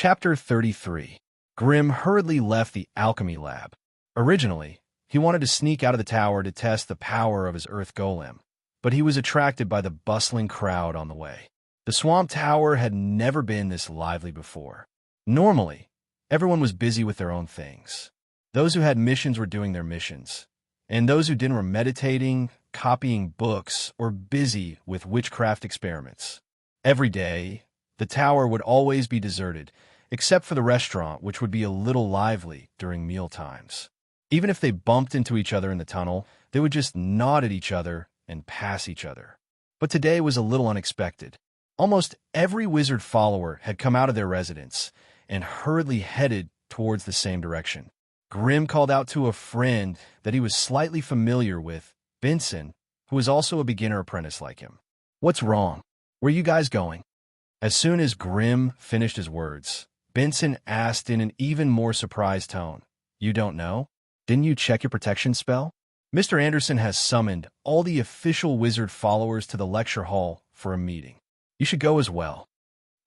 Chapter 33. Grimm hurriedly left the alchemy lab. Originally, he wanted to sneak out of the tower to test the power of his earth golem, but he was attracted by the bustling crowd on the way. The swamp tower had never been this lively before. Normally, everyone was busy with their own things. Those who had missions were doing their missions, and those who didn't were meditating, copying books, or busy with witchcraft experiments. Every day, the tower would always be deserted, except for the restaurant, which would be a little lively during meal times. Even if they bumped into each other in the tunnel, they would just nod at each other and pass each other. But today was a little unexpected. Almost every wizard follower had come out of their residence and hurriedly headed towards the same direction. Grimm called out to a friend that he was slightly familiar with, Benson, who was also a beginner apprentice like him. "What's wrong? Where are you guys going?" As soon as Grimm finished his words, Benson asked in an even more surprised tone, "You don't know? Didn't you check your protection spell? Mr. Anderson has summoned all the official wizard followers to the lecture hall for a meeting. You should go as well."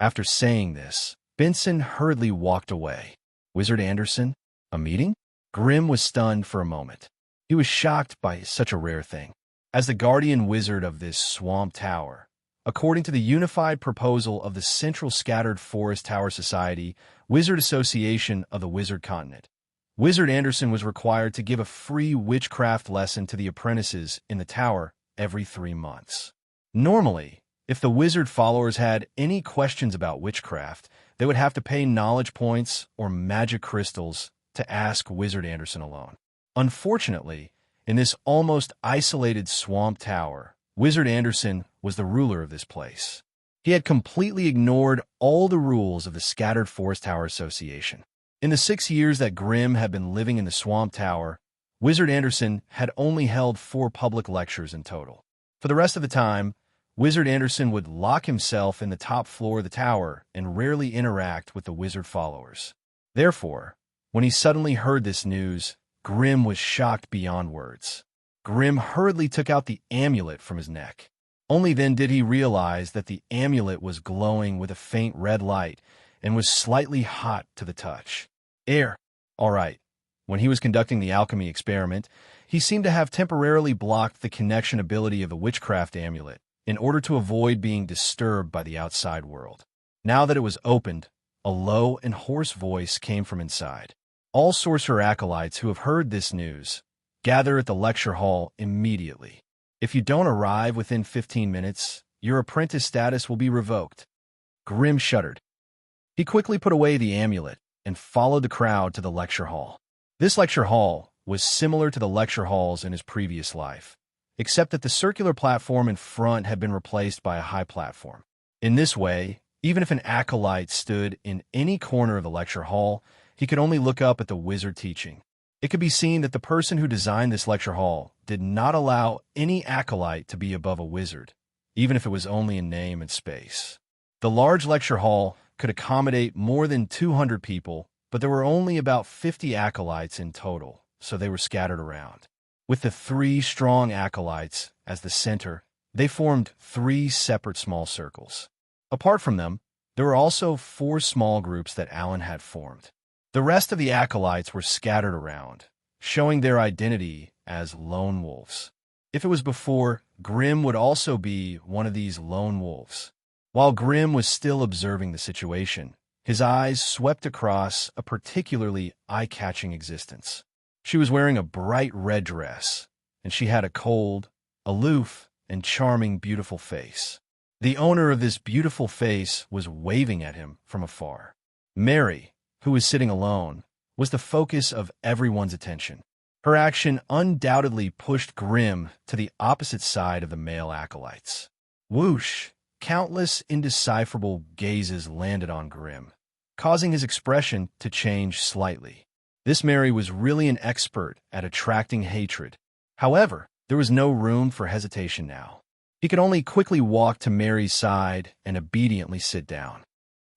After saying this, Benson hurriedly walked away. Wizard Anderson? A meeting? Grimm was stunned for a moment. He was shocked by such a rare thing. As the guardian wizard of this swamp tower, according to the unified proposal of the Central Scattered Forest Tower Society, Wizard Association of the Wizard Continent, Wizard Anderson was required to give a free witchcraft lesson to the apprentices in the tower every 3 months. Normally, if the wizard followers had any questions about witchcraft, they would have to pay knowledge points or magic crystals to ask Wizard Anderson alone. Unfortunately, in this almost isolated swamp tower, Wizard Anderson was the ruler of this place. He had completely ignored all the rules of the Scattered Forest Tower Association. In the 6 years that Grimm had been living in the swamp tower, Wizard Anderson had only held 4 public lectures in total. For the rest of the time, Wizard Anderson would lock himself in the top floor of the tower and rarely interact with the wizard followers. Therefore, when he suddenly heard this news, Grimm was shocked beyond words. Grimm hurriedly took out the amulet from his neck. Only then did he realize that the amulet was glowing with a faint red light and was slightly hot to the touch. Air. All right. When he was conducting the alchemy experiment, he seemed to have temporarily blocked the connection ability of the witchcraft amulet in order to avoid being disturbed by the outside world. Now that it was opened, a low and hoarse voice came from inside. All sorcerer acolytes who have heard this news gather at the lecture hall immediately. If you don't arrive within 15 minutes, your apprentice status will be revoked. Grimm shuddered. He quickly put away the amulet and followed the crowd to the lecture hall. This lecture hall was similar to the lecture halls in his previous life, except that the circular platform in front had been replaced by a high platform. In this way, even if an acolyte stood in any corner of the lecture hall, he could only look up at the wizard teaching. It could be seen that the person who designed this lecture hall did not allow any acolyte to be above a wizard, even if it was only in name and space. The large lecture hall could accommodate more than 200 people, but there were only about 50 acolytes in total, so they were scattered around. With the 3 strong acolytes as the center, they formed 3 separate small circles. Apart from them, there were also 4 small groups that Alan had formed. The rest of the acolytes were scattered around, showing their identity as lone wolves. If it was before, Grimm would also be one of these lone wolves. While Grimm was still observing the situation, his eyes swept across a particularly eye-catching existence. She was wearing a bright red dress, and she had a cold, aloof, and charming, beautiful face. The owner of this beautiful face was waving at him from afar. Mary, who was sitting alone, was the focus of everyone's attention. Her action undoubtedly pushed Grimm to the opposite side of the male acolytes. Whoosh! Countless indecipherable gazes landed on Grimm, causing his expression to change slightly. This Mary was really an expert at attracting hatred. However, there was no room for hesitation now. He could only quickly walk to Mary's side and obediently sit down.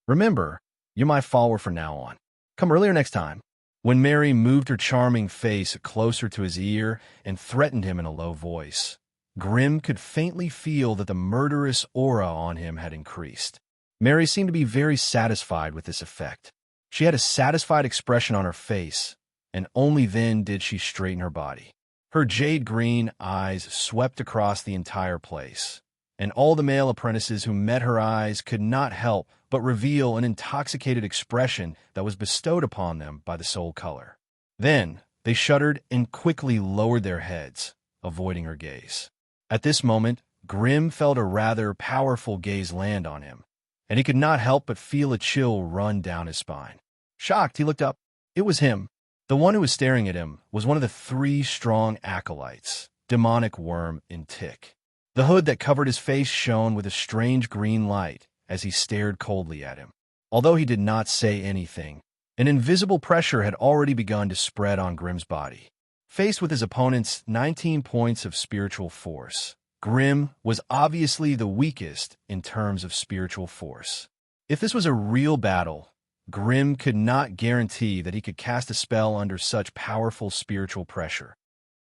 "Remember, you're my follower from now on. Come earlier next time." When Mary moved her charming face closer to his ear and threatened him in a low voice, Grimm could faintly feel that the murderous aura on him had increased. Mary seemed to be very satisfied with this effect. She had a satisfied expression on her face, and only then did she straighten her body. Her jade-green eyes swept across the entire place, and all the male apprentices who met her eyes could not help but reveal an intoxicated expression that was bestowed upon them by the soul color. Then they shuddered and quickly lowered their heads, avoiding her gaze. At this moment, Grim felt a rather powerful gaze land on him, and he could not help but feel a chill run down his spine. Shocked, he looked up. It was him. The one who was staring at him was one of the 3 strong acolytes, demonic worm and tick. The hood that covered his face shone with a strange green light as he stared coldly at him. Although he did not say anything, an invisible pressure had already begun to spread on Grim's body. Faced with his opponent's 19 points of spiritual force, Grim was obviously the weakest in terms of spiritual force. If this was a real battle, Grim could not guarantee that he could cast a spell under such powerful spiritual pressure.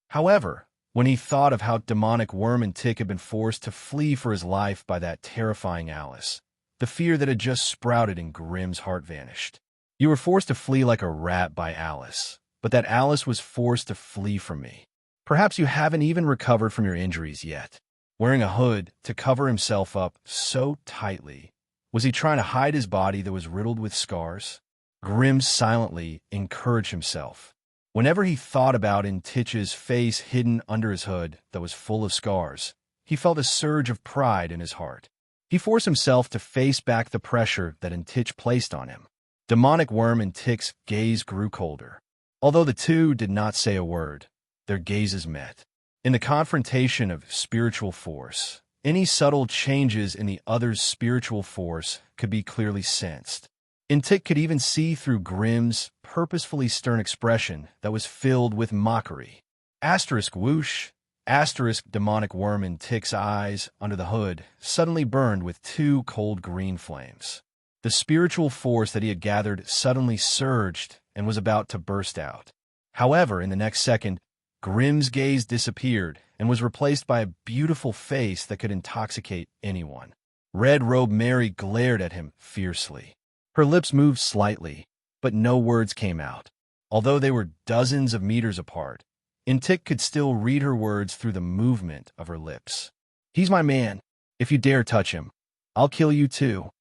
However, when he thought of how demonic worm and tick had been forced to flee for his life by that terrifying Alice, the fear that had just sprouted in Grim's heart vanished. You were forced to flee like a rat by Alice, but that Alice was forced to flee from me. Perhaps you haven't even recovered from your injuries yet. Wearing a hood to cover himself up so tightly, was he trying to hide his body that was riddled with scars? Grim silently encouraged himself. Whenever he thought about Intitch's face hidden under his hood that was full of scars, he felt a surge of pride in his heart. He forced himself to face back the pressure that Intitch placed on him. Demonic worm and tick's gaze grew colder. Although the two did not say a word, their gazes met. In the confrontation of spiritual force, any subtle changes in the other's spiritual force could be clearly sensed. Intick could even see through Grim's purposefully stern expression that was filled with mockery. Asterisk whoosh, asterisk demonic worm in Tick's eyes under the hood suddenly burned with 2 cold green flames. The spiritual force that he had gathered suddenly surged and was about to burst out. However, in the next second, Grim's gaze disappeared and was replaced by a beautiful face that could intoxicate anyone. Red-robed Mary glared at him fiercely. Her lips moved slightly, but no words came out. Although they were dozens of meters apart, Intick could still read her words through the movement of her lips. "He's my man. If you dare touch him, I'll kill you too."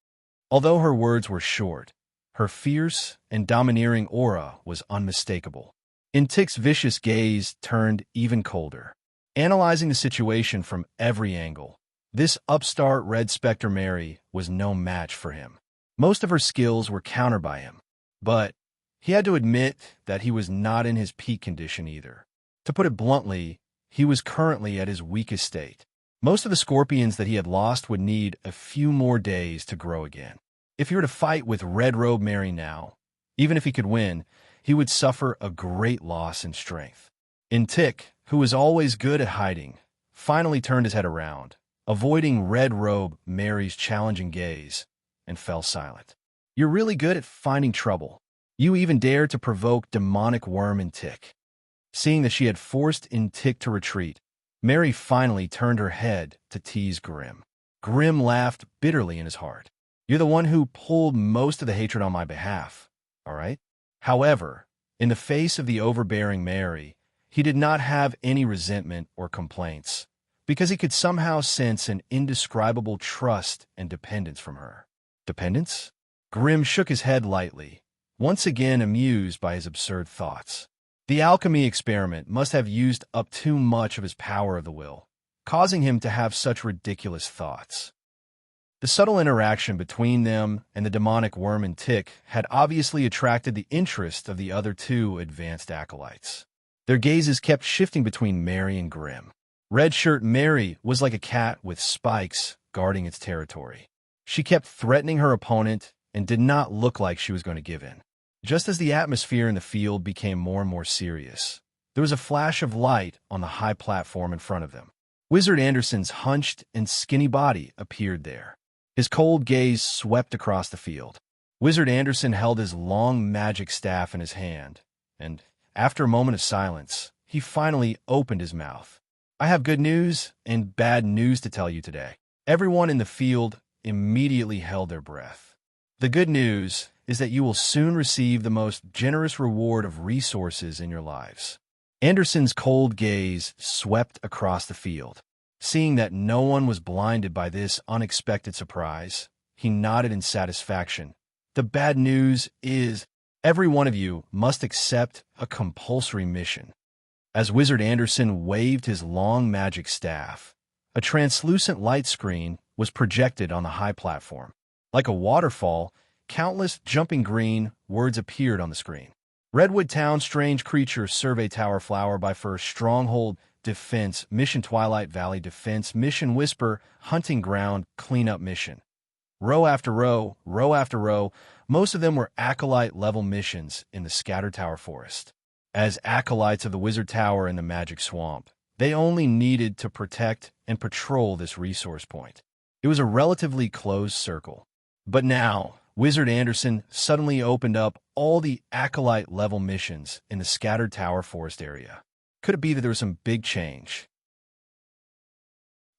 Although her words were short, her fierce and domineering aura was unmistakable. Intick's vicious gaze turned even colder. Analyzing the situation from every angle, this upstart Red Spectre Mary was no match for him. Most of her skills were countered by him, but he had to admit that he was not in his peak condition either. To put it bluntly, he was currently at his weakest state. Most of the scorpions that he had lost would need a few more days to grow again. If he were to fight with Red Robe Mary now, even if he could win, he would suffer a great loss in strength. Intick, who was always good at hiding, finally turned his head around, avoiding Red Robe Mary's challenging gaze, and fell silent. "You're really good at finding trouble. You even dare to provoke demonic worm Intick." Seeing that she had forced Intick to retreat, Mary finally turned her head to tease Grim. Grim laughed bitterly in his heart. "You're the one who pulled most of the hatred on my behalf, all right?" However, in the face of the overbearing Mary, he did not have any resentment or complaints, because he could somehow sense an indescribable trust and dependence from her. Dependence? Grim shook his head lightly, once again amused by his absurd thoughts. The alchemy experiment must have used up too much of his power of the will, causing him to have such ridiculous thoughts. The subtle interaction between them and the demonic worm and tick had obviously attracted the interest of the other 2 advanced acolytes. Their gazes kept shifting between Mary and Grim. Red Shirt Mary was like a cat with spikes guarding its territory. She kept threatening her opponent and did not look like she was going to give in. Just as the atmosphere in the field became more and more serious, there was a flash of light on the high platform in front of them. Wizard Anderson's hunched and skinny body appeared there. His cold gaze swept across the field. Wizard Anderson held his long magic staff in his hand, and after a moment of silence, he finally opened his mouth. "I have good news and bad news to tell you today. Everyone in the field immediately held their breath. The good news is that you will soon receive the most generous reward of resources in your lives. Anderson's cold gaze swept across the field. Seeing that no one was blinded by this unexpected surprise, he nodded in satisfaction. The bad news is every one of you must accept a compulsory mission. As Wizard Anderson waved his long magic staff, a translucent light screen was projected on the high platform. Like a waterfall, countless jumping green words appeared on the screen. Redwood Town, strange creature, survey tower, flower by first, stronghold, defense, mission, Twilight Valley, defense, mission, whisper, hunting ground, cleanup mission. Row after row, row after row, most of them were acolyte-level missions in the Scattered Tower Forest. As acolytes of the Wizard Tower and the Magic Swamp, they only needed to protect and patrol this resource point. It was a relatively closed circle. But now, Wizard Anderson suddenly opened up all the acolyte-level missions in the Scattered Tower Forest area. Could it be that there was some big change?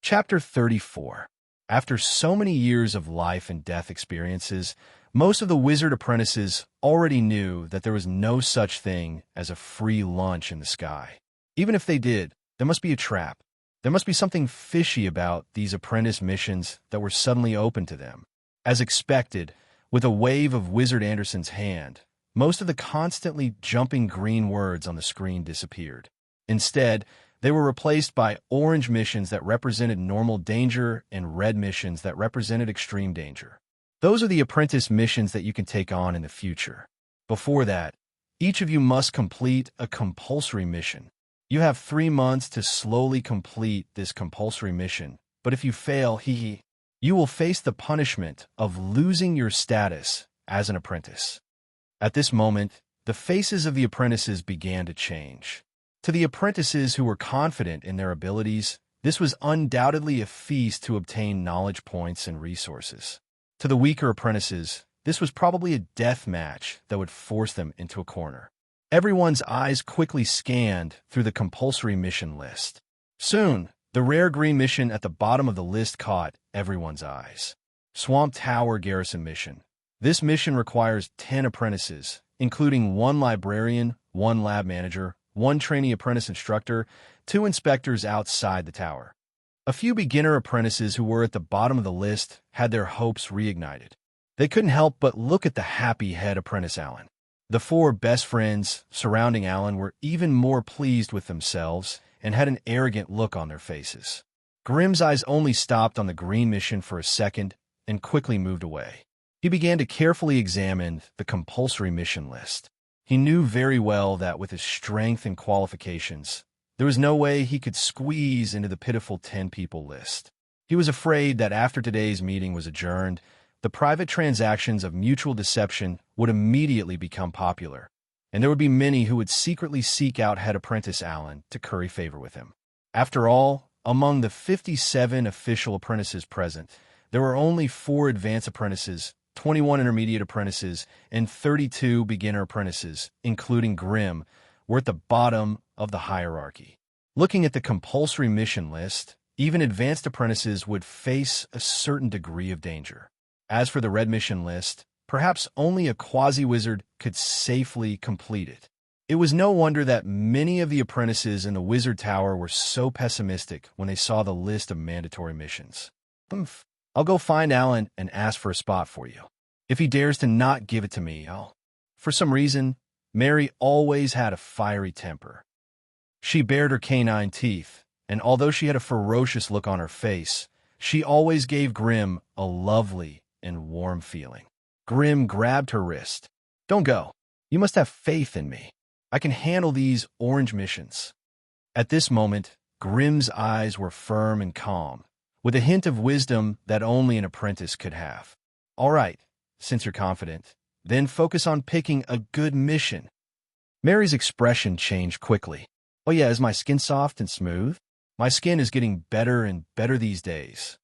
Chapter 34. After so many years of life and death experiences, most of the wizard apprentices already knew that there was no such thing as a free lunch in the sky. Even if they did, there must be a trap. There must be something fishy about these apprentice missions that were suddenly open to them. As expected, with a wave of Wizard Anderson's hand, most of the constantly jumping green words on the screen disappeared. Instead, they were replaced by orange missions that represented normal danger and red missions that represented extreme danger. Those are the apprentice missions that you can take on in the future. Before that, each of you must complete a compulsory mission. You have 3 months to slowly complete this compulsory mission, but if you fail, you will face the punishment of losing your status as an apprentice. At this moment, the faces of the apprentices began to change. To the apprentices who were confident in their abilities, this was undoubtedly a feast to obtain knowledge points and resources. To the weaker apprentices, this was probably a death match that would force them into a corner. Everyone's eyes quickly scanned through the compulsory mission list. Soon, the rare green mission at the bottom of the list caught everyone's eyes. Swamp Tower Garrison Mission. This mission requires 10 apprentices, including 1 librarian, 1 lab manager, 1 trainee apprentice instructor, 2 inspectors outside the tower. A few beginner apprentices who were at the bottom of the list had their hopes reignited. They couldn't help but look at the happy head apprentice Alan. The 4 best friends surrounding Alan were even more pleased with themselves and had an arrogant look on their faces. Grimm's eyes only stopped on the green mission for a second and quickly moved away. He began to carefully examine the compulsory mission list. He knew very well that with his strength and qualifications, there was no way he could squeeze into the pitiful 10-people list. He was afraid that after today's meeting was adjourned, the private transactions of mutual deception would immediately become popular, and there would be many who would secretly seek out head apprentice Alan to curry favor with him. After all, among the 57 official apprentices present, there were only 4 advanced apprentices, 21 intermediate apprentices, and 32 beginner apprentices, including Grimm, were at the bottom of the hierarchy. Looking at the compulsory mission list, even advanced apprentices would face a certain degree of danger. As for the red mission list, perhaps only a quasi-wizard could safely complete it. It was no wonder that many of the apprentices in the Wizard Tower were so pessimistic when they saw the list of mandatory missions. I'll go find Alan and ask for a spot for you. If he dares to not give it to me, For some reason, Mary always had a fiery temper. She bared her canine teeth, and although she had a ferocious look on her face, she always gave Grimm a lovely and warm feeling. Grimm grabbed her wrist. Don't go. You must have faith in me. I can handle these orange missions. At this moment, Grimm's eyes were firm and calm, with a hint of wisdom that only an apprentice could have. All right, since you're confident, then focus on picking a good mission. Mary's expression changed quickly. Oh yeah, is my skin soft and smooth? My skin is getting better and better these days.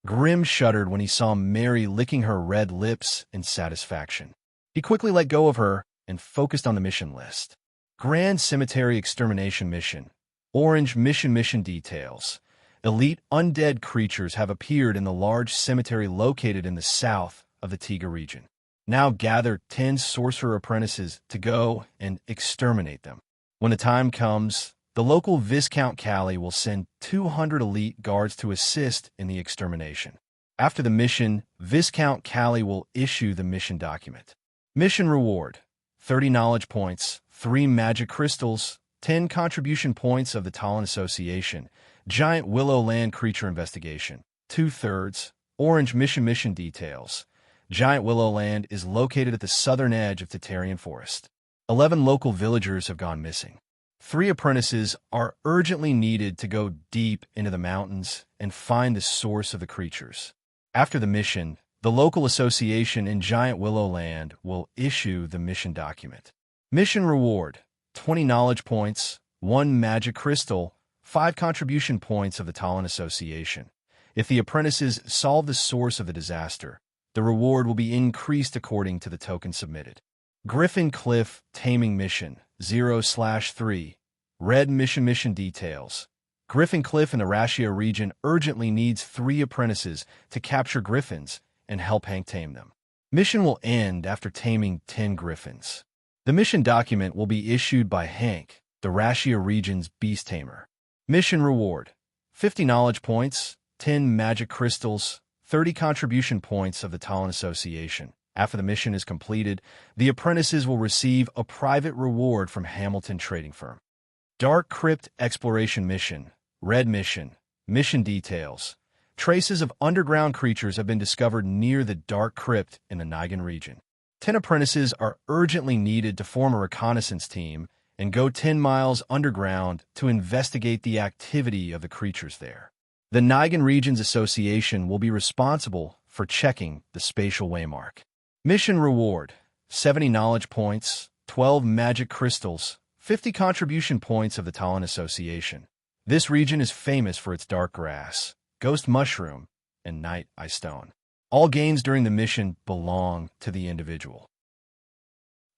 Grimm shuddered when he saw Mary licking her red lips in satisfaction. He quickly let go of her and focused on the mission list. Grand Cemetery Extermination Mission. Orange mission details. Elite undead creatures have appeared in the large cemetery located in the south of the Tiga region. Now gather 10 sorcerer apprentices to go and exterminate them. When the time comes, the local Viscount Callie will send 200 elite guards to assist in the extermination. After the mission, Viscount Callie will issue the mission document. Mission reward: 30 knowledge points, 3 magic crystals, 10 contribution points of the Talon Association, giant willow land creature investigation, 2/3, orange mission details. Giant willow land is located at the southern edge of Tatarian Forest. 11 local villagers have gone missing. 3 apprentices are urgently needed to go deep into the mountains and find the source of the creatures. After the mission, the local association in Giant Willow Land will issue the mission document. Mission reward: 20 knowledge points, 1 magic crystal, 5 contribution points of the Talon Association. If the apprentices solve the source of the disaster, the reward will be increased according to the token submitted. Griffin Cliff Taming Mission 0/3. Red mission details. Griffin Cliff in the Rashia region urgently needs 3 apprentices to capture griffins and help Hank tame them. Mission will end after taming 10 griffins. The mission document will be issued by Hank, the Rashia region's beast tamer. Mission reward: 50 knowledge points, 10 magic crystals, 30 contribution points of the Talon Association. After the mission is completed, the apprentices will receive a private reward from Hamilton Trading Firm. Dark Crypt Exploration Mission, Red Mission details. Traces of underground creatures have been discovered near the Dark Crypt in the Nigan region. 10 apprentices are urgently needed to form a reconnaissance team and go 10 miles underground to investigate the activity of the creatures there. The Nigan Regions Association will be responsible for checking the spatial waymark. Mission reward: 70 knowledge points, 12 magic crystals, 50 contribution points of the Talon Association. This region is famous for its dark grass, ghost mushroom, and night ice stone. All gains during the mission belong to the individual.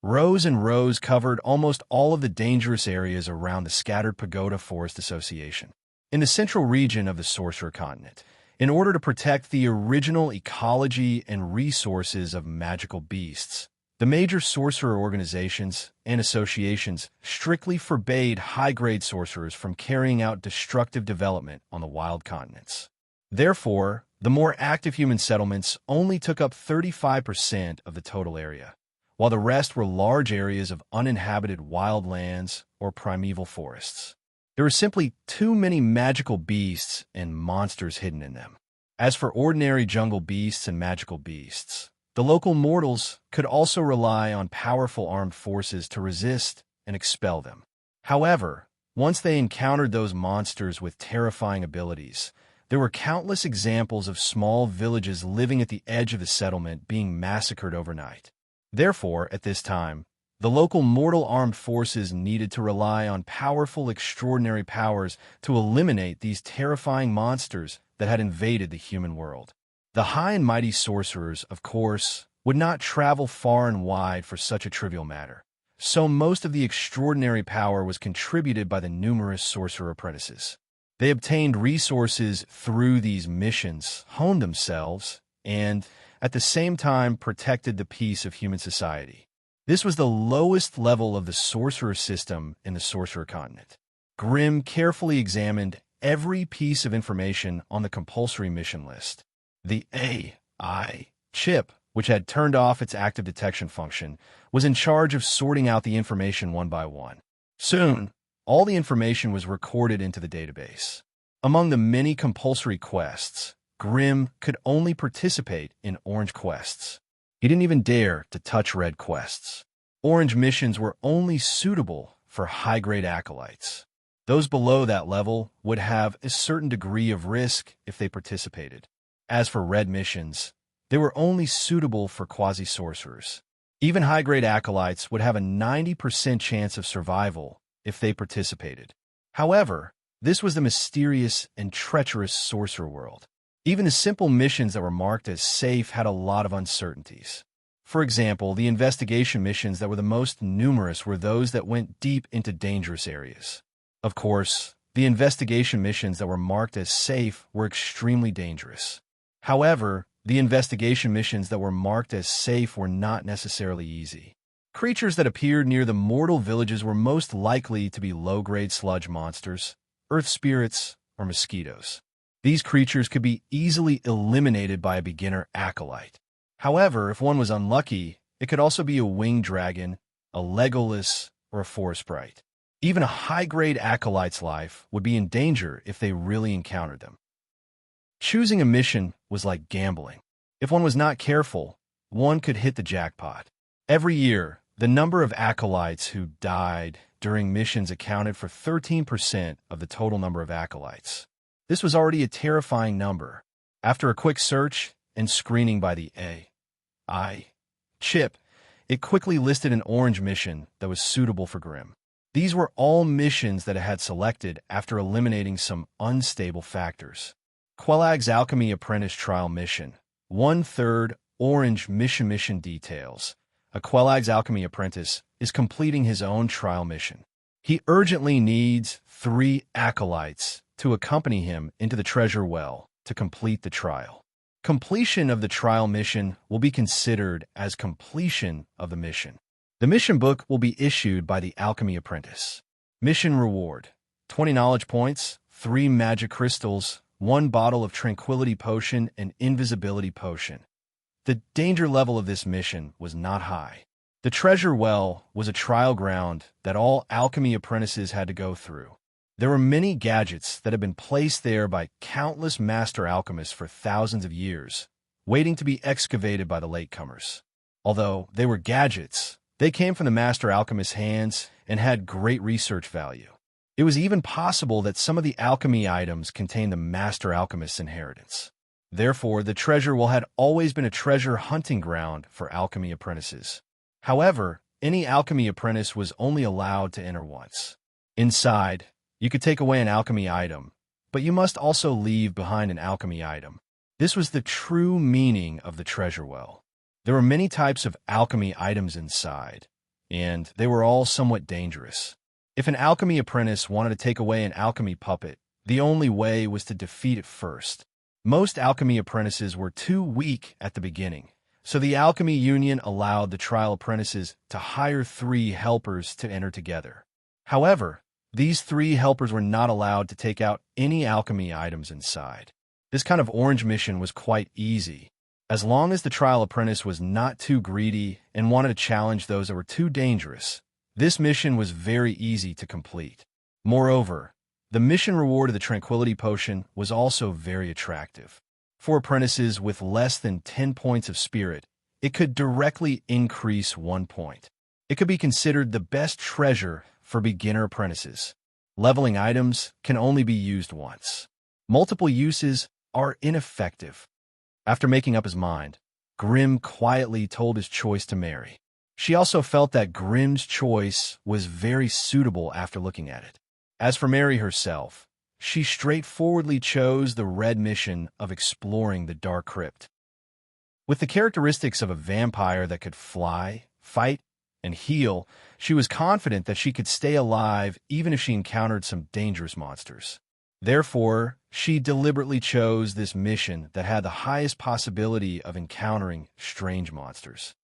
Rows and rows covered almost all of the dangerous areas around the scattered Pagoda Forest Association. In the central region of the Sorcerer Continent, in order to protect the original ecology and resources of magical beasts, the major sorcerer organizations and associations strictly forbade high-grade sorcerers from carrying out destructive development on the wild continents. Therefore, the more active human settlements only took up 35% of the total area, while the rest were large areas of uninhabited wild lands or primeval forests. There were simply too many magical beasts and monsters hidden in them. As for ordinary jungle beasts and magical beasts, the local mortals could also rely on powerful armed forces to resist and expel them. However, once they encountered those monsters with terrifying abilities, there were countless examples of small villages living at the edge of the settlement being massacred overnight. Therefore, at this time, the local mortal armed forces needed to rely on powerful, extraordinary powers to eliminate these terrifying monsters that had invaded the human world. The high and mighty sorcerers, of course, would not travel far and wide for such a trivial matter, so most of the extraordinary power was contributed by the numerous sorcerer apprentices. They obtained resources through these missions, honed themselves, and, at the same time, protected the peace of human society. This was the lowest level of the sorcerer system in the Sorcerer Continent. Grimm carefully examined every piece of information on the compulsory mission list. The AI chip, which had turned off its active detection function, was in charge of sorting out the information one by one. Soon, all the information was recorded into the database. Among the many compulsory quests, Grimm could only participate in orange quests. He didn't even dare to touch red quests. Orange missions were only suitable for high-grade acolytes. Those below that level would have a certain degree of risk if they participated. As for red missions, they were only suitable for quasi-sorcerers. Even high-grade acolytes would have a 90% chance of survival if they participated. However, this was the mysterious and treacherous sorcerer world. Even the simple missions that were marked as safe had a lot of uncertainties. For example, the investigation missions that were the most numerous were those that went deep into dangerous areas. Of course, the investigation missions that were marked as safe were extremely dangerous. However, the investigation missions that were marked as safe were not necessarily easy. Creatures that appeared near the mortal villages were most likely to be low-grade sludge monsters, earth spirits, or mosquitoes. These creatures could be easily eliminated by a beginner acolyte. However, if one was unlucky, it could also be a winged dragon, a Legolas, or a forest sprite. Even a high-grade acolyte's life would be in danger if they really encountered them. Choosing a mission was like gambling. If one was not careful, one could hit the jackpot. Every year, the number of acolytes who died during missions accounted for 13% of the total number of acolytes. This was already a terrifying number. After a quick search and screening by the AI chip, it quickly listed an orange mission that was suitable for Grimm. These were all missions that it had selected after eliminating some unstable factors. Quelaag's Alchemy Apprentice Trial Mission. 1/3 orange mission details. A Quelaag's Alchemy Apprentice is completing his own trial mission. He urgently needs 3 acolytes to accompany him into the treasure well to complete the trial. Completion of the trial mission will be considered as completion of the mission. The mission book will be issued by the Alchemy Apprentice. Mission reward: 20 knowledge points, 3 magic crystals, 1 bottle of tranquility potion and invisibility potion. The danger level of this mission was not high. The treasure well was a trial ground that all alchemy apprentices had to go through. There were many gadgets that had been placed there by countless master alchemists for thousands of years, waiting to be excavated by the latecomers. Although they were gadgets, they came from the master alchemist's hands and had great research value. It was even possible that some of the alchemy items contained the master alchemist's inheritance. Therefore, the treasure well had always been a treasure hunting ground for alchemy apprentices. However, any alchemy apprentice was only allowed to enter once. Inside, you could take away an alchemy item, but you must also leave behind an alchemy item. This was the true meaning of the treasure well. There were many types of alchemy items inside, and they were all somewhat dangerous. If an alchemy apprentice wanted to take away an alchemy puppet, the only way was to defeat it first. Most alchemy apprentices were too weak at the beginning, so the Alchemy Union allowed the trial apprentices to hire 3 helpers to enter together. However, these 3 helpers were not allowed to take out any alchemy items inside. This kind of orange mission was quite easy, as long as the trial apprentice was not too greedy and wanted to challenge those that were too dangerous. This mission was very easy to complete. Moreover, the mission reward of the Tranquility Potion was also very attractive. For apprentices with less than 10 points of spirit, it could directly increase 1 point. It could be considered the best treasure for beginner apprentices. Leveling items can only be used once. Multiple uses are ineffective. After making up his mind, Grimm quietly told his choice to Mary. She also felt that Grimm's choice was very suitable after looking at it. As for Mary herself, she straightforwardly chose the red mission of exploring the Dark Crypt. With the characteristics of a vampire that could fly, fight, and heal, she was confident that she could stay alive even if she encountered some dangerous monsters. Therefore, she deliberately chose this mission that had the highest possibility of encountering strange monsters.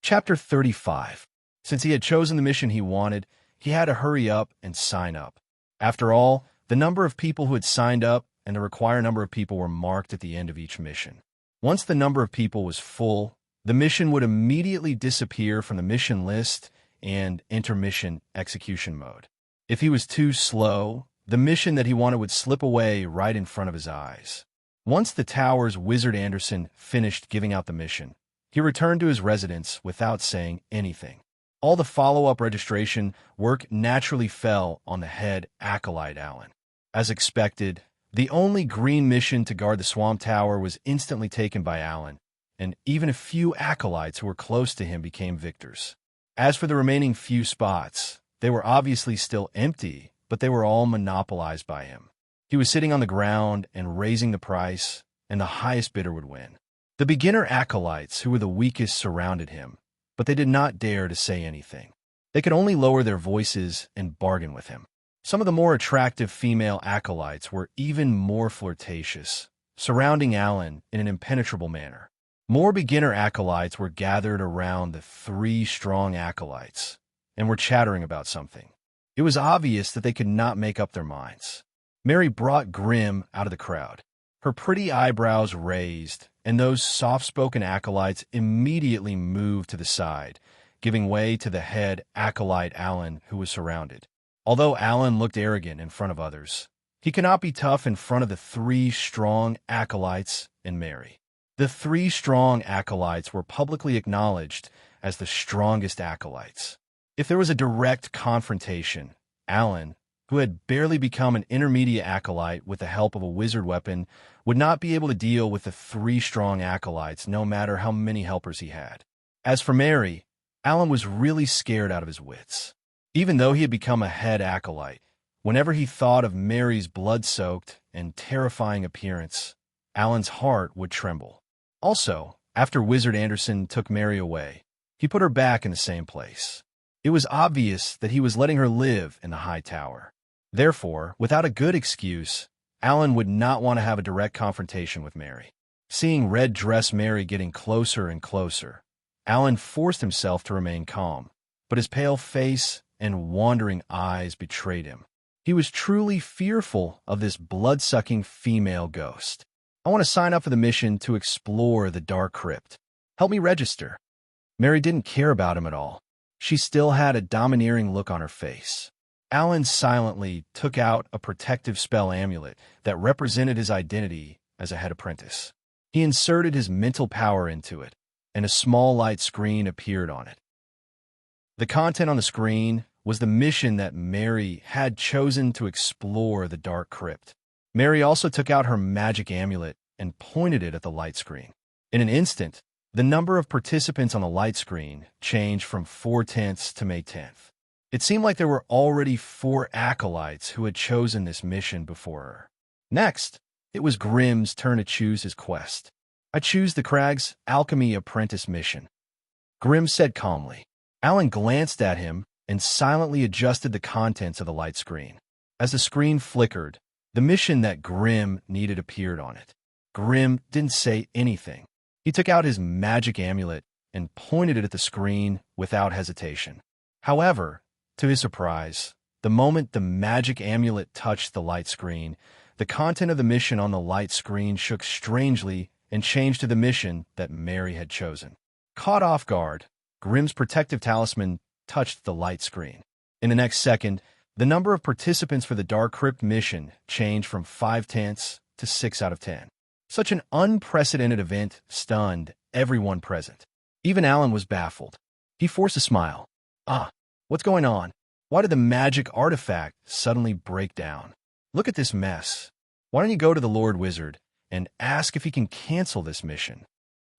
Chapter 35. Since he had chosen the mission he wanted, he had to hurry up and sign up. After all, the number of people who had signed up and the required number of people were marked at the end of each mission. Once the number of people was full, the mission would immediately disappear from the mission list and enter mission execution mode. If he was too slow, the mission that he wanted would slip away right in front of his eyes. Once the tower's Wizard Anderson finished giving out the mission, he returned to his residence without saying anything. All the follow-up registration work naturally fell on the head acolyte Alan. As expected, the only green mission to guard the Swamp Tower was instantly taken by Alan, and even a few acolytes who were close to him became victors. As for the remaining few spots, they were obviously still empty, but they were all monopolized by him. He was sitting on the ground and raising the price, and the highest bidder would win. The beginner acolytes, who were the weakest, surrounded him, but they did not dare to say anything. They could only lower their voices and bargain with him. Some of the more attractive female acolytes were even more flirtatious, surrounding Alan in an impenetrable manner. More beginner acolytes were gathered around the three strong acolytes and were chattering about something. It was obvious that they could not make up their minds. Mary brought Grim out of the crowd, her pretty eyebrows raised, and those soft-spoken acolytes immediately moved to the side, giving way to the head acolyte Alan, who was surrounded. Although Alan looked arrogant in front of others, he could not be tough in front of the three strong acolytes and Mary. The three strong acolytes were publicly acknowledged as the strongest acolytes. If there was a direct confrontation, Alan, who had barely become an intermediate acolyte with the help of a wizard weapon, would not be able to deal with the three strong acolytes no matter how many helpers he had. As for Mary, Alan was really scared out of his wits. Even though he had become a head acolyte, whenever he thought of Mary's blood-soaked and terrifying appearance, Alan's heart would tremble. Also, after Wizard Anderson took Mary away, he put her back in the same place. It was obvious that he was letting her live in the high tower. Therefore, without a good excuse, Alan would not want to have a direct confrontation with Mary. Seeing red dress Mary getting closer and closer, Alan forced himself to remain calm, but his pale face and wandering eyes betrayed him. He was truly fearful of this blood-sucking female ghost. I want to sign up for the mission to explore the dark crypt. Help me register. Mary didn't care about him at all. She still had a domineering look on her face. Alan silently took out a protective spell amulet that represented his identity as a head apprentice. He inserted his mental power into it, and a small light screen appeared on it. The content on the screen was the mission that Mary had chosen to explore the dark crypt. Mary also took out her magic amulet and pointed it at the light screen. In an instant, the number of participants on the light screen changed from 4/10 to May 10th. It seemed like there were already 4 acolytes who had chosen this mission before her. Next, it was Grimm's turn to choose his quest. I choose the Crag's Alchemy Apprentice mission, Grimm said calmly. Alan glanced at him and silently adjusted the contents of the light screen. As the screen flickered, the mission that Grimm needed appeared on it. Grimm didn't say anything. He took out his magic amulet and pointed it at the screen without hesitation. However, to his surprise, the moment the magic amulet touched the light screen, the content of the mission on the light screen shook strangely and changed to the mission that Mary had chosen. Caught off guard, Grimm's protective talisman touched the light screen. In the next second, the number of participants for the Dark Crypt mission changed from 5/10 to 6 out of 10. Such an unprecedented event stunned everyone present. Even Alan was baffled. He forced a smile. What's going on? Why did the magic artifact suddenly break down? Look at this mess. Why don't you go to the Lord Wizard and ask if he can cancel this mission?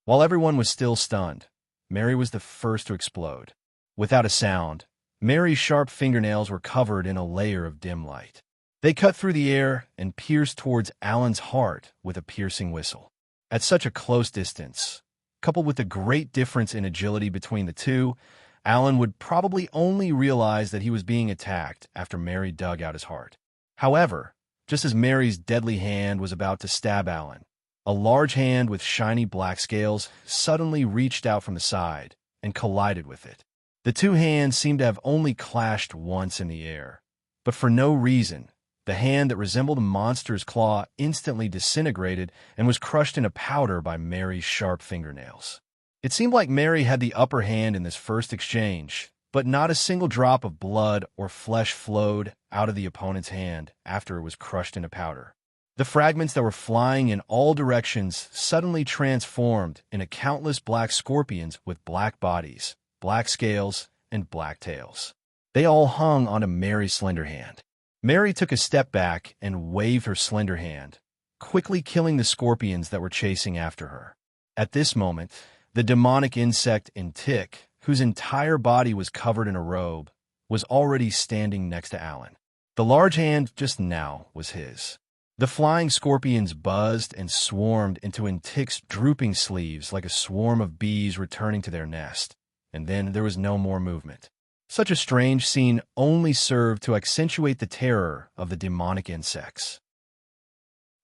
While everyone was still stunned, Mary was the first to explode. Without a sound, Mary's sharp fingernails were covered in a layer of dim light. They cut through the air and pierced towards Alan's heart with a piercing whistle. At such a close distance, coupled with the great difference in agility between the two, Alan would probably only realize that he was being attacked after Mary dug out his heart. However, just as Mary's deadly hand was about to stab Alan, a large hand with shiny black scales suddenly reached out from the side and collided with it. The two hands seemed to have only clashed once in the air, but for no reason, the hand that resembled a monster's claw instantly disintegrated and was crushed into powder by Mary's sharp fingernails. It seemed like Mary had the upper hand in this first exchange, but not a single drop of blood or flesh flowed out of the opponent's hand after it was crushed into powder. The fragments that were flying in all directions suddenly transformed into countless black scorpions with black bodies, black scales, and black tails. They all hung onto Mary's slender hand. Mary took a step back and waved her slender hand, quickly killing the scorpions that were chasing after her. At this moment, the demonic insect in tick, whose entire body was covered in a robe, was already standing next to Alan. The large hand just now was his. The flying scorpions buzzed and swarmed into Intick's drooping sleeves like a swarm of bees returning to their nest, and then there was no more movement. Such a strange scene only served to accentuate the terror of the demonic insects.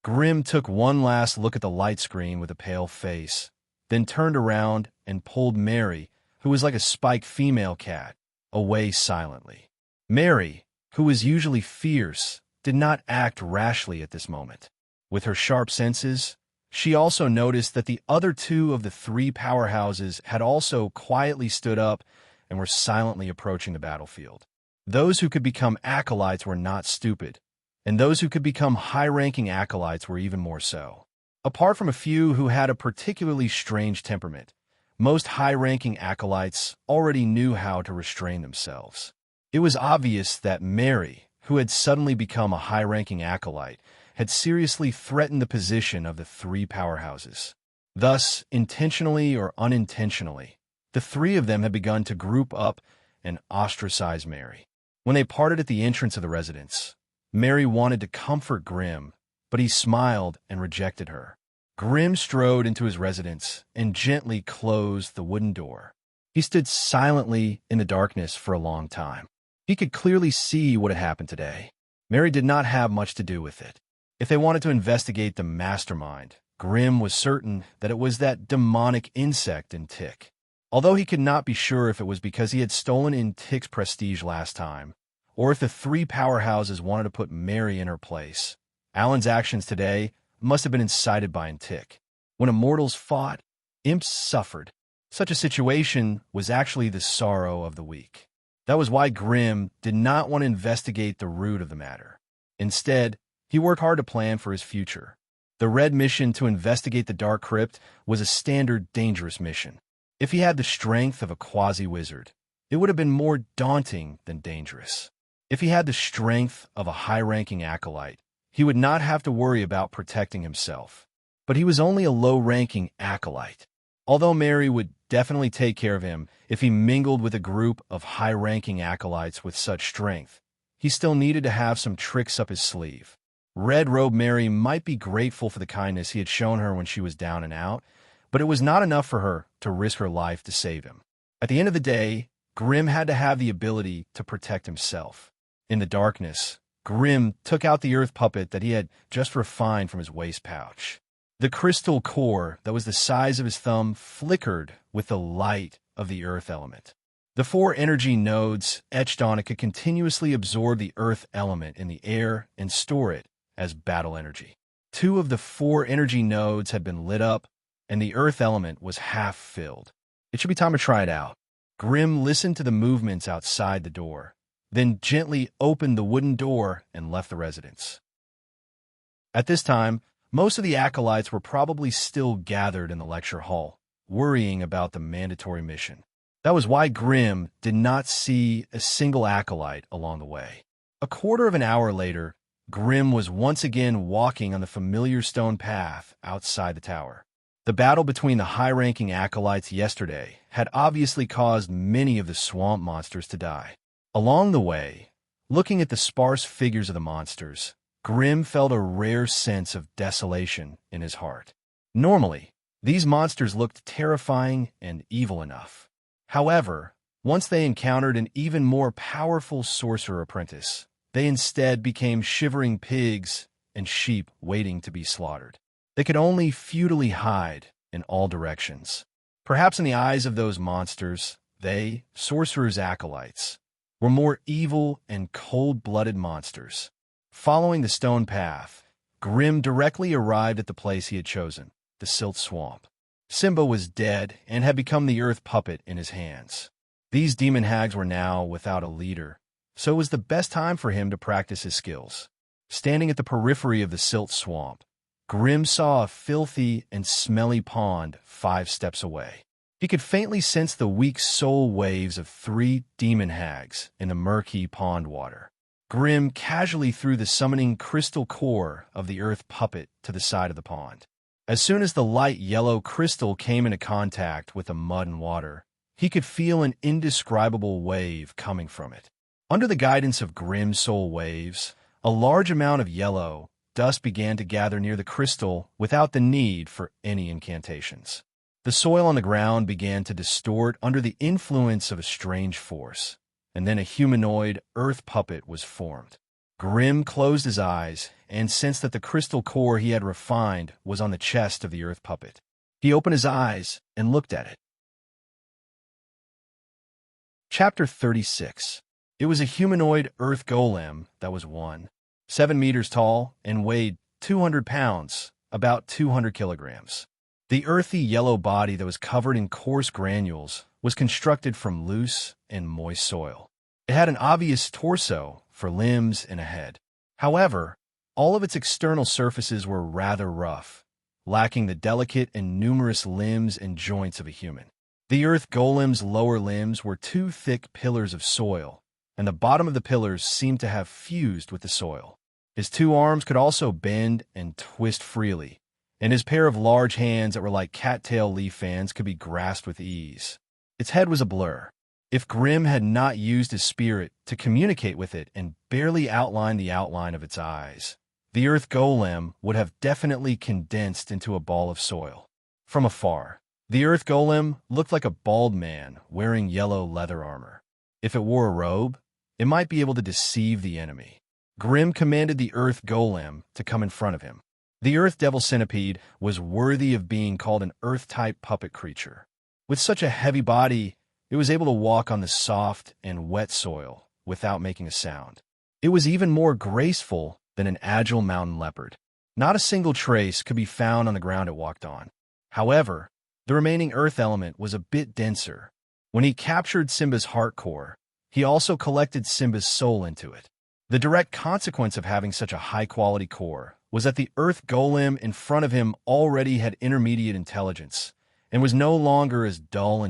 Grim took one last look at the light screen with a pale face, then turned around and pulled Mary, who was like a spiked female cat, away silently. Mary, who was usually fierce, did not act rashly at this moment. With her sharp senses, she also noticed that the other two of the three powerhouses had also quietly stood up and were silently approaching the battlefield. Those who could become acolytes were not stupid, and those who could become high-ranking acolytes were even more so. Apart from a few who had a particularly strange temperament, most high-ranking acolytes already knew how to restrain themselves. It was obvious that Mary, who had suddenly become a high-ranking acolyte, had seriously threatened the position of the three powerhouses. Thus, intentionally or unintentionally, the three of them had begun to group up and ostracize Mary. When they parted at the entrance of the residence, Mary wanted to comfort Grim, but he smiled and rejected her. Grim strode into his residence and gently closed the wooden door. He stood silently in the darkness for a long time. He could clearly see what had happened today. Mary did not have much to do with it. If they wanted to investigate the mastermind, Grim was certain that it was that demonic insect in Tick. Although he could not be sure if it was because he had stolen in Tick's prestige last time, or if the three powerhouses wanted to put Mary in her place, Alan's actions today must have been incited by Tick. When immortals fought, imps suffered. Such a situation was actually the sorrow of the weak. That was why Grim did not want to investigate the root of the matter. Instead, he worked hard to plan for his future. The Red mission to investigate the Dark Crypt was a standard dangerous mission. If he had the strength of a quasi-wizard, it would have been more daunting than dangerous. If he had the strength of a high-ranking acolyte, he would not have to worry about protecting himself. But he was only a low-ranking acolyte. Although Mary would definitely take care of him if he mingled with a group of high-ranking acolytes with such strength, he still needed to have some tricks up his sleeve. Red Robe Mary might be grateful for the kindness he had shown her when she was down and out, but it was not enough for her to risk her life to save him. At the end of the day, Grim had to have the ability to protect himself. In the darkness, Grim took out the earth puppet that he had just refined from his waist pouch. The crystal core that was the size of his thumb flickered with the light of the earth element. The 4 energy nodes etched on it could continuously absorb the earth element in the air and store it as battle energy. 2 of the 4 energy nodes had been lit up, and the earth element was half filled. It should be time to try it out. Grim listened to the movements outside the door, then gently opened the wooden door and left the residence. At this time, most of the acolytes were probably still gathered in the lecture hall, worrying about the mandatory mission. That was why Grim did not see a single acolyte along the way. A quarter of an hour later, Grim was once again walking on the familiar stone path outside the tower. The battle between the high-ranking acolytes yesterday had obviously caused many of the swamp monsters to die. Along the way, looking at the sparse figures of the monsters, Grim felt a rare sense of desolation in his heart. Normally, these monsters looked terrifying and evil enough. However, once they encountered an even more powerful sorcerer apprentice, they instead became shivering pigs and sheep waiting to be slaughtered. They could only futilely hide in all directions. Perhaps in the eyes of those monsters, they, sorcerers' acolytes, were more evil and cold-blooded monsters. Following the stone path, Grim directly arrived at the place he had chosen, the Silt Swamp. Simba was dead and had become the earth puppet in his hands. These demon hags were now without a leader, so it was the best time for him to practice his skills. Standing at the periphery of the Silt Swamp, Grim saw a filthy and smelly pond 5 steps away. He could faintly sense the weak soul waves of 3 demon hags in the murky pond water. Grim casually threw the summoning crystal core of the earth puppet to the side of the pond. As soon as the light yellow crystal came into contact with the mud and water, he could feel an indescribable wave coming from it. Under the guidance of Grim soul waves, a large amount of yellow dust began to gather near the crystal without the need for any incantations. The soil on the ground began to distort under the influence of a strange force. and then a humanoid earth puppet was formed. Grim closed his eyes and sensed that the crystal core he had refined was on the chest of the earth puppet. He opened his eyes and looked at it. Chapter 36. It was a humanoid earth golem that was 7 meters tall and weighed 200 pounds, about 200 kilograms. The earthy yellow body that was covered in coarse granules was constructed from loose and moist soil. It had an obvious torso for limbs and a head. However, all of its external surfaces were rather rough, lacking the delicate and numerous limbs and joints of a human. The earth golem's lower limbs were 2 thick pillars of soil, and the bottom of the pillars seemed to have fused with the soil. His 2 arms could also bend and twist freely, and his pair of large hands that were like cattail leaf fans could be grasped with ease. Its head was a blur. If Grim had not used his spirit to communicate with it and barely outlined the outline of its eyes, the earth golem would have definitely condensed into a ball of soil. From afar, the earth golem looked like a bald man wearing yellow leather armor. If it wore a robe, it might be able to deceive the enemy. Grim commanded the earth golem to come in front of him. The earth devil centipede was worthy of being called an earth-type puppet creature. With such a heavy body, it was able to walk on the soft and wet soil without making a sound. It was even more graceful than an agile mountain leopard. Not a single trace could be found on the ground it walked on. However, the remaining earth element was a bit denser. When he captured Simba's heart core, he also collected Simba's soul into it. The direct consequence of having such a high-quality core was that the earth golem in front of him already had intermediate intelligence and was no longer as dull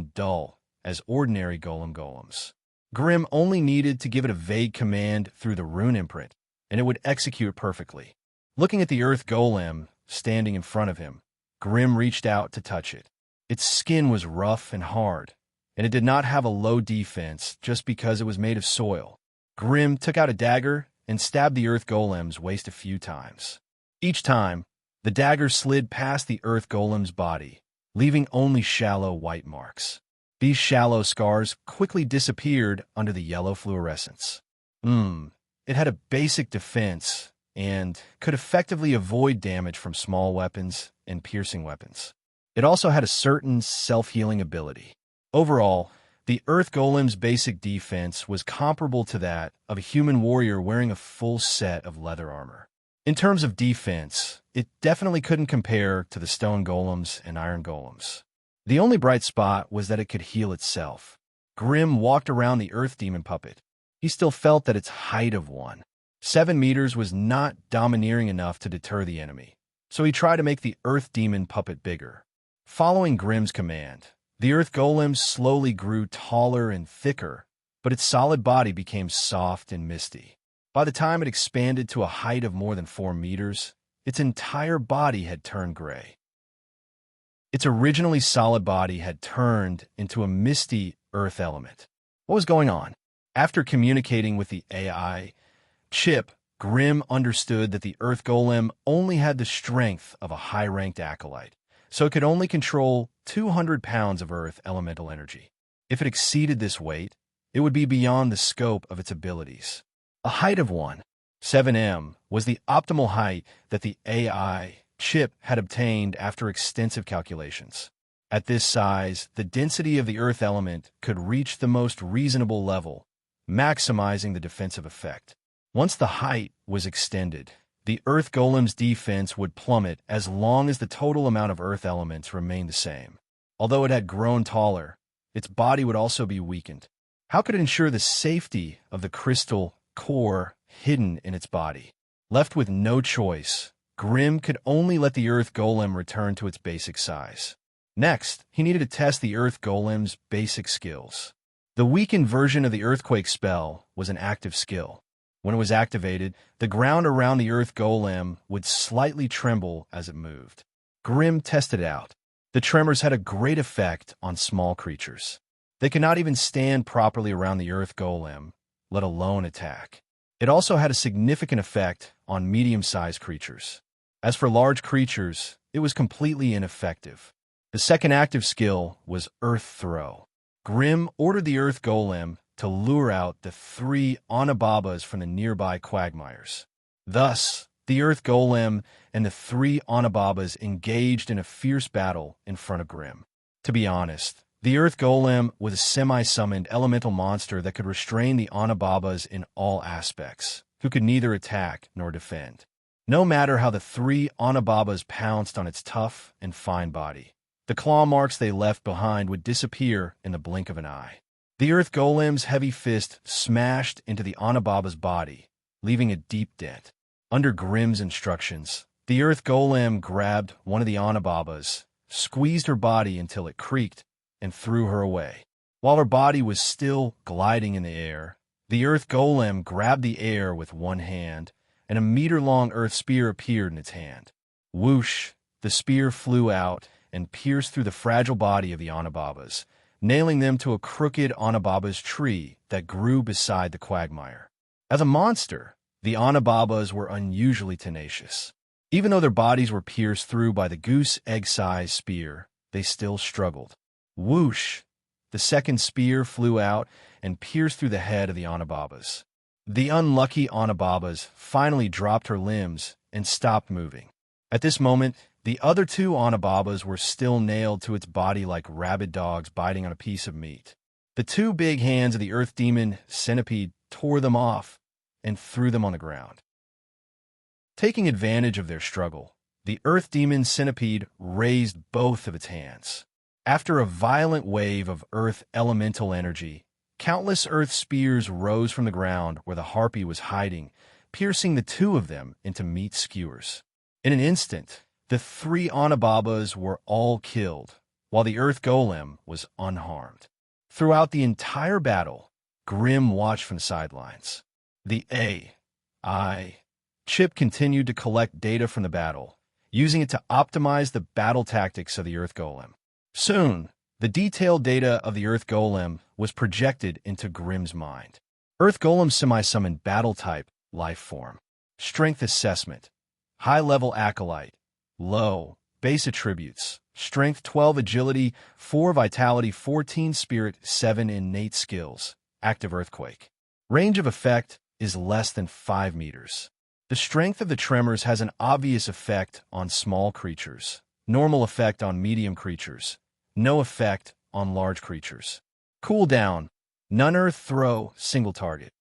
as ordinary golems. Grim only needed to give it a vague command through the rune imprint, and it would execute perfectly. Looking at the earth golem standing in front of him, Grim reached out to touch it. Its skin was rough and hard, and it did not have a low defense just because it was made of soil. Grim took out a dagger and stabbed the earth golem's waist a few times. Each time, the dagger slid past the earth golem's body, leaving only shallow white marks. These shallow scars quickly disappeared under the yellow fluorescence. It had a basic defense and could effectively avoid damage from small weapons and piercing weapons. It also had a certain self-healing ability. Overall, the earth golem's basic defense was comparable to that of a human warrior wearing a full set of leather armor. In terms of defense, it definitely couldn't compare to the stone golems and iron golems. The only bright spot was that it could heal itself. Grim walked around the earth demon puppet. He still felt that its height of 7 meters was not domineering enough to deter the enemy, so he tried to make the earth demon puppet bigger. Following Grim's command, the earth golem slowly grew taller and thicker, but its solid body became soft and misty. By the time it expanded to a height of more than 4 meters, its entire body had turned gray. Its originally solid body had turned into a misty earth element. What was going on? After communicating with the AI chip, Grim understood that the earth golem only had the strength of a high-ranked acolyte, so it could only control 200 pounds of earth elemental energy. If it exceeded this weight, it would be beyond the scope of its abilities. A height of 7 m was the optimal height that the AI chip had obtained after extensive calculations. At this size, the density of the earth element could reach the most reasonable level, maximizing the defensive effect. Once the height was extended, the earth golem's defense would plummet as long as the total amount of earth elements remained the same. Although it had grown taller, its body would also be weakened. How could it ensure the safety of the crystal core hidden in its body? Left with no choice, Grim could only let the earth golem return to its basic size. Next, he needed to test the earth golem's basic skills. The weakened version of the earthquake spell was an active skill. When it was activated, the ground around the earth golem would slightly tremble as it moved. Grim tested it out. The tremors had a great effect on small creatures. They could not even stand properly around the earth golem, let alone attack. It also had a significant effect on medium-sized creatures. As for large creatures, it was completely ineffective. The second active skill was Earth Throw. Grim ordered the earth golem to lure out the 3 Onababas from the nearby quagmires. Thus, the Earth Golem and the 3 Onababas engaged in a fierce battle in front of Grimm. To be honest, the Earth Golem was a semi-summoned elemental monster that could restrain the Onababas in all aspects, who could neither attack nor defend. No matter how the 3 Onababas pounced on its tough and fine body, the claw marks they left behind would disappear in the blink of an eye. The Earth Golem's heavy fist smashed into the Onababa's body, leaving a deep dent. Under Grimm's instructions, the Earth Golem grabbed one of the Onababas, squeezed her body until it creaked, and threw her away. While her body was still gliding in the air, the Earth Golem grabbed the air with one hand, and a meter-long earth spear appeared in its hand. Whoosh! The spear flew out and pierced through the fragile body of the Onababas, nailing them to a crooked Onababa's tree that grew beside the quagmire. As a monster, the Onababas were unusually tenacious. Even though their bodies were pierced through by the goose-egg-sized spear, they still struggled. Whoosh! The second spear flew out and pierced through the head of the Onababas. The unlucky Onababas finally dropped her limbs and stopped moving. At this moment, the other 2 Onababas were still nailed to its body like rabid dogs biting on a piece of meat. The 2 big hands of the Earth Demon Centipede tore them off and threw them on the ground. Taking advantage of their struggle, the Earth Demon Centipede raised both of its hands. After a violent wave of Earth elemental energy, countless Earth spears rose from the ground where the harpy was hiding, piercing the 2 of them into meat skewers. In an instant, the 3 Onababas were all killed, while the Earth Golem was unharmed. Throughout the entire battle, Grimm watched from the sidelines. The AI chip continued to collect data from the battle, using it to optimize the battle tactics of the Earth Golem. Soon, the detailed data of the Earth Golem was projected into Grimm's mind. Earth Golem semi-summoned battle type, life form. Strength assessment. High-level acolyte. Low. Base attributes. Strength 12 agility, 4 vitality, 14 spirit, 7 innate skills. Active earthquake. Range of effect is less than 5 meters. The strength of the tremors has an obvious effect on small creatures. Normal effect on medium creatures. No effect on large creatures. Cooldown. None earth throw, single target.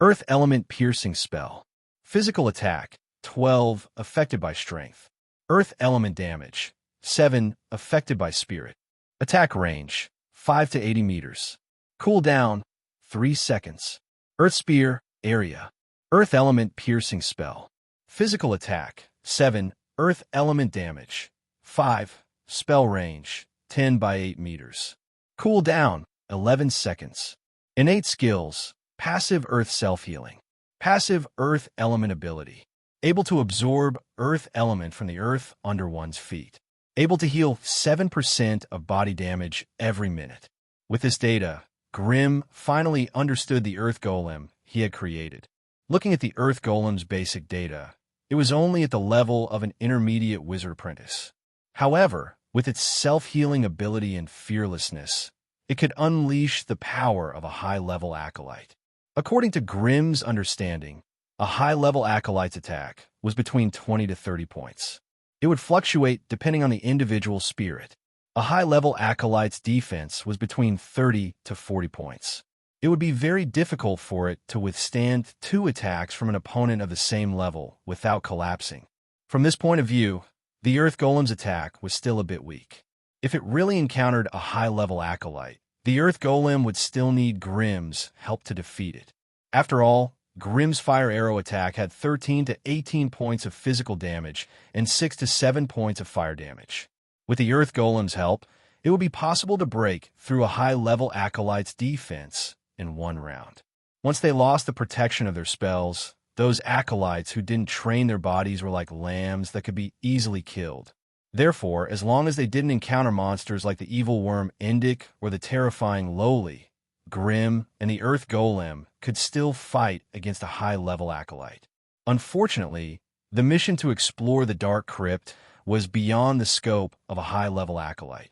Earth element piercing spell. Physical attack. 12, affected by strength. Earth element damage. 7, affected by spirit. Attack range. 5 to 80 meters. Cooldown. 3 seconds. Earth spear, area. Earth element piercing spell. Physical attack. 7, earth element damage. 5, spell range. 10 by 8 meters. Cooldown. 11 seconds. Innate skills. Passive earth self-healing. Passive earth element ability. Able to absorb earth element from the earth under one's feet. Able to heal 7% of body damage every minute. With this data, Grimm finally understood the Earth Golem he had created. Looking at the Earth Golem's basic data, it was only at the level of an intermediate wizard apprentice. However, with its self-healing ability and fearlessness, it could unleash the power of a high-level acolyte. According to Grimm's understanding, a high-level acolyte's attack was between 20 to 30 points. It would fluctuate depending on the individual spirit. A high-level acolyte's defense was between 30 to 40 points. It would be very difficult for it to withstand 2 attacks from an opponent of the same level without collapsing. From this point of view, the Earth Golem's attack was still a bit weak. If it really encountered a high-level acolyte, the Earth Golem would still need Grimm's help to defeat it. After all, Grimm's fire arrow attack had 13 to 18 points of physical damage and 6 to 7 points of fire damage. With the Earth Golem's help, it would be possible to break through a high-level acolyte's defense in 1 round. Once they lost the protection of their spells, those acolytes who didn't train their bodies were like lambs that could be easily killed. Therefore, as long as they didn't encounter monsters like the evil worm Endic or the terrifying Lowly, Grimm and the Earth Golem could still fight against a high-level acolyte. Unfortunately, the mission to explore the Dark Crypt was beyond the scope of a high-level acolyte.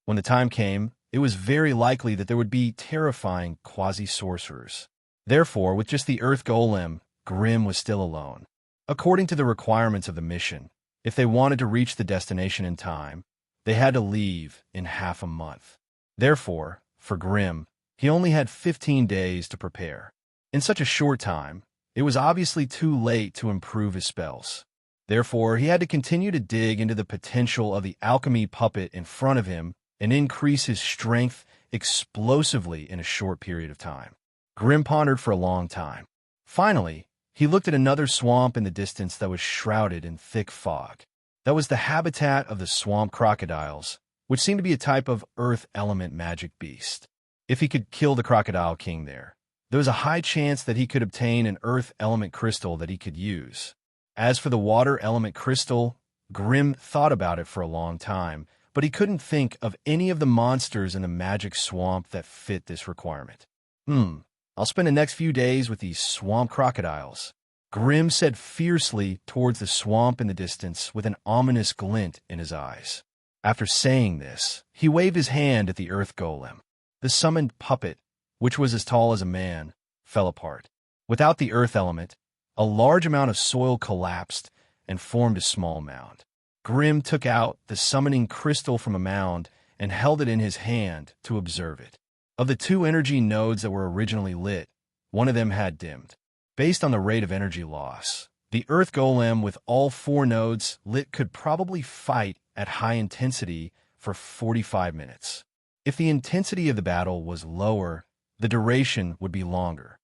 When the time came, it was very likely that there would be terrifying quasi-sorcerers. Therefore, with just the Earth Golem, Grimm was still alone. According to the requirements of the mission, if they wanted to reach the destination in time, they had to leave in half a month. Therefore, for Grimm, he only had 15 days to prepare. In such a short time, it was obviously too late to improve his spells. Therefore, he had to continue to dig into the potential of the alchemy puppet in front of him and increase his strength explosively in a short period of time. Grimm pondered for a long time. Finally, he looked at another swamp in the distance that was shrouded in thick fog. That was the habitat of the swamp crocodiles, which seemed to be a type of earth element magic beast. If he could kill the crocodile king there was a high chance that he could obtain an earth element crystal that he could use. As for the water element crystal, Grimm thought about it for a long time, but he couldn't think of any of the monsters in the magic swamp that fit this requirement. I'll spend the next few days with these swamp crocodiles, Grimm said fiercely towards the swamp in the distance with an ominous glint in his eyes. After saying this, he waved his hand at the earth golem. The summoned puppet, which was as tall as a man, fell apart. Without the earth element, a large amount of soil collapsed and formed a small mound. Grimm took out the summoning crystal from a mound and held it in his hand to observe it. Of the two energy nodes that were originally lit, one of them had dimmed. Based on the rate of energy loss, the earth golem with all four nodes lit could probably fight at high intensity for 45 minutes. If the intensity of the battle was lower, the duration would be longer.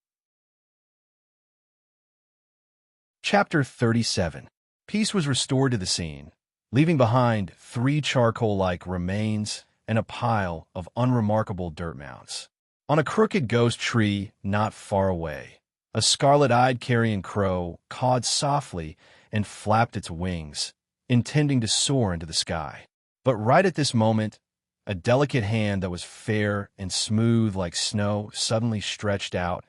Chapter 37. Peace was restored to the scene, leaving behind 3 charcoal-like remains and a pile of unremarkable dirt mounds. On a crooked ghost tree not far away, a scarlet-eyed carrion crow cawed softly and flapped its wings, intending to soar into the sky. But right at this moment, a delicate hand that was fair and smooth like snow suddenly stretched out,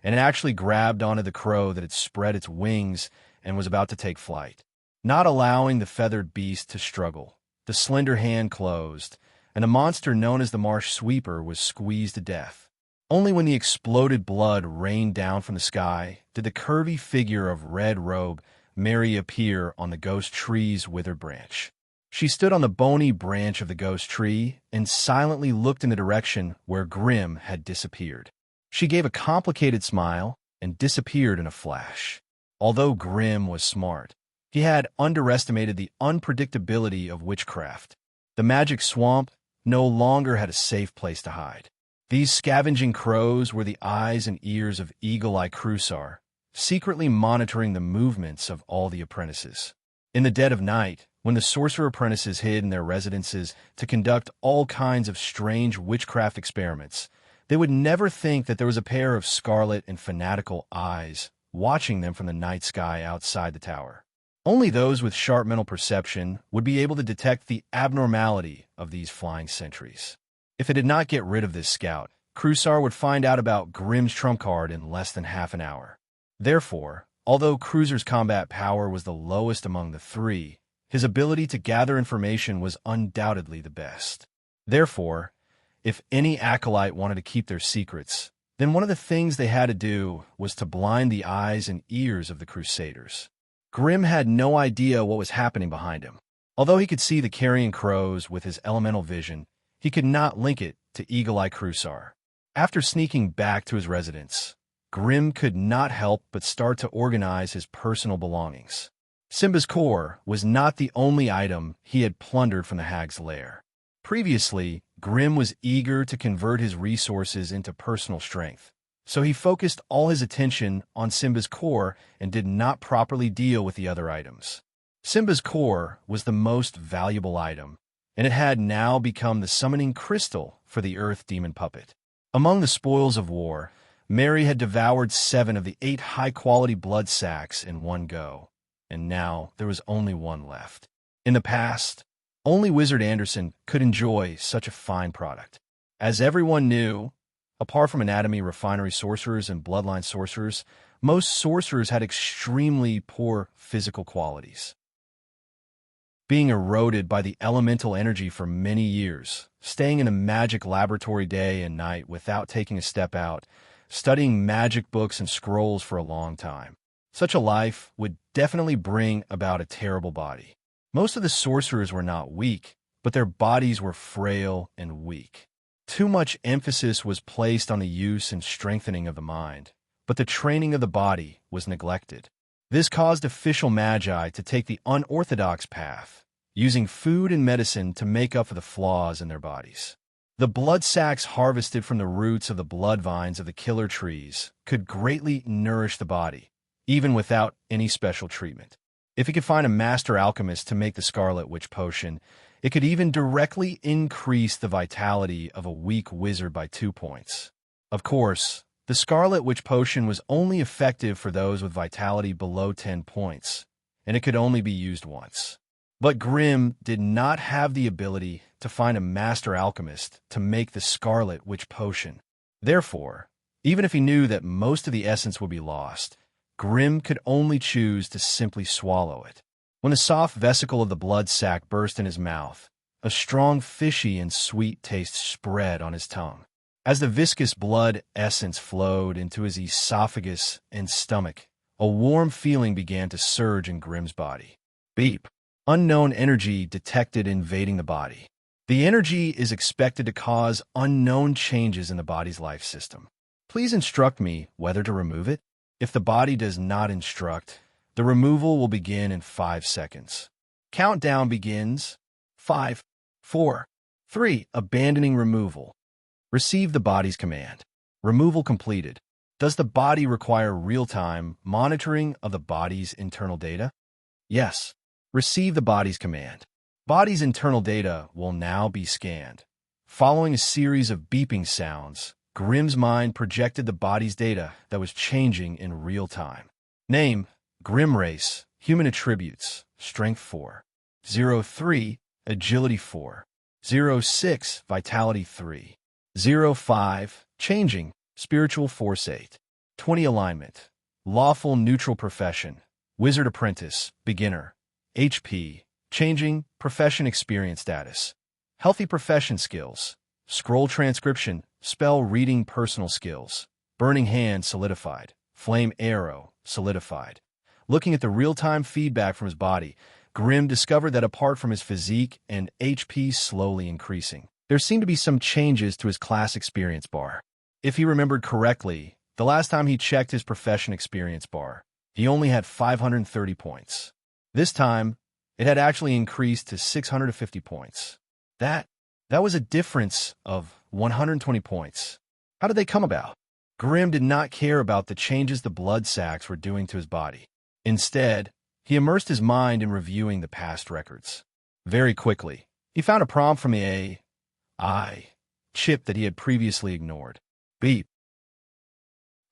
and it actually grabbed onto the crow that had spread its wings and was about to take flight. Not allowing the feathered beast to struggle, the slender hand closed, and the monster known as the marsh sweeper was squeezed to death. Only when the exploded blood rained down from the sky did the curvy figure of Red Robe Mary appear on the ghost tree's withered branch. She stood on the bony branch of the ghost tree and silently looked in the direction where Grimm had disappeared. She gave a complicated smile and disappeared in a flash. Although Grimm was smart, he had underestimated the unpredictability of witchcraft. The magic swamp no longer had a safe place to hide. These scavenging crows were the eyes and ears of Eagle-Eye Crusoe, secretly monitoring the movements of all the apprentices. In the dead of night, when the sorcerer apprentices hid in their residences to conduct all kinds of strange witchcraft experiments, they would never think that there was a pair of scarlet and fanatical eyes watching them from the night sky outside the tower. Only those with sharp mental perception would be able to detect the abnormality of these flying sentries. If it did not get rid of this scout, Crusoe would find out about Grimm's trump card in less than half an hour. Therefore, although Crusoe's combat power was the lowest among the 3, his ability to gather information was undoubtedly the best. Therefore, if any acolyte wanted to keep their secrets, then one of the things they had to do was to blind the eyes and ears of the Crusaders. Grimm had no idea what was happening behind him. Although he could see the carrion crows with his elemental vision, he could not link it to Eagle-Eye Crusoe. After sneaking back to his residence, Grimm could not help but start to organize his personal belongings. Simba's core was not the only item he had plundered from the hag's lair. Previously, Grimm was eager to convert his resources into personal strength, so he focused all his attention on Simba's core and did not properly deal with the other items. Simba's core was the most valuable item, and it had now become the summoning crystal for the Earth Demon puppet. Among the spoils of war, Mary had devoured 7 of the 8 high-quality blood sacs in one go, and now there was only one left. In the past, only Wizard Anderson could enjoy such a fine product. As everyone knew, apart from anatomy refinery sorcerers and bloodline sorcerers, most sorcerers had extremely poor physical qualities. being eroded by the elemental energy for many years, staying in a magic laboratory day and night without taking a step out, studying magic books and scrolls for a long time. Such a life would definitely bring about a terrible body. Most of the sorcerers were not weak, but their bodies were frail and weak. Too much emphasis was placed on the use and strengthening of the mind, but the training of the body was neglected. This caused official magi to take the unorthodox path, using food and medicine to make up for the flaws in their bodies. The blood sacs harvested from the roots of the blood vines of the killer trees could greatly nourish the body, even without any special treatment. If he could find a master alchemist to make the Scarlet Witch potion, it could even directly increase the vitality of a weak wizard by 2 points. Of course, the Scarlet Witch potion was only effective for those with vitality below 10 points, and it could only be used once. But Grimm did not have the ability to find a master alchemist to make the Scarlet Witch potion. Therefore, even if he knew that most of the essence would be lost, Grimm could only choose to simply swallow it. When the soft vesicle of the blood sac burst in his mouth, a strong fishy and sweet taste spread on his tongue. As the viscous blood essence flowed into his esophagus and stomach, a warm feeling began to surge in Grimm's body. Beep. Unknown energy detected invading the body. The energy is expected to cause unknown changes in the body's life system. Please instruct me whether to remove it. If the body does not instruct, the removal will begin in 5 seconds. Countdown begins. 5, 4, 3. Abandoning removal. Receive the body's command. Removal completed. Does the body require real-time monitoring of the body's internal data? Yes. Receive the body's command. Body's internal data will now be scanned. Following a series of beeping sounds, Grimm's mind projected the body's data that was changing in real time. Name: Grimm race, human attributes, strength 4. 03, agility 4. 06, vitality 3. 05, changing, spiritual force 8. 20, alignment, lawful neutral profession, wizard apprentice, beginner. HP, changing, profession experience status. Healthy profession skills, scroll transcription, spell reading personal skills. Burning hand solidified, flame arrow solidified. Looking at the real-time feedback from his body, Grimm discovered that apart from his physique and HP slowly increasing, there seemed to be some changes to his class experience bar. If he remembered correctly, the last time he checked his profession experience bar, he only had 530 points. This time, it had actually increased to 650 points. That was a difference of 120 points. How did they come about? Grimm did not care about the changes the blood sacs were doing to his body. Instead, he immersed his mind in reviewing the past records. Very quickly, he found a prompt from the AI chip that he had previously ignored. Beep.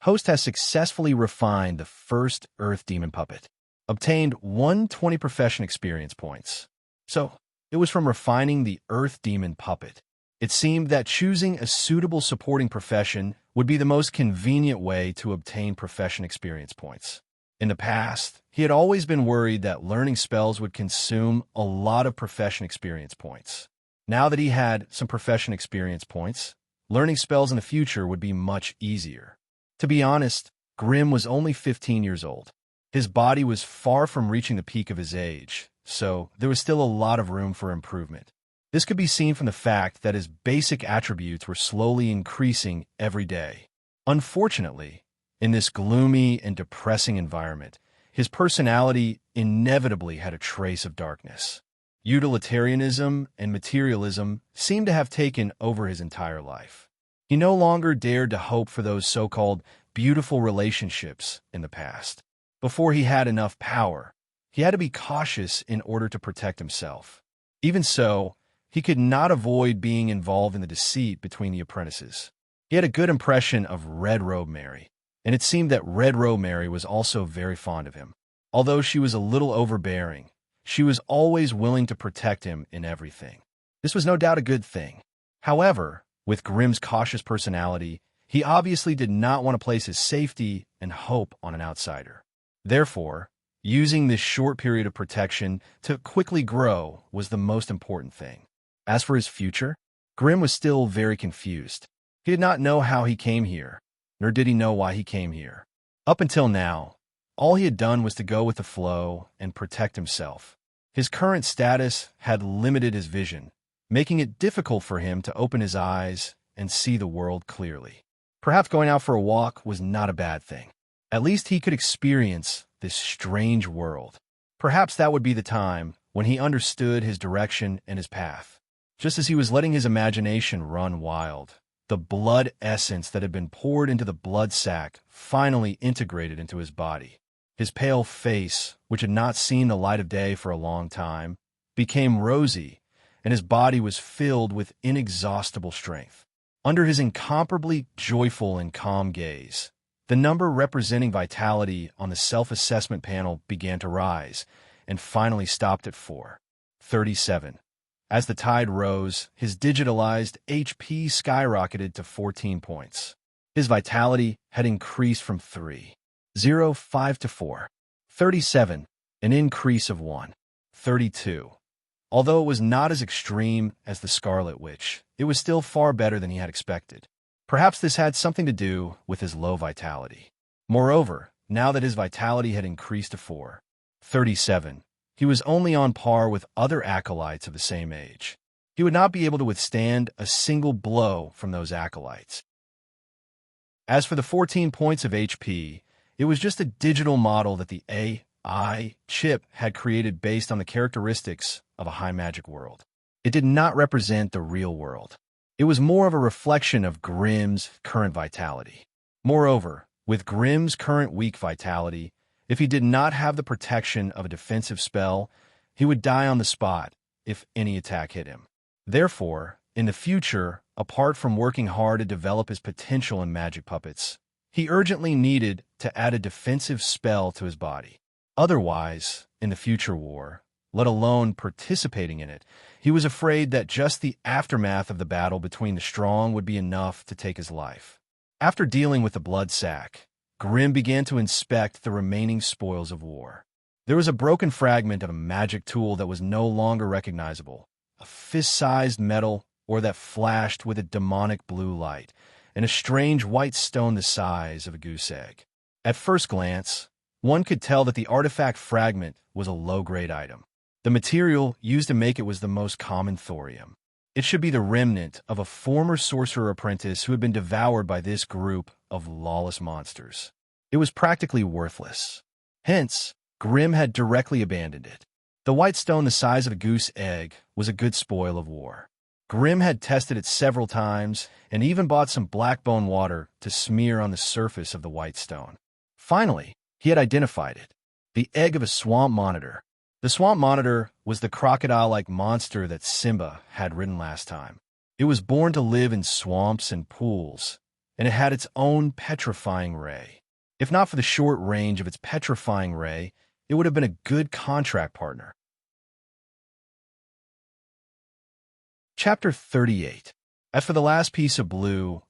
Host has successfully refined the first Earth Demon puppet. Obtained 120 profession experience points. So, it was from refining the Earth Demon puppet. It seemed that choosing a suitable supporting profession would be the most convenient way to obtain profession experience points. In the past, he had always been worried that learning spells would consume a lot of profession experience points. Now that he had some profession experience points, learning spells in the future would be much easier. To be honest, Grimm was only 15 years old. His body was far from reaching the peak of his age, so there was still a lot of room for improvement. This could be seen from the fact that his basic attributes were slowly increasing every day. Unfortunately, in this gloomy and depressing environment, his personality inevitably had a trace of darkness. Utilitarianism and materialism seemed to have taken over his entire life. He no longer dared to hope for those so-called beautiful relationships in the past. Before he had enough power, he had to be cautious in order to protect himself. Even so, he could not avoid being involved in the deceit between the apprentices. He had a good impression of Red Robe Mary, and it seemed that Red Robe Mary was also very fond of him. Although she was a little overbearing, she was always willing to protect him in everything. This was no doubt a good thing. However, with Grimm's cautious personality, he obviously did not want to place his safety and hope on an outsider. Therefore, Using this short period of protection to quickly grow was the most important thing. As for his future, Grim was still very confused. He did not know how he came here, nor did he know why he came here. Up until now, all he had done was to go with the flow and protect himself. His current status had limited his vision, making it difficult for him to open his eyes and see the world clearly. Perhaps going out for a walk was not a bad thing. At least he could experience this strange world. Perhaps that would be the time when he understood his direction and his path. Just as he was letting his imagination run wild, the blood essence that had been poured into the blood sac finally integrated into his body. His pale face, which had not seen the light of day for a long time, became rosy, and his body was filled with inexhaustible strength. Under his incomparably joyful and calm gaze, the number representing vitality on the self-assessment panel began to rise, and finally stopped at 437. As the tide rose, his digitalized HP skyrocketed to 14 points. His vitality had increased from 305 to 437, an increase of 132. Although it was not as extreme as the Scarlet Witch, it was still far better than he had expected. Perhaps this had something to do with his low vitality. Moreover, now that his vitality had increased to 437, he was only on par with other acolytes of the same age. He would not be able to withstand a single blow from those acolytes. As for the 14 points of HP, it was just a digital model that the AI chip had created based on the characteristics of a high magic world. It did not represent the real world. It was more of a reflection of Grimm's current vitality. Moreover, with Grimm's current weak vitality, if he did not have the protection of a defensive spell, he would die on the spot if any attack hit him. Therefore, in the future, apart from working hard to develop his potential in magic puppets, he urgently needed to add a defensive spell to his body. Otherwise, in the future war, let alone participating in it, he was afraid that just the aftermath of the battle between the strong would be enough to take his life. After dealing with the blood sac, Grimm began to inspect the remaining spoils of war. There was a broken fragment of a magic tool that was no longer recognizable, a fist-sized metal ore that flashed with a demonic blue light, and a strange white stone the size of a goose egg. At first glance, one could tell that the artifact fragment was a low-grade item. The material used to make it was the most common thorium. It should be the remnant of a former sorcerer apprentice who had been devoured by this group of lawless monsters. It was practically worthless. Hence, Grimm had directly abandoned it. The white stone the size of a goose egg was a good spoil of war. Grimm had tested it several times and even bought some blackbone water to smear on the surface of the white stone. Finally, he had identified it, the egg of a swamp monitor. The swamp monitor was the crocodile-like monster that Simba had ridden last time. It was born to live in swamps and pools, and it had its own petrifying ray. If not for the short range of its petrifying ray, it would have been a good contract partner. Chapter 38. As for the last piece of blue,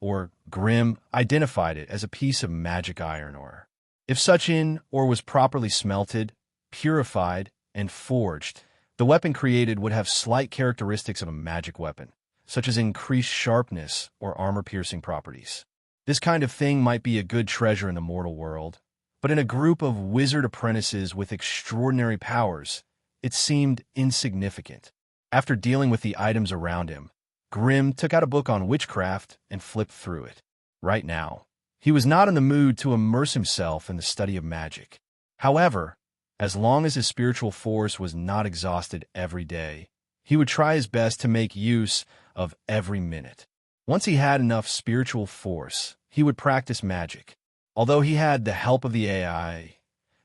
Grimm identified it as a piece of magic iron ore. If such ore was properly smelted, purified, and forged, the weapon created would have slight characteristics of a magic weapon, such as increased sharpness or armor-piercing properties. This kind of thing might be a good treasure in the mortal world, but in a group of wizard apprentices with extraordinary powers, it seemed insignificant. After dealing with the items around him, Grimm took out a book on witchcraft and flipped through it. Right now, he was not in the mood to immerse himself in the study of magic. However, as long as his spiritual force was not exhausted every day, he would try his best to make use of every minute. Once he had enough spiritual force, he would practice magic. Although he had the help of the AI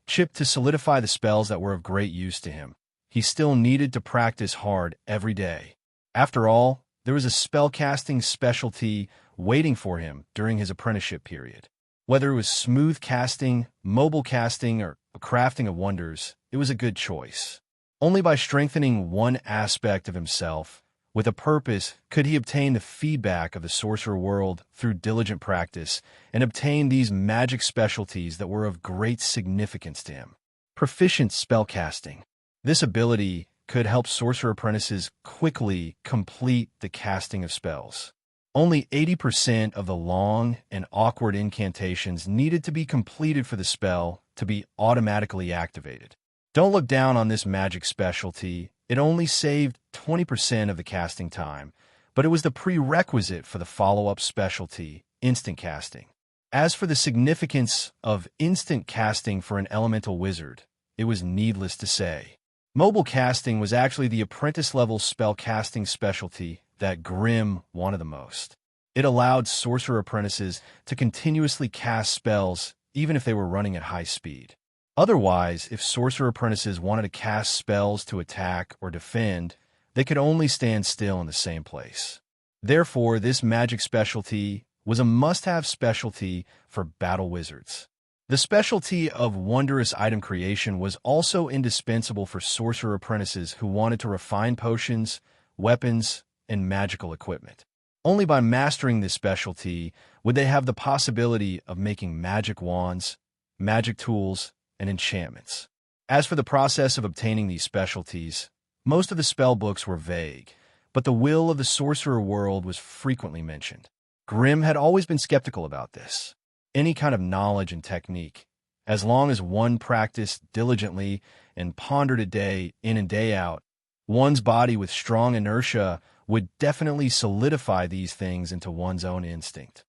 chip to solidify the spells that were of great use to him, he still needed to practice hard every day. After all, there was a spellcasting specialty waiting for him during his apprenticeship period. Whether it was smooth casting, mobile casting, or crafting of wonders, it was a good choice. Only by strengthening one aspect of himself with a purpose could he obtain the feedback of the sorcerer world through diligent practice and obtain these magic specialties that were of great significance to him. Proficient spellcasting. This ability could help sorcerer apprentices quickly complete the casting of spells. Only 80% of the long and awkward incantations needed to be completed for the spell to be automatically activated. Don't look down on this magic specialty. It only saved 20% of the casting time, but it was the prerequisite for the follow-up specialty, instant casting. As for the significance of instant casting for an elemental wizard, it was needless to say. Mobile casting was actually the apprentice-level spell casting specialty that Grimm wanted the most. It allowed sorcerer apprentices to continuously cast spells even if they were running at high speed. Otherwise, if sorcerer apprentices wanted to cast spells to attack or defend, they could only stand still in the same place. Therefore, this magic specialty was a must-have specialty for battle wizards. The specialty of wondrous item creation was also indispensable for sorcerer apprentices who wanted to refine potions, weapons, and magical equipment. Only by mastering this specialty would they have the possibility of making magic wands, magic tools, and enchantments. As for the process of obtaining these specialties, most of the spell books were vague, but the will of the sorcerer world was frequently mentioned. Grimm had always been skeptical about this. Any kind of knowledge and technique, as long as one practiced diligently and pondered it day in and day out, one's body with strong inertia would definitely solidify these things into one's own instinct.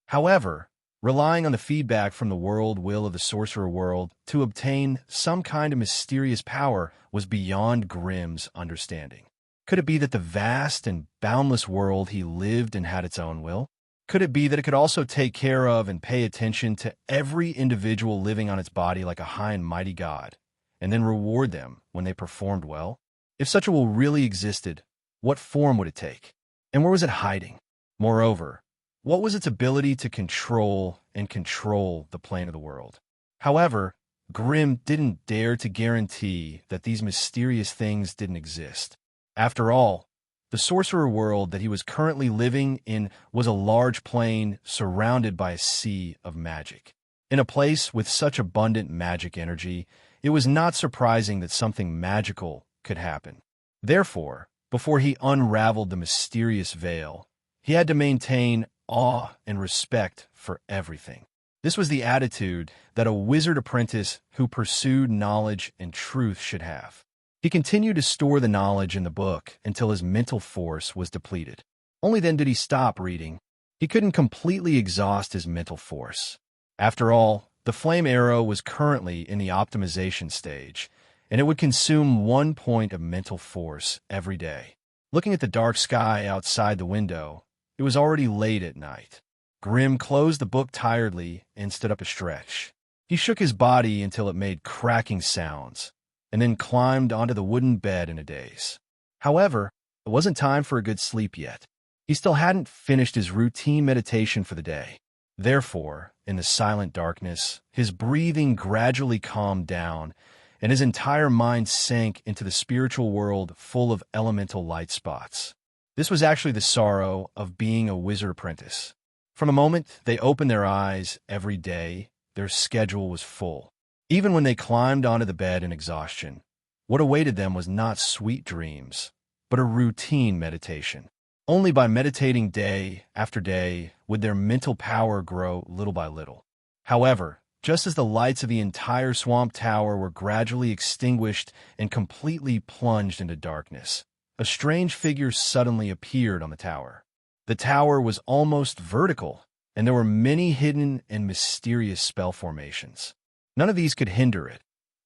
However, relying on the feedback from the world will of the sorcerer world to obtain some kind of mysterious power was beyond Grimm's understanding. Could it be that the vast and boundless world he lived in had its own will? Could it be that it could also take care of and pay attention to every individual living on its body like a high and mighty god, and then reward them when they performed well? If such a will really existed, what form would it take? And where was it hiding? Moreover, what was its ability to control the plane of the world? However, Grimm didn't dare to guarantee that these mysterious things didn't exist. After all, the sorcerer world that he was currently living in was a large plain surrounded by a sea of magic. In a place with such abundant magic energy, it was not surprising that something magical could happen. Therefore, before he unraveled the mysterious veil, he had to maintain awe and respect for everything. This was the attitude that a wizard apprentice who pursued knowledge and truth should have. He continued to store the knowledge in the book until his mental force was depleted. Only then did he stop reading. He couldn't completely exhaust his mental force. After all, the flame arrow was currently in the optimization stage, and it would consume 1 point of mental force every day. Looking at the dark sky outside the window, it was already late at night. Grimm closed the book tiredly and stood up to stretch. He shook his body until it made cracking sounds, and then climbed onto the wooden bed in a daze. However, it wasn't time for a good sleep yet. He still hadn't finished his routine meditation for the day. Therefore, in the silent darkness, his breathing gradually calmed down, and his entire mind sank into the spiritual world full of elemental light spots. This was actually the sorrow of being a wizard apprentice. From the moment they opened their eyes every day, their schedule was full. Even when they climbed onto the bed in exhaustion, what awaited them was not sweet dreams, but a routine meditation. Only by meditating day after day would their mental power grow little by little. However, just as the lights of the entire swamp tower were gradually extinguished and completely plunged into darkness, a strange figure suddenly appeared on the tower. The tower was almost vertical, and there were many hidden and mysterious spell formations. None of these could hinder it,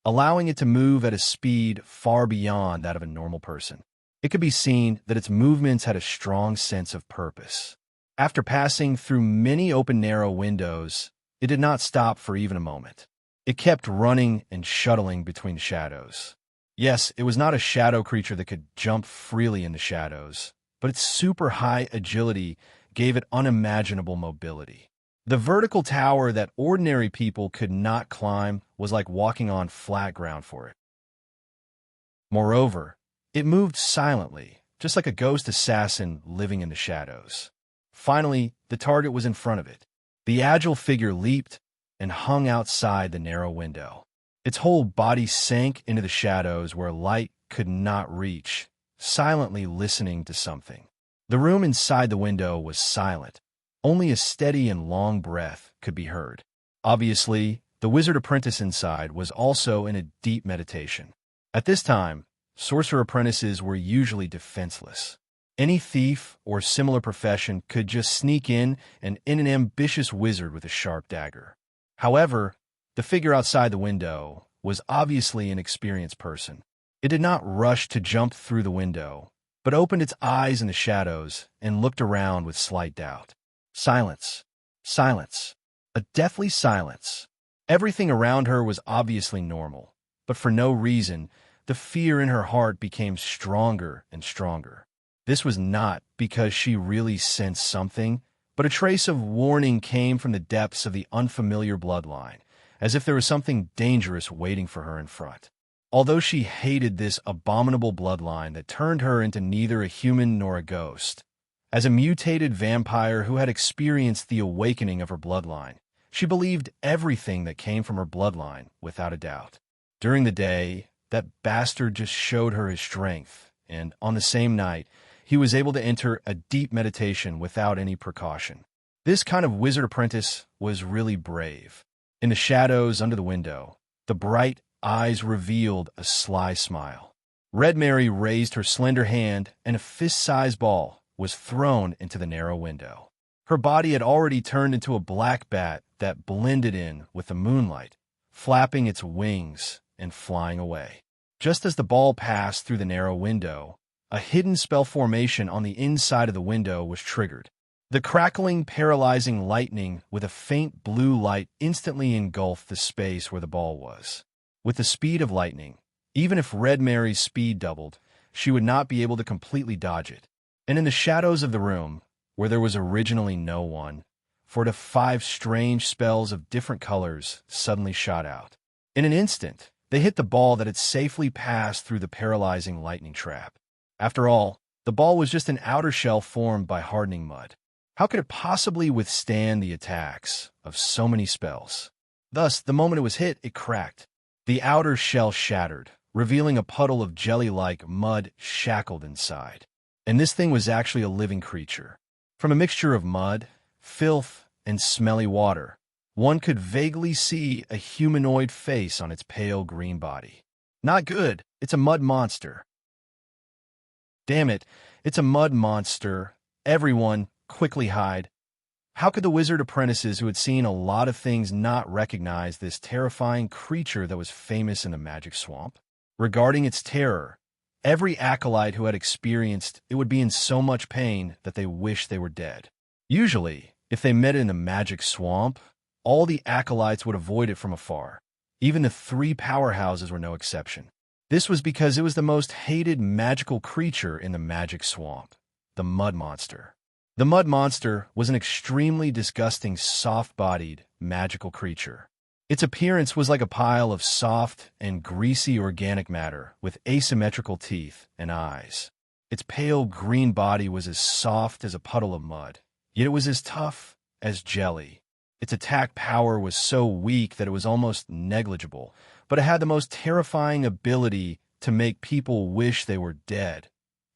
allowing it to move at a speed far beyond that of a normal person. It could be seen that its movements had a strong sense of purpose. After passing through many open narrow windows, it did not stop for even a moment. It kept running and shuttling between shadows. Yes, it was not a shadow creature that could jump freely in the shadows, but its super high agility gave it unimaginable mobility. The vertical tower that ordinary people could not climb was like walking on flat ground for it. Moreover, it moved silently, just like a ghost assassin living in the shadows. Finally, the target was in front of it. The agile figure leaped and hung outside the narrow window. Its whole body sank into the shadows where light could not reach, silently listening to something. The room inside the window was silent. Only a steady and long breath could be heard. Obviously, the wizard apprentice inside was also in a deep meditation. At this time, sorcerer apprentices were usually defenseless. Any thief or similar profession could just sneak in and end an ambitious wizard with a sharp dagger. However, the figure outside the window was obviously an experienced person. It did not rush to jump through the window, but opened its eyes in the shadows and looked around with slight doubt. Silence. Silence. A deathly silence. Everything around her was obviously normal, but for no reason, the fear in her heart became stronger and stronger. This was not because she really sensed something, but a trace of warning came from the depths of the unfamiliar bloodline, as if there was something dangerous waiting for her in front. Although she hated this abominable bloodline that turned her into neither a human nor a ghost, as a mutated vampire who had experienced the awakening of her bloodline, she believed everything that came from her bloodline without a doubt. During the day, that bastard just showed her his strength, and on the same night, he was able to enter a deep meditation without any precaution. This kind of wizard apprentice was really brave. In the shadows under the window, the bright eyes revealed a sly smile. Red Mary raised her slender hand, and a fist-sized ball was thrown into the narrow window. Her body had already turned into a black bat that blended in with the moonlight, flapping its wings and flying away. Just as the ball passed through the narrow window, a hidden spell formation on the inside of the window was triggered. The crackling, paralyzing lightning with a faint blue light instantly engulfed the space where the ball was. With the speed of lightning, even if Red Mary's speed doubled, she would not be able to completely dodge it. And in the shadows of the room, where there was originally no one, 4 to 5 strange spells of different colors suddenly shot out. In an instant, they hit the ball that had safely passed through the paralyzing lightning trap. After all, the ball was just an outer shell formed by hardening mud. How could it possibly withstand the attacks of so many spells? Thus, the moment it was hit, it cracked. The outer shell shattered, revealing a puddle of jelly-like mud shackled inside. And this thing was actually a living creature. From a mixture of mud, filth, and smelly water, one could vaguely see a humanoid face on its pale green body. Not good. It's a mud monster. Damn it, it's a mud monster. Everyone, quickly hide. How could the wizard apprentices who had seen a lot of things not recognize this terrifying creature that was famous in the magic swamp? Regarding its terror, every acolyte who had experienced it would be in so much pain that they wished they were dead. Usually, if they met it in the magic swamp, all the acolytes would avoid it from afar. Even the 3 powerhouses were no exception. This was because it was the most hated magical creature in the magic swamp, the mud monster. The mud monster was an extremely disgusting, soft-bodied, magical creature. Its appearance was like a pile of soft and greasy organic matter with asymmetrical teeth and eyes. Its pale green body was as soft as a puddle of mud, yet it was as tough as jelly. Its attack power was so weak that it was almost negligible, but it had the most terrifying ability to make people wish they were dead: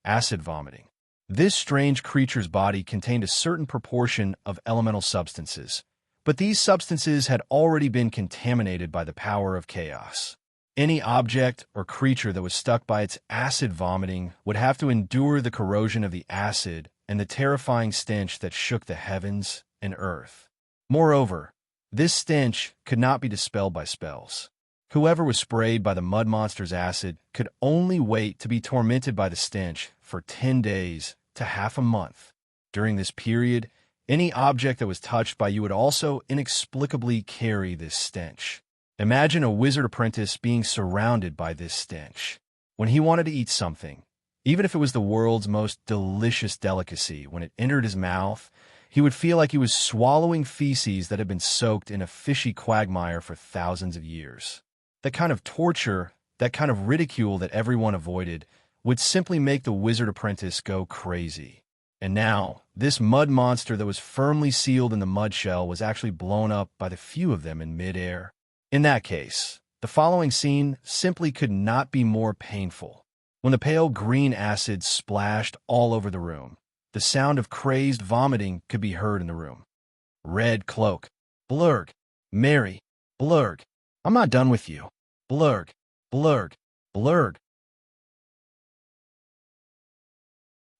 acid vomiting. This strange creature's body contained a certain proportion of elemental substances, but these substances had already been contaminated by the power of chaos. Any object or creature that was stuck by its acid vomiting would have to endure the corrosion of the acid and the terrifying stench that shook the heavens and earth. Moreover, this stench could not be dispelled by spells. Whoever was sprayed by the mud monster's acid could only wait to be tormented by the stench for 10 days to half a month. During this period, any object that was touched by you would also inexplicably carry this stench. Imagine a wizard apprentice being surrounded by this stench. When he wanted to eat something, even if it was the world's most delicious delicacy, when it entered his mouth, he would feel like he was swallowing feces that had been soaked in a fishy quagmire for thousands of years. That kind of torture, that kind of ridicule that everyone avoided, would simply make the wizard apprentice go crazy. And now, this mud monster that was firmly sealed in the mud shell was actually blown up by the few of them in midair. In that case, The following scene simply could not be more painful. When the pale green acid splashed all over the room, the sound of crazed vomiting could be heard in the room. Red cloak. Blurg. Mary. Blurg. I'm not done with you. Blurg. Blurg. Blurg.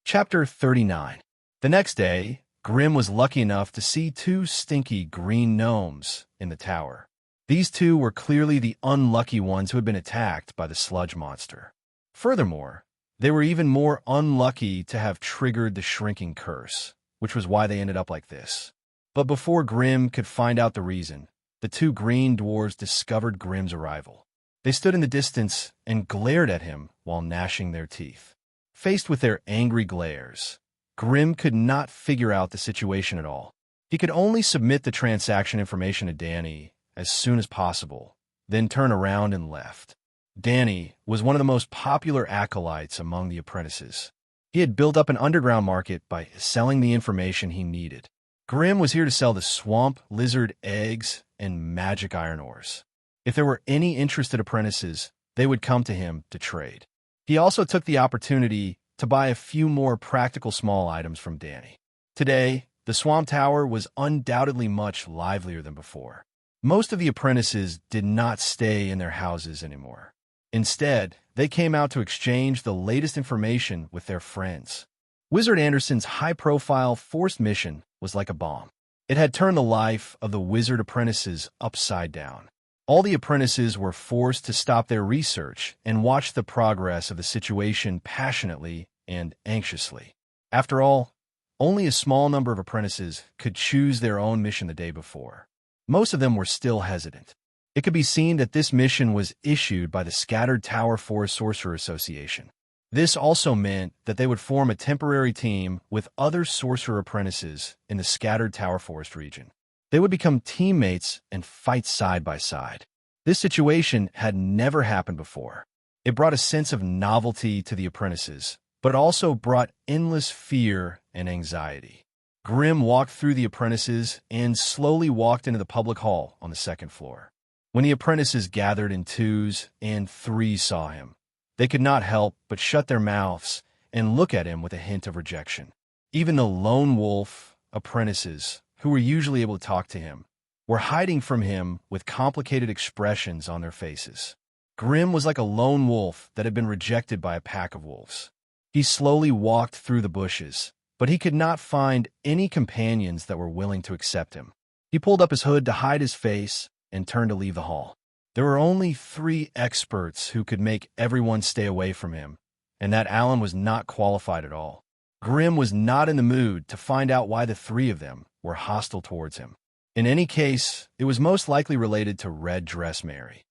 Chapter 39. The next day, Grim was lucky enough to see two stinky green gnomes in the tower. These two were clearly the unlucky ones who had been attacked by the sludge monster. Furthermore, they were even more unlucky to have triggered the shrinking curse, which was why they ended up like this. But before Grim could find out the reason, the two green dwarves discovered Grim's arrival. They stood in the distance and glared at him while gnashing their teeth. Faced with their angry glares, Grim could not figure out the situation at all. He could only submit the transaction information to Danny as soon as possible, then turn around and left. Danny was one of the most popular acolytes among the apprentices. He had built up an underground market by selling the information he needed. Grim was here to sell the swamp lizard eggs and magic iron ores. If there were any interested apprentices, they would come to him to trade. He also took the opportunity to buy a few more practical small items from Danny. Today, the swamp tower was undoubtedly much livelier than before. Most of the apprentices did not stay in their houses anymore. Instead, they came out to exchange the latest information with their friends. Wizard Anderson's high-profile forced mission was like a bomb. It had turned the life of the wizard apprentices upside down. All the apprentices were forced to stop their research and watch the progress of the situation passionately and anxiously. After all, only a small number of apprentices could choose their own mission the day before. Most of them were still hesitant. It could be seen that this mission was issued by the Scattered Tower Forest Sorcerer Association. This also meant that they would form a temporary team with other sorcerer apprentices in the Scattered Tower Forest region. They would become teammates and fight side by side. This situation had never happened before. It brought a sense of novelty to the apprentices, but also brought endless fear and anxiety. Grim walked through the apprentices and slowly walked into the public hall on the second floor. When the apprentices gathered in twos and threes saw him, they could not help but shut their mouths and look at him with a hint of rejection. Even the lone wolf apprentices, who were usually able to talk to him, were hiding from him with complicated expressions on their faces. Grim was like a lone wolf that had been rejected by a pack of wolves. He slowly walked through the bushes, but he could not find any companions that were willing to accept him. He pulled up his hood to hide his face and turned to leave the hall. There were only 3 experts who could make everyone stay away from him, and that Alan was not qualified at all. Grim was not in the mood to find out why the 3 of them were hostile towards him. In any case, it was most likely related to Red Dress Mary.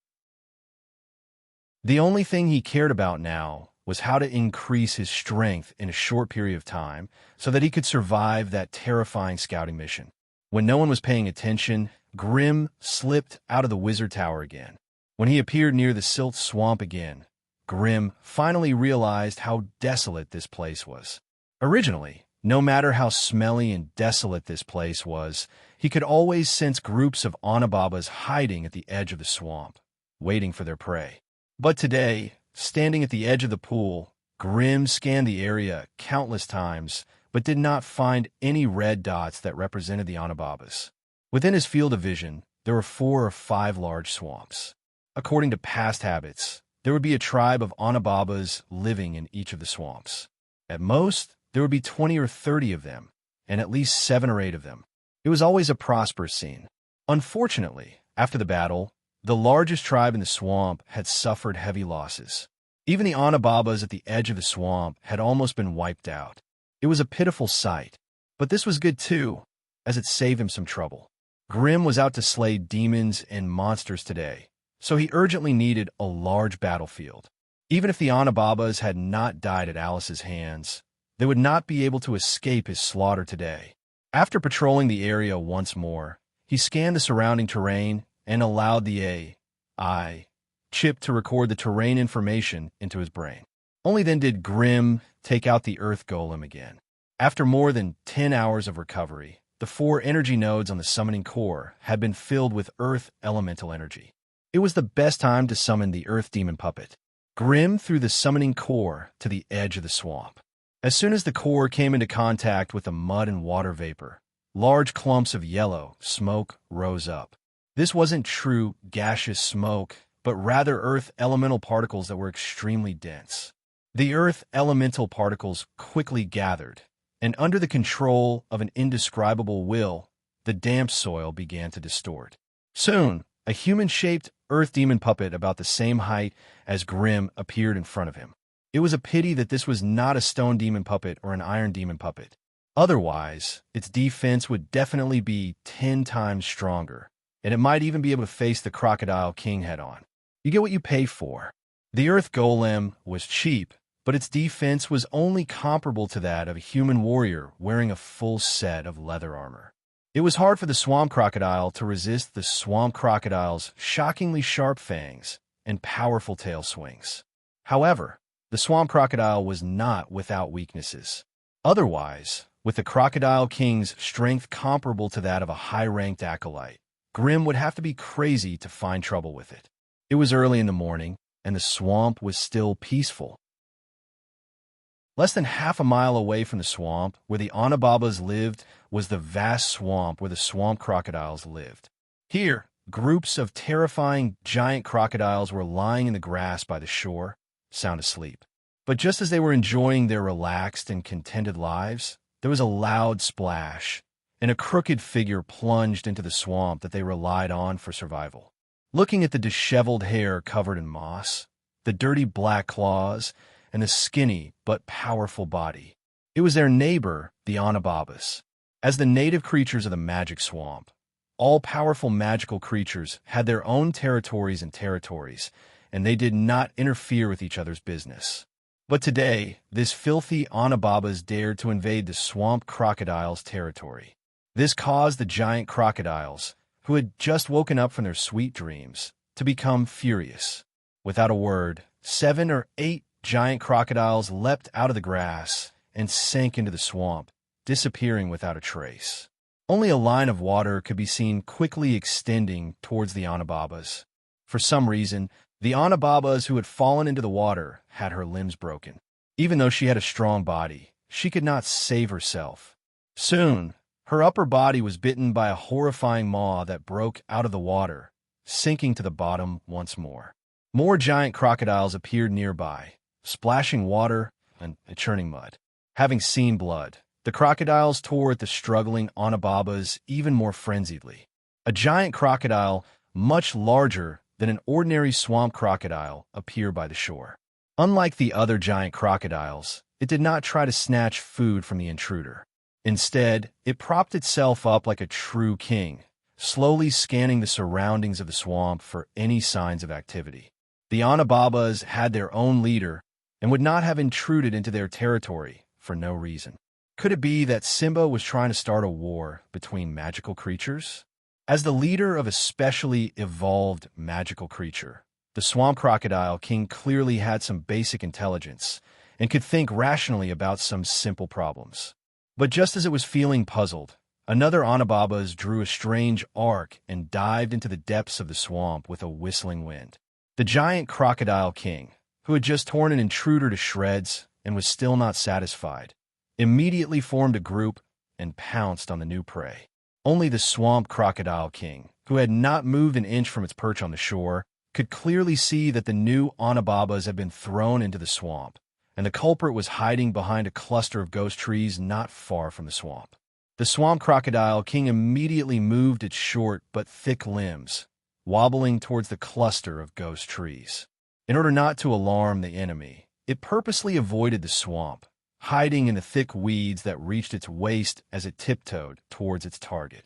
The only thing he cared about now was how to increase his strength in a short period of time so that he could survive that terrifying scouting mission. When no one was paying attention, Grim slipped out of the wizard tower again. When he appeared near the silt swamp again, Grim finally realized how desolate this place was. Originally, no matter how smelly and desolate this place was, he could always sense groups of Onababas hiding at the edge of the swamp, waiting for their prey. But today, standing at the edge of the pool, Grim scanned the area countless times, but did not find any red dots that represented the Onababas. Within his field of vision, there were 4 or 5 large swamps. According to past habits, there would be a tribe of Onababas living in each of the swamps. At most, there would be 20 or 30 of them, and at least 7 or 8 of them. It was always a prosperous scene. Unfortunately, after the battle, the largest tribe in the swamp had suffered heavy losses. Even the Onababas at the edge of the swamp had almost been wiped out. It was a pitiful sight, but this was good too, as it saved him some trouble. Grim was out to slay demons and monsters today, so he urgently needed a large battlefield. Even if the Onababas had not died at Alice's hands, they would not be able to escape his slaughter today. After patrolling the area once more, he scanned the surrounding terrain and allowed the AI chip to record the terrain information into his brain. Only then did Grim take out the Earth Golem again. After more than 10 hours of recovery, the 4 energy nodes on the summoning core had been filled with Earth elemental energy. It was the best time to summon the Earth Demon puppet. Grim threw the summoning core to the edge of the swamp. As soon as the core came into contact with the mud and water vapor, large clumps of yellow smoke rose up. This wasn't true gaseous smoke, but rather Earth elemental particles that were extremely dense. The Earth elemental particles quickly gathered, and under the control of an indescribable will, the damp soil began to distort. Soon, a human-shaped Earth Demon puppet about the same height as Grim appeared in front of him. It was a pity that this was not a Stone Demon puppet or an Iron Demon puppet. Otherwise, its defense would definitely be 10 times stronger, and it might even be able to face the Crocodile King head-on. You get what you pay for. The Earth Golem was cheap, but its defense was only comparable to that of a human warrior wearing a full set of leather armor. It was hard for the Swamp Crocodile to resist the Swamp Crocodile's shockingly sharp fangs and powerful tail swings. However, the Swamp Crocodile was not without weaknesses. Otherwise, with the Crocodile King's strength comparable to that of a high-ranked acolyte, Grim would have to be crazy to find trouble with it. It was early in the morning, and the swamp was still peaceful. Less than half a mile away from the swamp, where the Onababas lived, was the vast swamp where the swamp crocodiles lived. Here, groups of terrifying giant crocodiles were lying in the grass by the shore, sound asleep. But just as they were enjoying their relaxed and contented lives, there was a loud splash, and a crooked figure plunged into the swamp that they relied on for survival. Looking at the disheveled hair covered in moss, the dirty black claws, and the skinny but powerful body, it was their neighbor, the Onababas. As the native creatures of the magic swamp, all powerful magical creatures had their own territories, and they did not interfere with each other's business. But today, this filthy Onababas dared to invade the swamp crocodile's territory. This caused the giant crocodiles, who had just woken up from their sweet dreams, to become furious. Without a word, 7 or 8 giant crocodiles leapt out of the grass and sank into the swamp, disappearing without a trace. Only a line of water could be seen quickly extending towards the Onababas. For some reason, the Onababas who had fallen into the water had her limbs broken. Even though she had a strong body, she could not save herself. Soon, her upper body was bitten by a horrifying maw that broke out of the water, sinking to the bottom once more. More giant crocodiles appeared nearby, splashing water and churning mud. Having seen blood, the crocodiles tore at the struggling Onababas even more frenziedly. A giant crocodile, much larger than an ordinary swamp crocodile, appeared by the shore. Unlike the other giant crocodiles, it did not try to snatch food from the intruder. Instead, it propped itself up like a true king, slowly scanning the surroundings of the swamp for any signs of activity. The Onababas had their own leader and would not have intruded into their territory for no reason. Could it be that Simba was trying to start a war between magical creatures? As the leader of a specially evolved magical creature, the Swamp Crocodile King clearly had some basic intelligence and could think rationally about some simple problems. But just as it was feeling puzzled, another Onababas drew a strange arc and dived into the depths of the swamp with a whistling wind. The giant Crocodile King, who had just torn an intruder to shreds and was still not satisfied, immediately formed a group and pounced on the new prey. Only the Swamp Crocodile King, who had not moved an inch from its perch on the shore, could clearly see that the new Onababas had been thrown into the swamp, and the culprit was hiding behind a cluster of ghost trees not far from the swamp. The Swamp Crocodile King immediately moved its short but thick limbs, wobbling towards the cluster of ghost trees. In order not to alarm the enemy, it purposely avoided the swamp, hiding in the thick weeds that reached its waist as it tiptoed towards its target.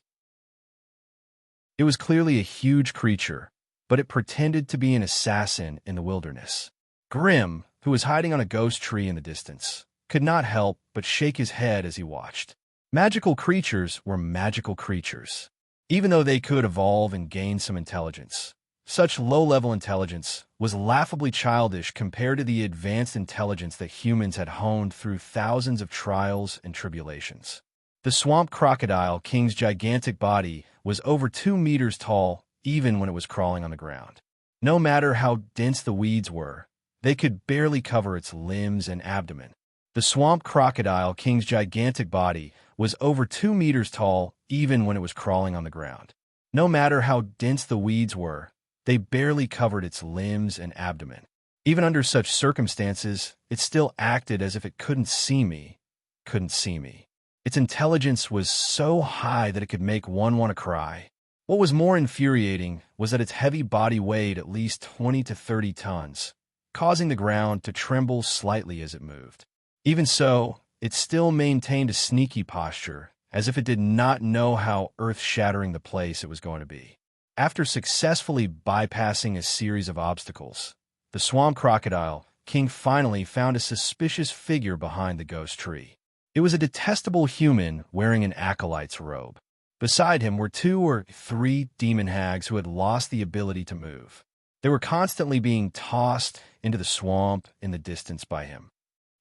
It was clearly a huge creature, but it pretended to be an assassin in the wilderness. Grim, who was hiding on a ghost tree in the distance, could not help but shake his head as he watched. Magical creatures were magical creatures. Even though they could evolve and gain some intelligence, such low-level intelligence was laughably childish compared to the advanced intelligence that humans had honed through thousands of trials and tribulations. The Swamp Crocodile King's gigantic body was over 2 meters tall even when it was crawling on the ground. No matter how dense the weeds were, they could barely cover its limbs and abdomen. The swamp crocodile king's gigantic body was over 2 meters tall even when it was crawling on the ground. No matter how dense the weeds were, they barely covered its limbs and abdomen. Even under such circumstances, it still acted as if it couldn't see me. Its intelligence was so high that it could make one want to cry. What was more infuriating was that its heavy body weighed at least 20 to 30 tons, causing the ground to tremble slightly as it moved. Even so, it still maintained a sneaky posture, as if it did not know how earth-shattering the place it was going to be. After successfully bypassing a series of obstacles, the swamp crocodile king finally found a suspicious figure behind the ghost tree. It was a detestable human wearing an acolyte's robe. Beside him were 2 or 3 demon hags who had lost the ability to move. They were constantly being tossed into the swamp in the distance by him.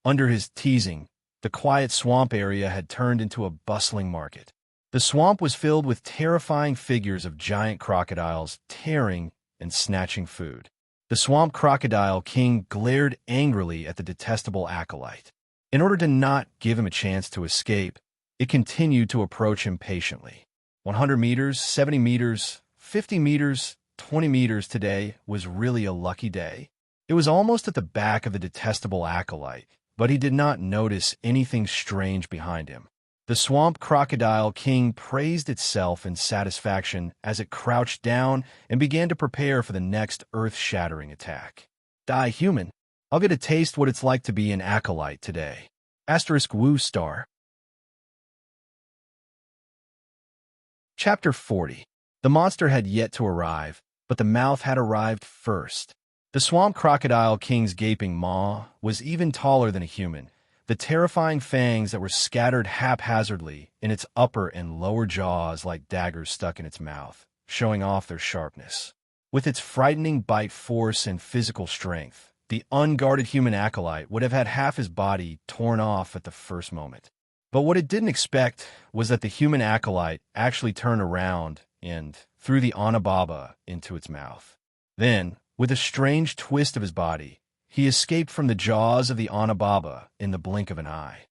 Under his teasing, the quiet swamp area had turned into a bustling market. The swamp was filled with terrifying figures of giant crocodiles tearing and snatching food. The swamp crocodile king glared angrily at the detestable acolyte. In order to not give him a chance to escape, it continued to approach him patiently. 100 meters, 70 meters, 50 meters, 20 meters today was really a lucky day. It was almost at the back of the detestable acolyte, but he did not notice anything strange behind him. The swamp crocodile king praised itself in satisfaction as it crouched down and began to prepare for the next earth-shattering attack. Die, human. I'll get a taste what it's like to be an acolyte today. *Woo star. Chapter 40. The monster had yet to arrive, but the mouth had arrived first. The swamp crocodile king's gaping maw was even taller than a human, the terrifying fangs that were scattered haphazardly in its upper and lower jaws like daggers stuck in its mouth, showing off their sharpness. With its frightening bite force and physical strength, the unguarded human acolyte would have had half his body torn off at the first moment. But what it didn't expect was that the human acolyte actually turned around and threw the Anababa into its mouth. Then, with a strange twist of his body, he escaped from the jaws of the Anababa in the blink of an eye.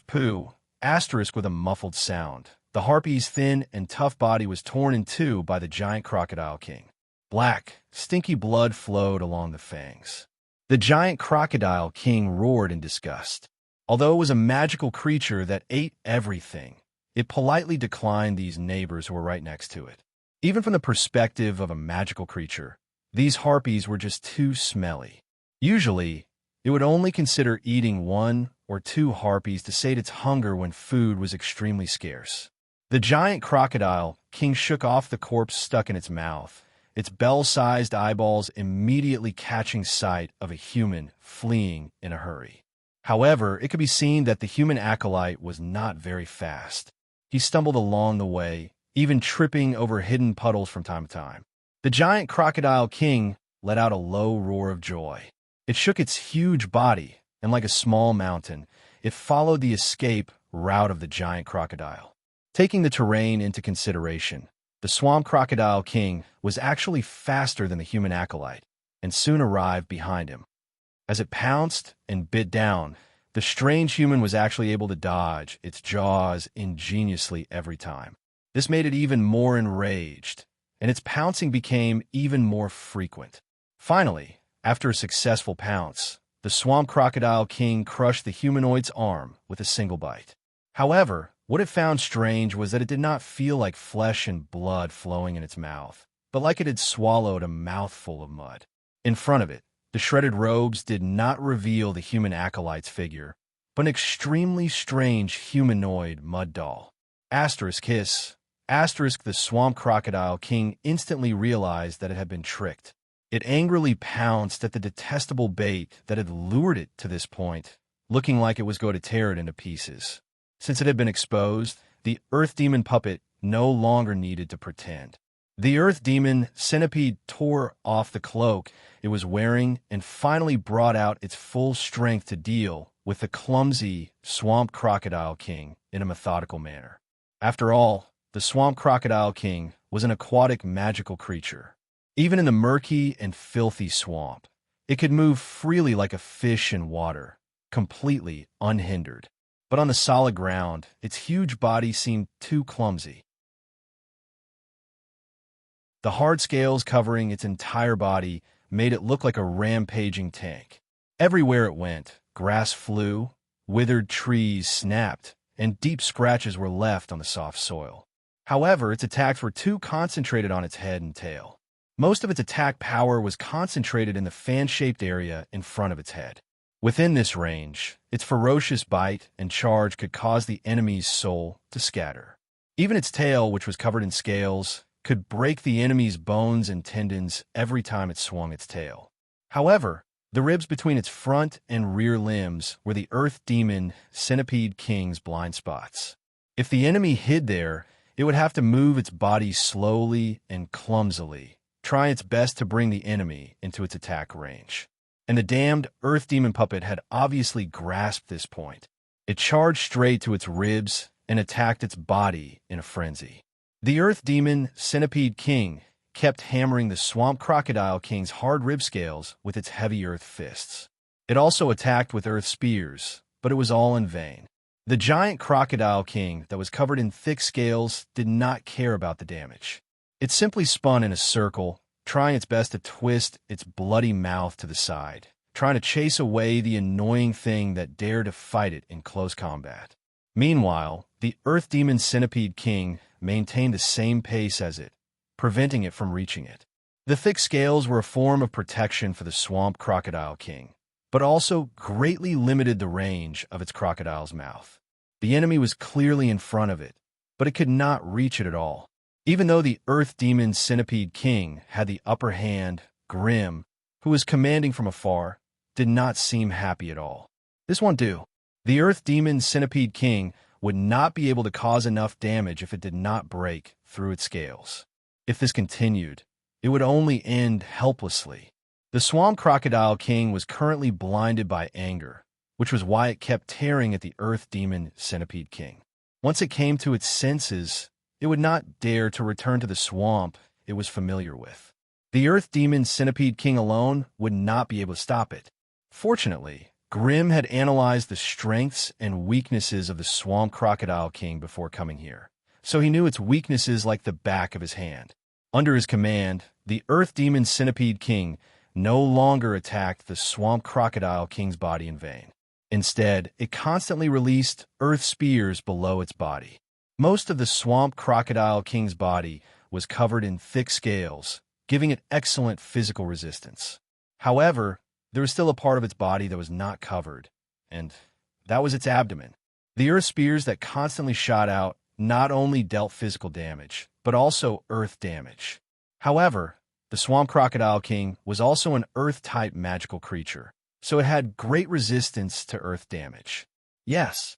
*Poo, with a muffled sound. The harpy's thin and tough body was torn in two by the giant crocodile king. Black, stinky blood flowed along the fangs. The giant crocodile king roared in disgust. Although it was a magical creature that ate everything, it politely declined these neighbors who were right next to it. Even from the perspective of a magical creature, these harpies were just too smelly. Usually, it would only consider eating 1 or 2 harpies to sate its hunger when food was extremely scarce. The giant crocodile king shook off the corpse stuck in its mouth, its bell-sized eyeballs immediately catching sight of a human fleeing in a hurry. However, it could be seen that the human acolyte was not very fast. He stumbled along the way, even tripping over hidden puddles from time to time. The giant crocodile king let out a low roar of joy. It shook its huge body, and like a small mountain, it followed the escape route of the giant crocodile. Taking the terrain into consideration, the swamp crocodile king was actually faster than the human acolyte, and soon arrived behind him. As it pounced and bit down, the strange human was actually able to dodge its jaws ingeniously every time. This made it even more enraged, and its pouncing became even more frequent. Finally, after a successful pounce, the swamp crocodile king crushed the humanoid's arm with a single bite. However, what it found strange was that it did not feel like flesh and blood flowing in its mouth, but like it had swallowed a mouthful of mud. In front of it, the shredded robes did not reveal the human acolyte's figure, but an extremely strange humanoid mud doll. *Hiss. The swamp crocodile king instantly realized that it had been tricked. It angrily pounced at the detestable bait that had lured it to this point, looking like it was going to tear it into pieces. Since it had been exposed, the Earth Demon puppet no longer needed to pretend. The Earth Demon centipede tore off the cloak it was wearing and finally brought out its full strength to deal with the clumsy swamp crocodile king in a methodical manner. After all, the swamp crocodile king was an aquatic magical creature. Even in the murky and filthy swamp, it could move freely like a fish in water, completely unhindered. But on the solid ground, its huge body seemed too clumsy. The hard scales covering its entire body made it look like a rampaging tank. Everywhere it went, grass flew, withered trees snapped, and deep scratches were left on the soft soil. However, its attacks were too concentrated on its head and tail. Most of its attack power was concentrated in the fan-shaped area in front of its head. Within this range, its ferocious bite and charge could cause the enemy's soul to scatter. Even its tail, which was covered in scales, could break the enemy's bones and tendons every time it swung its tail. However, the ribs between its front and rear limbs were the Earth Demon Centipede King's blind spots. If the enemy hid there, it would have to move its body slowly and clumsily, try its best to bring the enemy into its attack range. And the damned Earth Demon puppet had obviously grasped this point. It charged straight to its ribs and attacked its body in a frenzy. The Earth Demon Centipede King kept hammering the Swamp Crocodile King's hard rib scales with its heavy earth fists. It also attacked with earth spears, but it was all in vain. The giant Crocodile King that was covered in thick scales did not care about the damage. It simply spun in a circle, trying its best to twist its bloody mouth to the side, trying to chase away the annoying thing that dared to fight it in close combat. Meanwhile, the Earth Demon Centipede King maintained the same pace as it, preventing it from reaching it. The thick scales were a form of protection for the Swamp Crocodile King, but also greatly limited the range of its crocodile's mouth. The enemy was clearly in front of it, but it could not reach it at all. Even though the Earth Demon Centipede King had the upper hand, Grim, who was commanding from afar, did not seem happy at all. This won't do. The Earth Demon Centipede King would not be able to cause enough damage if it did not break through its scales. If this continued, it would only end helplessly. The Swamp Crocodile King was currently blinded by anger, which was why it kept tearing at the Earth Demon Centipede King. Once it came to its senses, it would not dare to return to the swamp it was familiar with. The Earth Demon Centipede King alone would not be able to stop it. Fortunately, Grim had analyzed the strengths and weaknesses of the Swamp Crocodile King before coming here, so he knew its weaknesses like the back of his hand. Under his command, the Earth Demon Centipede King no longer attacked the Swamp Crocodile King's body in vain. Instead, it constantly released earth spears below its body. Most of the Swamp Crocodile King's body was covered in thick scales, giving it excellent physical resistance. However, there was still a part of its body that was not covered, and that was its abdomen. The earth spears that constantly shot out not only dealt physical damage, but also earth damage. However, the Swamp Crocodile King was also an earth-type magical creature, so it had great resistance to earth damage. Yes.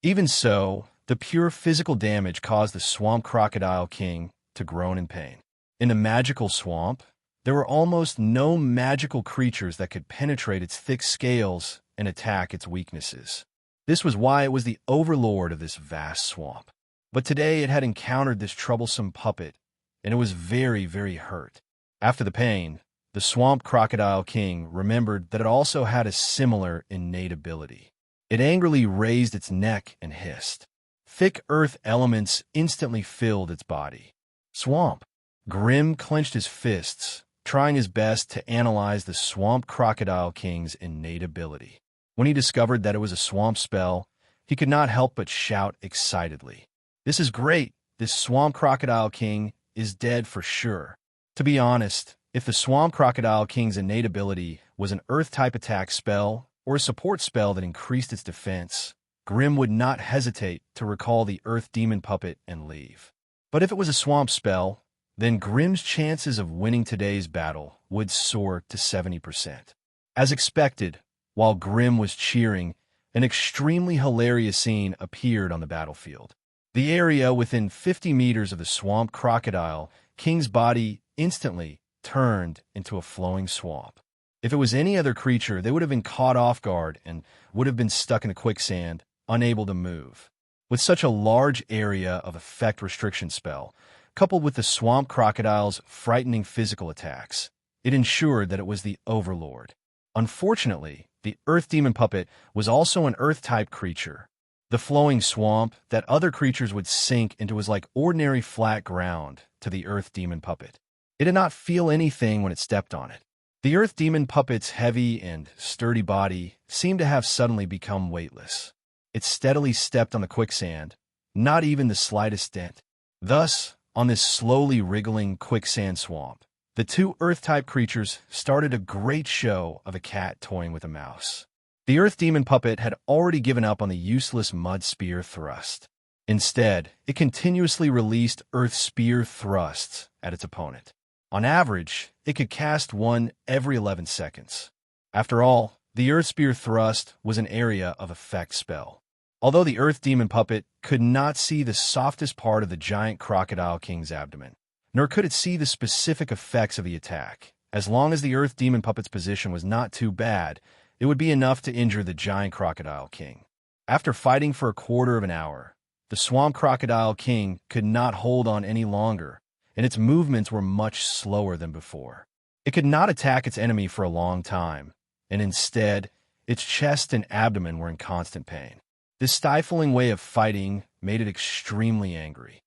Even so, the pure physical damage caused the Swamp Crocodile King to groan in pain. In the magical swamp, there were almost no magical creatures that could penetrate its thick scales and attack its weaknesses. This was why it was the overlord of this vast swamp. But today it had encountered this troublesome puppet, and it was very, very hurt. After the pain, the Swamp Crocodile King remembered that it also had a similar innate ability. It angrily raised its neck and hissed. Thick earth elements instantly filled its body. Swamp. Grim clenched his fists, trying his best to analyze the Swamp Crocodile King's innate ability. When he discovered that it was a swamp spell, he could not help but shout excitedly. "This is great! This Swamp Crocodile King is dead for sure." To be honest, if the Swamp Crocodile King's innate ability was an earth-type attack spell or a support spell that increased its defense, Grim would not hesitate to recall the Earth Demon puppet and leave. But if it was a swamp spell, then Grim's chances of winning today's battle would soar to 70%. As expected, while Grim was cheering, an extremely hilarious scene appeared on the battlefield. The area within 50 meters of the Swamp Crocodile King's body instantly turned into a flowing swamp. If it was any other creature, they would have been caught off guard and would have been stuck in the quicksand, unable to move. With such a large area of effect restriction spell, coupled with the swamp crocodile's frightening physical attacks, it ensured that it was the overlord. Unfortunately, the earth demon puppet was also an earth-type creature. The flowing swamp that other creatures would sink into was like ordinary flat ground to the earth demon puppet. It did not feel anything when it stepped on it. The earth demon puppet's heavy and sturdy body seemed to have suddenly become weightless. It steadily stepped on the quicksand, not even the slightest dent. Thus, on this slowly wriggling quicksand swamp, the two earth-type creatures started a great show of a cat toying with a mouse. The earth demon puppet had already given up on the useless mud spear thrust. Instead, it continuously released earth spear thrusts at its opponent. On average, it could cast one every 11 seconds. After all, the earth spear thrust was an area of effect spell. Although the earth demon puppet could not see the softest part of the giant crocodile king's abdomen, nor could it see the specific effects of the attack, as long as the earth demon puppet's position was not too bad, it would be enough to injure the giant crocodile king. After fighting for a quarter of an hour, the swamp crocodile king could not hold on any longer, and its movements were much slower than before. It could not attack its enemy for a long time, and instead, its chest and abdomen were in constant pain. This stifling way of fighting made it extremely angry.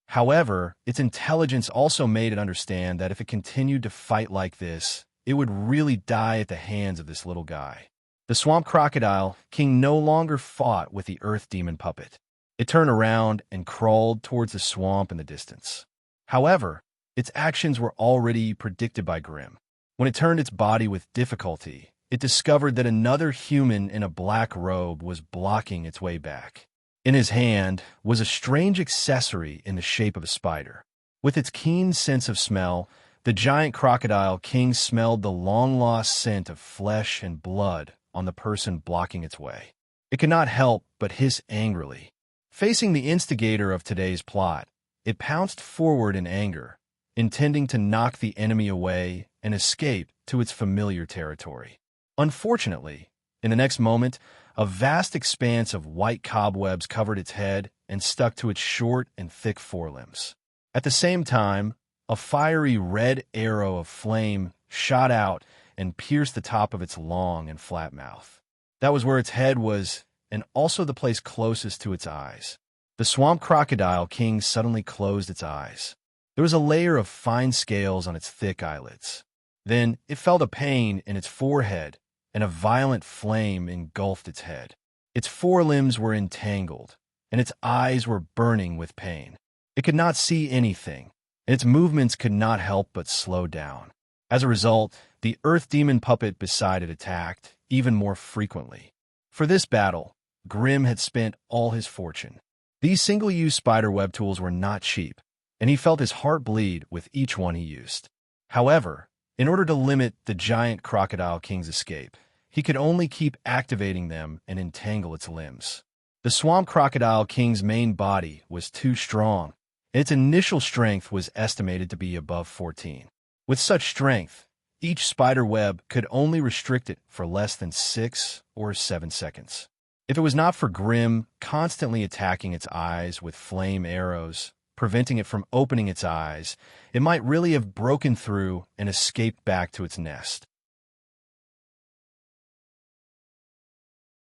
However, its intelligence also made it understand that if it continued to fight like this, it would really die at the hands of this little guy. The swamp crocodile king no longer fought with the earth demon puppet. It turned around and crawled towards the swamp in the distance. However, its actions were already predicted by Grim. When it turned its body with difficulty, it discovered that another human in a black robe was blocking its way back. In his hand was a strange accessory in the shape of a spider. With its keen sense of smell, the giant crocodile king smelled the long-lost scent of flesh and blood on the person blocking its way. It could not help but hiss angrily. Facing the instigator of today's plot, it pounced forward in anger, intending to knock the enemy away and escape to its familiar territory. Unfortunately, in the next moment, a vast expanse of white cobwebs covered its head and stuck to its short and thick forelimbs. At the same time, a fiery red arrow of flame shot out and pierced the top of its long and flat mouth. That was where its head was, and also the place closest to its eyes. The swamp crocodile king suddenly closed its eyes. There was a layer of fine scales on its thick eyelids. Then it felt a pain in its forehead, and a violent flame engulfed its head. Its forelimbs were entangled, and its eyes were burning with pain. It could not see anything, and its movements could not help but slow down. As a result, the earth demon puppet beside it attacked even more frequently. For this battle, Grim had spent all his fortune. These single-use spiderweb tools were not cheap, and he felt his heart bleed with each one he used. However, in order to limit the giant crocodile king's escape, he could only keep activating them and entangle its limbs. The swamp crocodile king's main body was too strong, and its initial strength was estimated to be above 14. With such strength, each spider web could only restrict it for less than 6 or 7 seconds. If it was not for Grim constantly attacking its eyes with flame arrows, preventing it from opening its eyes, it might really have broken through and escaped back to its nest.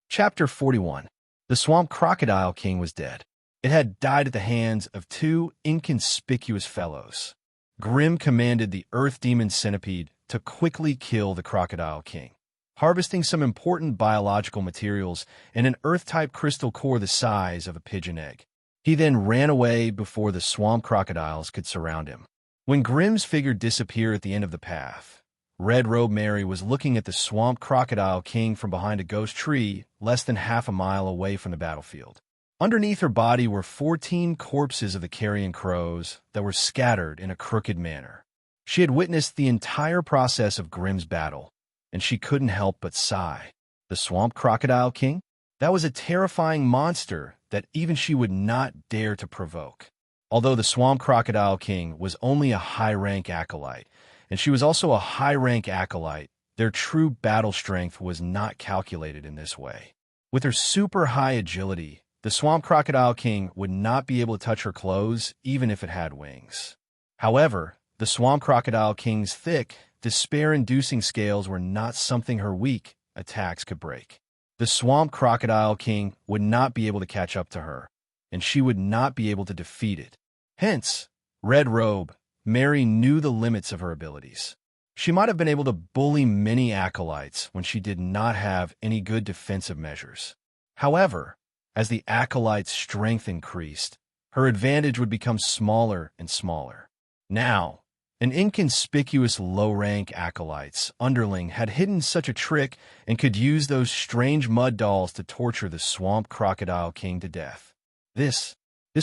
Chapter 41. The swamp crocodile king was dead. It had died at the hands of two inconspicuous fellows. Grim commanded the earth demon centipede to quickly kill the crocodile king, harvesting some important biological materials and an earth-type crystal core the size of a pigeon egg. He then ran away before the swamp crocodiles could surround him. When Grim's figure disappeared at the end of the path, Red Robe Mary was looking at the swamp crocodile king from behind a ghost tree less than half a mile away from the battlefield. Underneath her body were 14 corpses of the carrion crows that were scattered in a crooked manner. She had witnessed the entire process of Grim's battle, and she couldn't help but sigh. The swamp crocodile king? That was a terrifying monster that even she would not dare to provoke. Although the swamp crocodile king was only a high-rank acolyte, and she was also a high-rank acolyte, their true battle strength was not calculated in this way. With her super high agility the Swamp Crocodile King would not be able to touch her clothes even if it had wings. However, the Swamp Crocodile King's thick, despair-inducing scales were not something her weak attacks could break. The Swamp Crocodile King would not be able to catch up to her, and she would not be able to defeat it. Hence, Red Robe, Mary knew the limits of her abilities. She might have been able to bully many acolytes when she did not have any good defensive measures. However, as the acolyte's strength increased, her advantage would become smaller and smaller. Now, an inconspicuous low-rank acolyte's underling had hidden such a trick and could use those strange mud dolls to torture the Swamp Crocodile King to death. This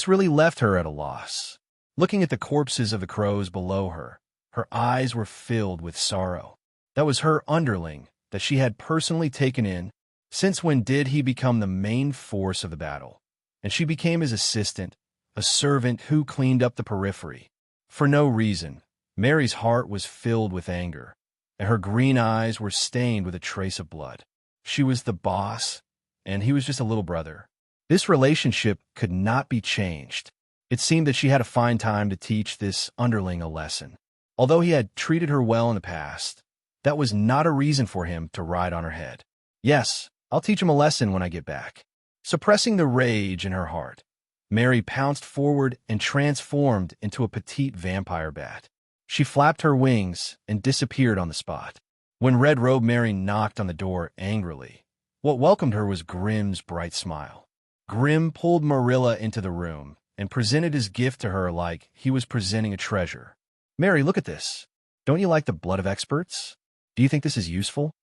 really left her at a loss. Looking at the corpses of the crows below her, her eyes were filled with sorrow. That was her underling that she had personally taken in. Since when did he become the main force of the battle? And she became his assistant, a servant who cleaned up the periphery. For no reason, Mary's heart was filled with anger, and her green eyes were stained with a trace of blood. She was the boss, and he was just a little brother. This relationship could not be changed. It seemed that she had to find time to teach this underling a lesson. Although he had treated her well in the past, that was not a reason for him to ride on her head. Yes, I'll teach him a lesson when I get back. Suppressing the rage in her heart, Mary pounced forward and transformed into a petite vampire bat. She flapped her wings and disappeared on the spot. When Red Robe Mary knocked on the door angrily, what welcomed her was Grimm's bright smile. Grimm pulled Marilla into the room and presented his gift to her like he was presenting a treasure. Mary, look at this. Don't you like the blood of experts? Do you think this is useful?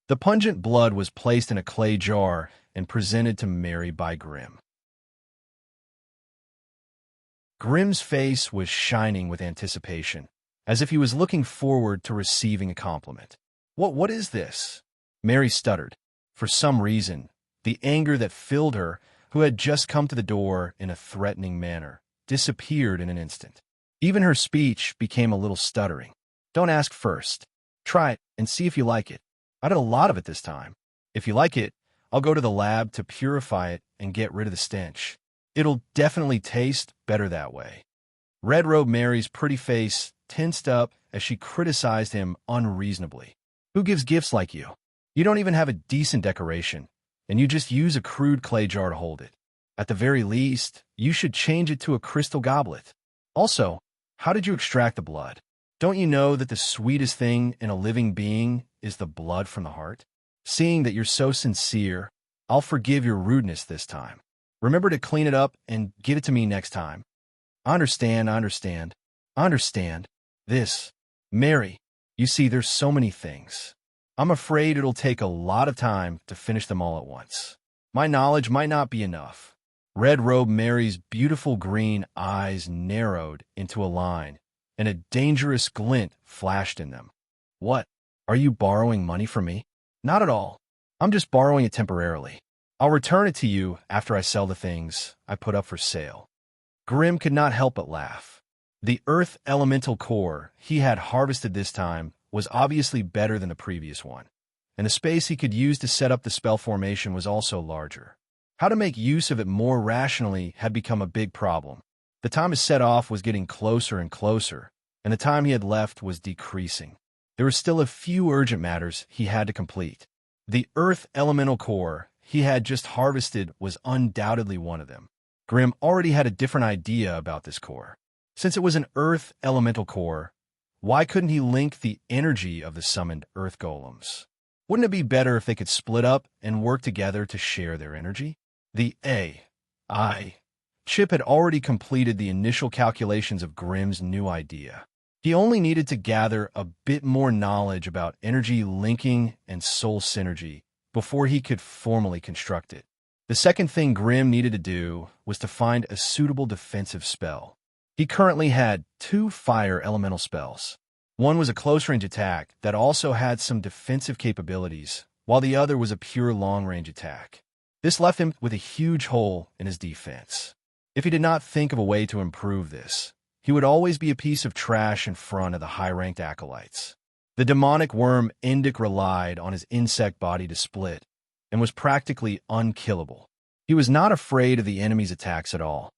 The pungent blood was placed in a clay jar and presented to Mary by Grimm. Grimm's face was shining with anticipation, as if he was looking forward to receiving a compliment. What is this? Mary stuttered. For some reason, the anger that filled her, who had just come to the door in a threatening manner, disappeared in an instant. Even her speech became a little stuttering. Don't ask first. Try it and see if you like it. I did a lot of it this time. If you like it, I'll go to the lab to purify it and get rid of the stench. It'll definitely taste better that way. Red Robe Mary's pretty face tensed up as she criticized him unreasonably. Who gives gifts like you? You don't even have a decent decoration, and you just use a crude clay jar to hold it. At the very least, you should change it to a crystal goblet. Also, how did you extract the blood? Don't you know that the sweetest thing in a living being is the blood from the heart? Seeing that you're so sincere, I'll forgive your rudeness this time. Remember to clean it up and give it to me next time. I understand. This. Mary, you see, there's so many things. I'm afraid it'll take a lot of time to finish them all at once. My knowledge might not be enough. Red Robe Mary's beautiful green eyes narrowed into a line, and a dangerous glint flashed in them. What? Are you borrowing money from me? Not at all. I'm just borrowing it temporarily. I'll return it to you after I sell the things I put up for sale. Grimm could not help but laugh. The earth elemental core he had harvested this time was obviously better than the previous one, and the space he could use to set up the spell formation was also larger. How to make use of it more rationally had become a big problem. The time to set off was getting closer and closer, and the time he had left was decreasing. There were still a few urgent matters he had to complete. The earth elemental core he had just harvested was undoubtedly one of them. Grimm already had a different idea about this core. Since it was an earth elemental core, why couldn't he link the energy of the summoned earth golems? Wouldn't it be better if they could split up and work together to share their energy? The AI chip had already completed the initial calculations of Grimm's new idea. He only needed to gather a bit more knowledge about energy linking and soul synergy before he could formally construct it. The second thing Grimm needed to do was to find a suitable defensive spell. He currently had 2 fire elemental spells. One was a close-range attack that also had some defensive capabilities, while the other was a pure long-range attack. This left him with a huge hole in his defense. If he did not think of a way to improve this, he would always be a piece of trash in front of the high-ranked acolytes. The demonic worm Endic relied on his insect body to split, and was practically unkillable. He was not afraid of the enemy's attacks at all.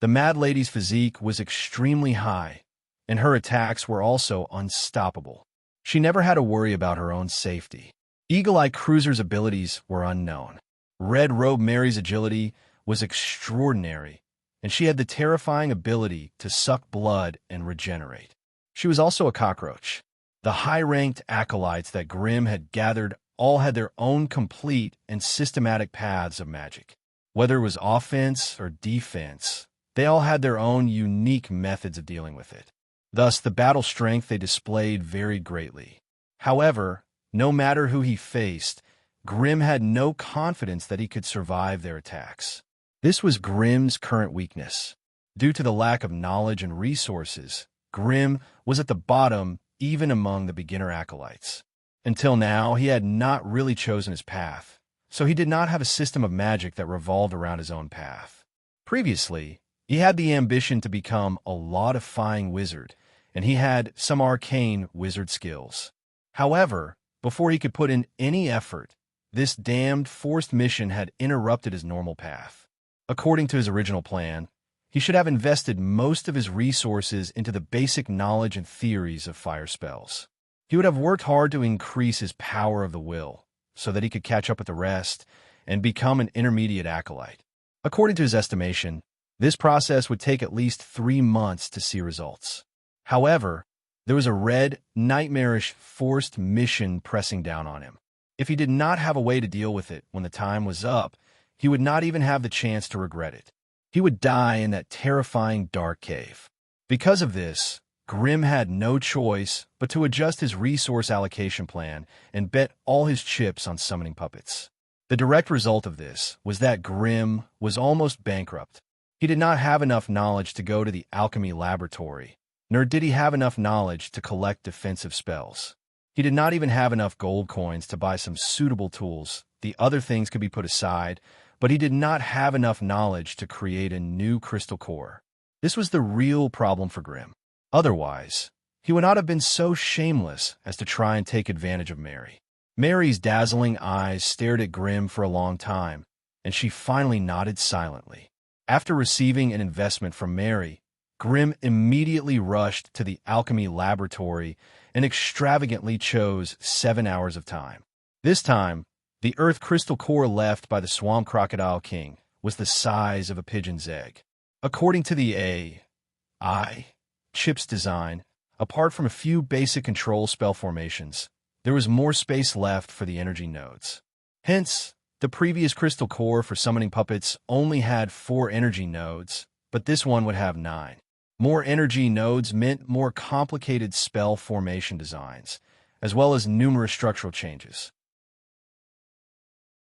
The Mad Lady's physique was extremely high, and her attacks were also unstoppable. She never had to worry about her own safety. Eagle-Eye Cruiser's abilities were unknown. Red Robe Mary's agility was extraordinary, and she had the terrifying ability to suck blood and regenerate. She was also a cockroach. The high-ranked acolytes that Grimm had gathered all had their own complete and systematic paths of magic. Whether it was offense or defense, they all had their own unique methods of dealing with it. Thus, the battle strength they displayed varied greatly. However, no matter who he faced, Grimm had no confidence that he could survive their attacks. This was Grimm's current weakness. Due to the lack of knowledge and resources, Grimm was at the bottom even among the beginner acolytes. Until now, he had not really chosen his path, so he did not have a system of magic that revolved around his own path. Previously, he had the ambition to become a law-defying wizard, and he had some arcane wizard skills. However, before he could put in any effort, this damned forced mission had interrupted his normal path. According to his original plan, he should have invested most of his resources into the basic knowledge and theories of fire spells. He would have worked hard to increase his power of the will, so that he could catch up with the rest and become an intermediate acolyte. According to his estimation, this process would take at least 3 months to see results. However, there was a red, nightmarish, forced mission pressing down on him. If he did not have a way to deal with it when the time was up, he would not even have the chance to regret it. He would die in that terrifying dark cave. Because of this, Grimm had no choice but to adjust his resource allocation plan and bet all his chips on summoning puppets. The direct result of this was that Grimm was almost bankrupt. He did not have enough knowledge to go to the alchemy laboratory, nor did he have enough knowledge to collect defensive spells. He did not even have enough gold coins to buy some suitable tools. The other things could be put aside, but he did not have enough knowledge to create a new crystal core. This was the real problem for Grimm. Otherwise, he would not have been so shameless as to try and take advantage of Mary. Mary's dazzling eyes stared at Grimm for a long time, and she finally nodded silently. After receiving an investment from Mary, Grimm immediately rushed to the alchemy laboratory and extravagantly chose 7 hours of time. This time, the earth crystal core left by the Swamp Crocodile King was the size of a pigeon's egg. According to the AI chip's design, apart from a few basic control spell formations, there was more space left for the energy nodes. Hence, the previous crystal core for summoning puppets only had 4 energy nodes, but this one would have 9. More energy nodes meant more complicated spell formation designs, as well as numerous structural changes.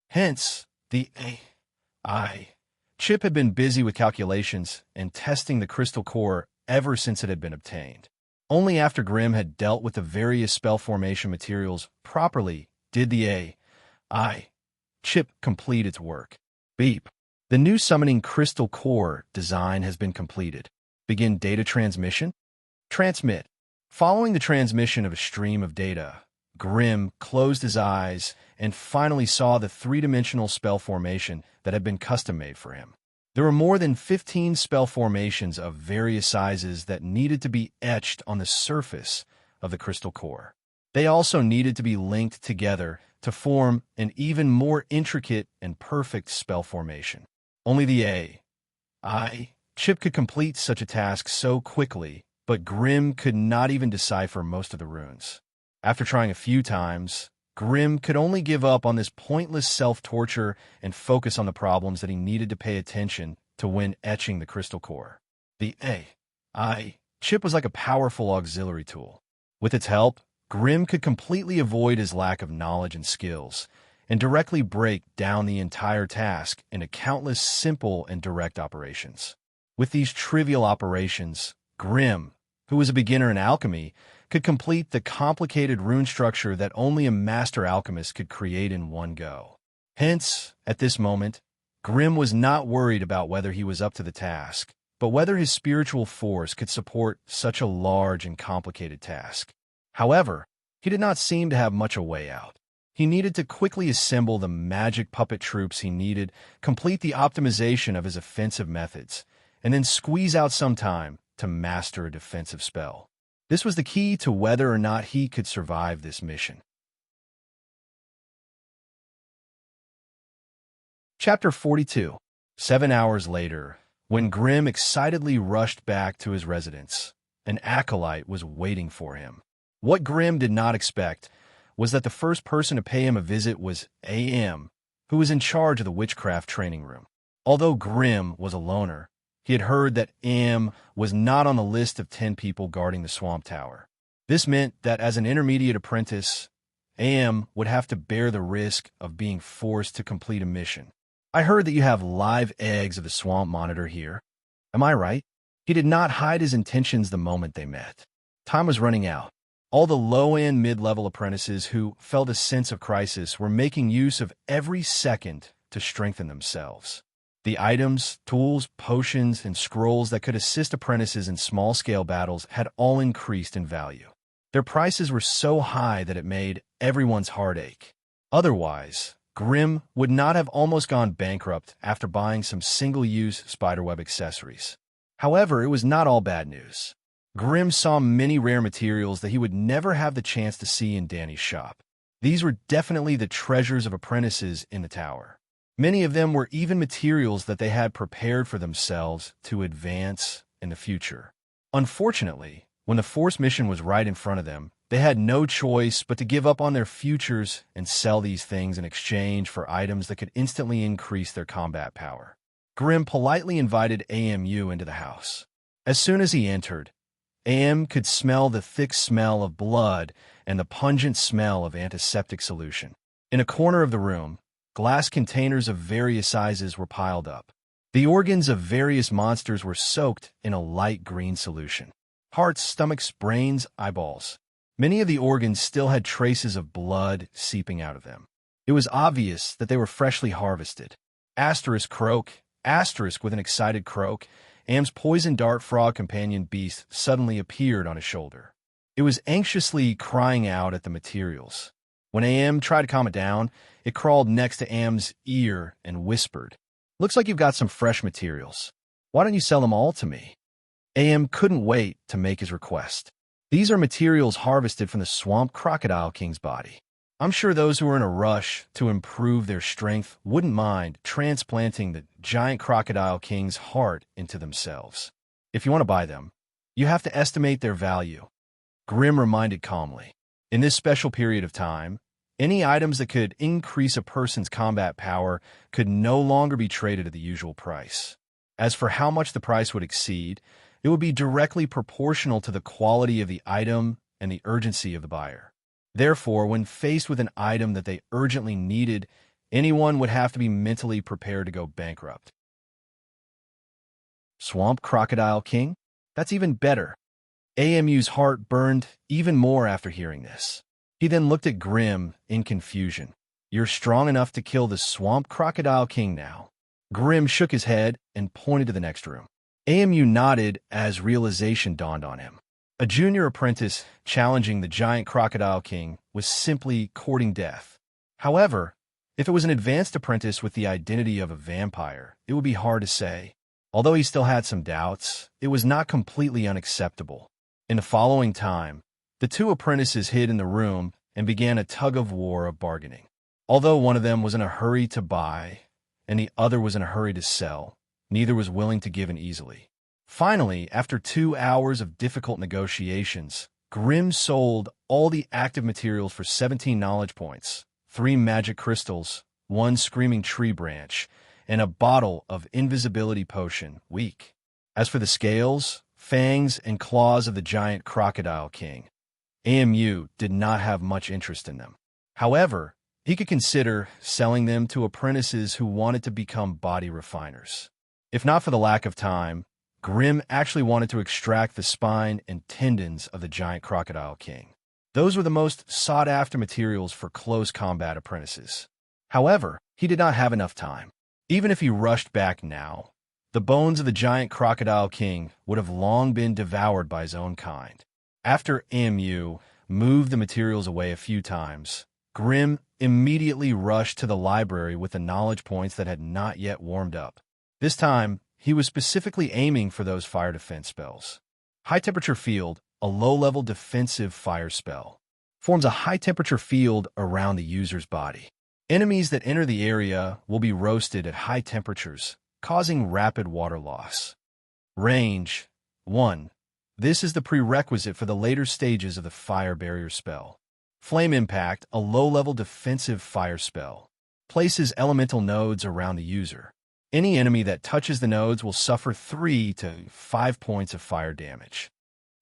Hence, the AI chip had been busy with calculations and testing the crystal core ever since it had been obtained. Only after Grimm had dealt with the various spell formation materials properly did the AI chip complete its work. Beep. The new summoning crystal core design has been completed. Begin data transmission. Transmit. Following the transmission of a stream of data, Grimm closed his eyes and finally saw the 3-dimensional spell formation that had been custom-made for him. There were more than 15 spell formations of various sizes that needed to be etched on the surface of the crystal core. They also needed to be linked together to form an even more intricate and perfect spell formation. Only the AI chip could complete such a task so quickly, but Grimm could not even decipher most of the runes. After trying a few times, Grimm could only give up on this pointless self-torture and focus on the problems that he needed to pay attention to when etching the crystal core. The AI chip was like a powerful auxiliary tool. With its help, Grimm could completely avoid his lack of knowledge and skills, and directly break down the entire task into countless simple and direct operations. With these trivial operations, Grimm, who was a beginner in alchemy, could complete the complicated rune structure that only a master alchemist could create in one go. Hence, at this moment, Grimm was not worried about whether he was up to the task, but whether his spiritual force could support such a large and complicated task. However, he did not seem to have much a way out. He needed to quickly assemble the magic puppet troops he needed, complete the optimization of his offensive methods, and then squeeze out some time to master a defensive spell. This was the key to whether or not he could survive this mission. Chapter 42. 7 hours later, when Grimm excitedly rushed back to his residence, an acolyte was waiting for him. What Grimm did not expect was that the first person to pay him a visit was A.M., who was in charge of the witchcraft training room. Although Grimm was a loner, he had heard that A.M. was not on the list of 10 people guarding the swamp tower. This meant that as an intermediate apprentice, A.M. would have to bear the risk of being forced to complete a mission. I heard that you have live eggs of the swamp monitor here. Am I right? He did not hide his intentions the moment they met. Time was running out. All the low-end mid-level apprentices who felt a sense of crisis were making use of every second to strengthen themselves. The items, tools, potions, and scrolls that could assist apprentices in small-scale battles had all increased in value. Their prices were so high that it made everyone's heart ache. Otherwise, Grimm would not have almost gone bankrupt after buying some single-use spiderweb accessories. However, it was not all bad news. Grimm saw many rare materials that he would never have the chance to see in Danny's shop. These were definitely the treasures of apprentices in the tower. Many of them were even materials that they had prepared for themselves to advance in the future. Unfortunately, when the force mission was right in front of them, they had no choice but to give up on their futures and sell these things in exchange for items that could instantly increase their combat power. Grimm politely invited AMU into the house. As soon as he entered, AM could smell the thick smell of blood and the pungent smell of antiseptic solution. In a corner of the room, glass containers of various sizes were piled up. The organs of various monsters were soaked in a light green solution. Hearts, stomachs, brains, eyeballs. Many of the organs still had traces of blood seeping out of them. It was obvious that they were freshly harvested. Asterisk croak, asterisk with an excited croak, Am's poison dart frog companion beast suddenly appeared on his shoulder. It was anxiously crying out at the materials. When Am tried to calm it down, it crawled next to Am's ear and whispered, "Looks like you've got some fresh materials. Why don't you sell them all to me?" Am couldn't wait to make his request. These are materials harvested from the Swamp Crocodile King's body. I'm sure those who are in a rush to improve their strength wouldn't mind transplanting the giant Crocodile King's heart into themselves. If you want to buy them, you have to estimate their value. Grimm reminded calmly. In this special period of time, any items that could increase a person's combat power could no longer be traded at the usual price. As for how much the price would exceed, it would be directly proportional to the quality of the item and the urgency of the buyer. Therefore, when faced with an item that they urgently needed, anyone would have to be mentally prepared to go bankrupt. Swamp Crocodile King? That's even better. AMU's heart burned even more after hearing this. He then looked at Grimm in confusion. "You're strong enough to kill the Swamp Crocodile King now." Grimm shook his head and pointed to the next room. AMU nodded as realization dawned on him. A junior apprentice challenging the giant Crocodile King was simply courting death. However, if it was an advanced apprentice with the identity of a vampire, it would be hard to say. Although he still had some doubts, it was not completely unacceptable. In the following time, the two apprentices hid in the room and began a tug-of-war of bargaining. Although one of them was in a hurry to buy and the other was in a hurry to sell, neither was willing to give in easily. Finally, after 2 hours of difficult negotiations, Grimm sold all the active materials for 17 knowledge points, 3 magic crystals, 1 screaming tree branch, and a bottle of invisibility potion, weak. As for the scales, fangs, and claws of the giant Crocodile King, AMU did not have much interest in them. However, he could consider selling them to apprentices who wanted to become body refiners. If not for the lack of time, Grimm actually wanted to extract the spine and tendons of the giant Crocodile King. Those were the most sought-after materials for close combat apprentices. However, he did not have enough time. Even if he rushed back now, the bones of the giant Crocodile King would have long been devoured by his own kind. After AMU moved the materials away a few times, Grim immediately rushed to the library with the knowledge points that had not yet warmed up. This time, he was specifically aiming for those fire defense spells. High-temperature field, a low-level defensive fire spell, forms a high-temperature field around the user's body. Enemies that enter the area will be roasted at high temperatures, causing rapid water loss. Range 1. This is the prerequisite for the later stages of the fire barrier spell. Flame impact, a low-level defensive fire spell, places elemental nodes around the user. Any enemy that touches the nodes will suffer 3 to 5 points of fire damage.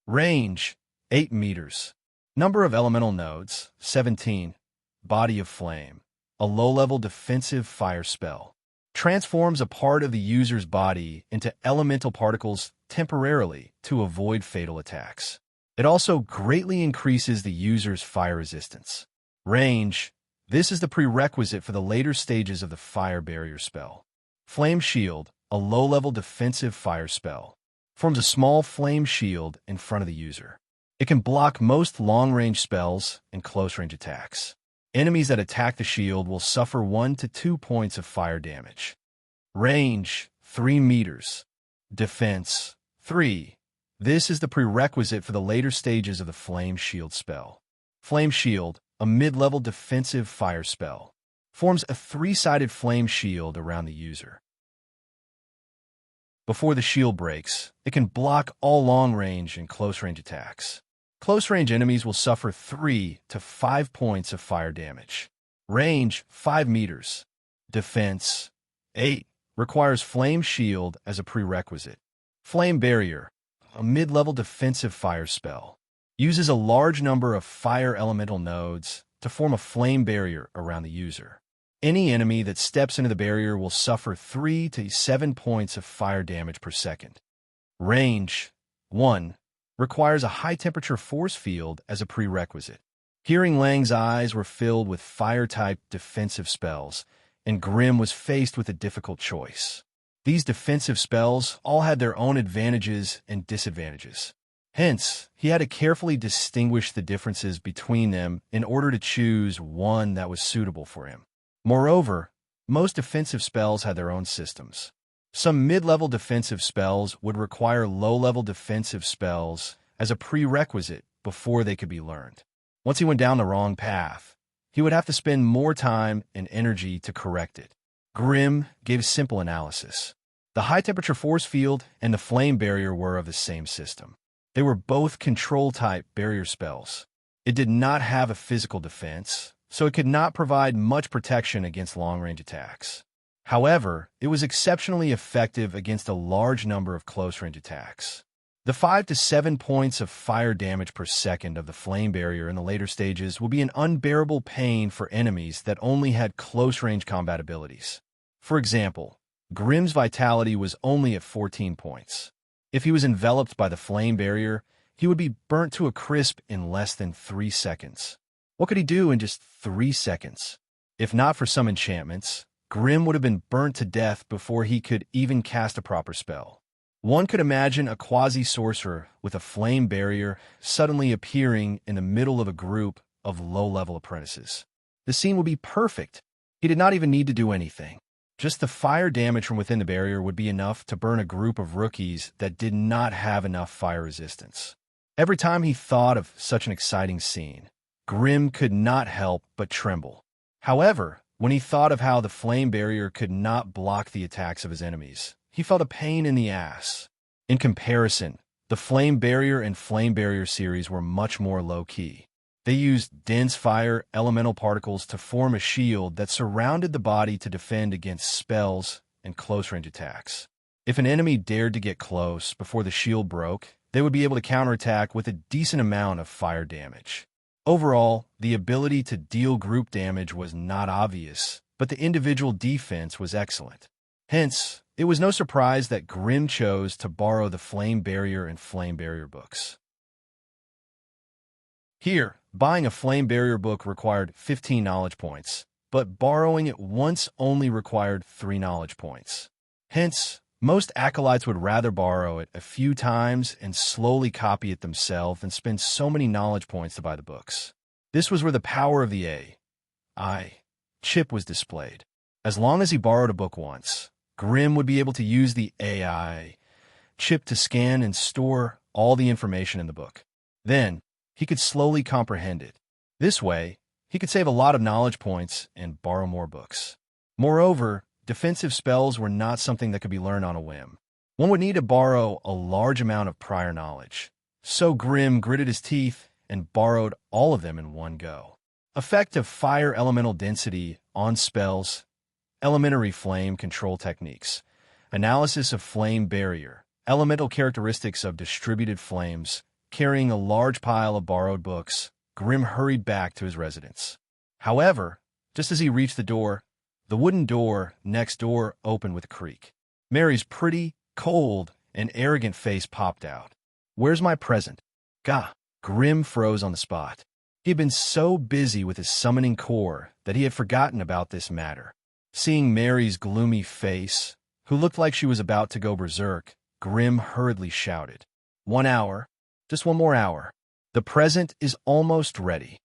Range 8 meters. Number of elemental nodes 17. Body of flame, a low-level defensive fire spell, transforms a part of the user's body into elemental particles temporarily to avoid fatal attacks. It also greatly increases the user's fire resistance. Range. This is the prerequisite for the later stages of the fire barrier spell. Flame shield, a low-level defensive fire spell, forms a small flame shield in front of the user. It can block most long-range spells and close-range attacks. Enemies that attack the shield will suffer 1 to 2 points of fire damage. Range 3 meters. Defense 3. This is the prerequisite for the later stages of the Flame Shield spell. Flame Shield, a mid-level defensive fire spell, forms a 3-sided flame shield around the user. Before the shield breaks, it can block all long-range and close-range attacks. Close-range enemies will suffer 3 to 5 points of fire damage. Range 5 meters. Defense 8. Requires Flame Shield as a prerequisite. Flame Barrier, a mid-level defensive fire spell, uses a large number of fire elemental nodes to form a flame barrier around the user. Any enemy that steps into the barrier will suffer 3 to 7 points of fire damage per second. Range 1. Requires a high-temperature force field as a prerequisite. Hearing Lang's eyes were filled with fire-type defensive spells, and Grim was faced with a difficult choice. These defensive spells all had their own advantages and disadvantages. Hence, he had to carefully distinguish the differences between them in order to choose one that was suitable for him. Moreover, most defensive spells had their own systems. Some mid-level defensive spells would require low-level defensive spells as a prerequisite before they could be learned. Once he went down the wrong path, he would have to spend more time and energy to correct it. Grim gave simple analysis. The high-temperature force field and the flame barrier were of the same system. They were both control-type barrier spells. It did not have a physical defense, so it could not provide much protection against long-range attacks. However, it was exceptionally effective against a large number of close-range attacks. The 5 to 7 points of fire damage per second of the flame barrier in the later stages will be an unbearable pain for enemies that only had close-range combat abilities. For example, Grim's vitality was only at 14 points. If he was enveloped by the flame barrier, he would be burnt to a crisp in less than 3 seconds. What could he do in just 3 seconds? If not for some enchantments, Grim would have been burnt to death before he could even cast a proper spell. One could imagine a quasi-sorcerer with a flame barrier suddenly appearing in the middle of a group of low-level apprentices. The scene would be perfect. He did not even need to do anything. Just the fire damage from within the barrier would be enough to burn a group of rookies that did not have enough fire resistance. Every time he thought of such an exciting scene, Grim could not help but tremble. However, when he thought of how the flame barrier could not block the attacks of his enemies, he felt a pain in the ass. In comparison, the Flame Barrier and Flame Barrier series were much more low-key. They used dense fire elemental particles to form a shield that surrounded the body to defend against spells and close-range attacks. If an enemy dared to get close before the shield broke, they would be able to counterattack with a decent amount of fire damage. Overall, the ability to deal group damage was not obvious, but the individual defense was excellent. Hence, it was no surprise that Grim chose to borrow the Flame Barrier and Flame Barrier books. Here, buying a Flame Barrier book required 15 knowledge points, but borrowing it once only required 3 knowledge points. Hence, most acolytes would rather borrow it a few times and slowly copy it themselves than spend so many knowledge points to buy the books. This was where the power of the A, AI chip was displayed. As long as he borrowed a book once, Grimm would be able to use the AI chip to scan and store all the information in the book. Then, he could slowly comprehend it. This way, he could save a lot of knowledge points and borrow more books. Moreover, defensive spells were not something that could be learned on a whim. One would need to borrow a large amount of prior knowledge. So Grimm gritted his teeth and borrowed all of them in one go. Effect of fire elemental density on spells, elementary flame control techniques, analysis of flame barrier, elemental characteristics of distributed flames. Carrying a large pile of borrowed books, Grimm hurried back to his residence. However, just as he reached the door, the wooden door next door opened with a creak. Mary's pretty, cold, and arrogant face popped out. "Where's my present?" "Gah!" Grimm froze on the spot. He had been so busy with his summoning core that he had forgotten about this matter. Seeing Mary's gloomy face, who looked like she was about to go berserk, Grimm hurriedly shouted, "1 hour. Just 1 more hour. The present is almost ready."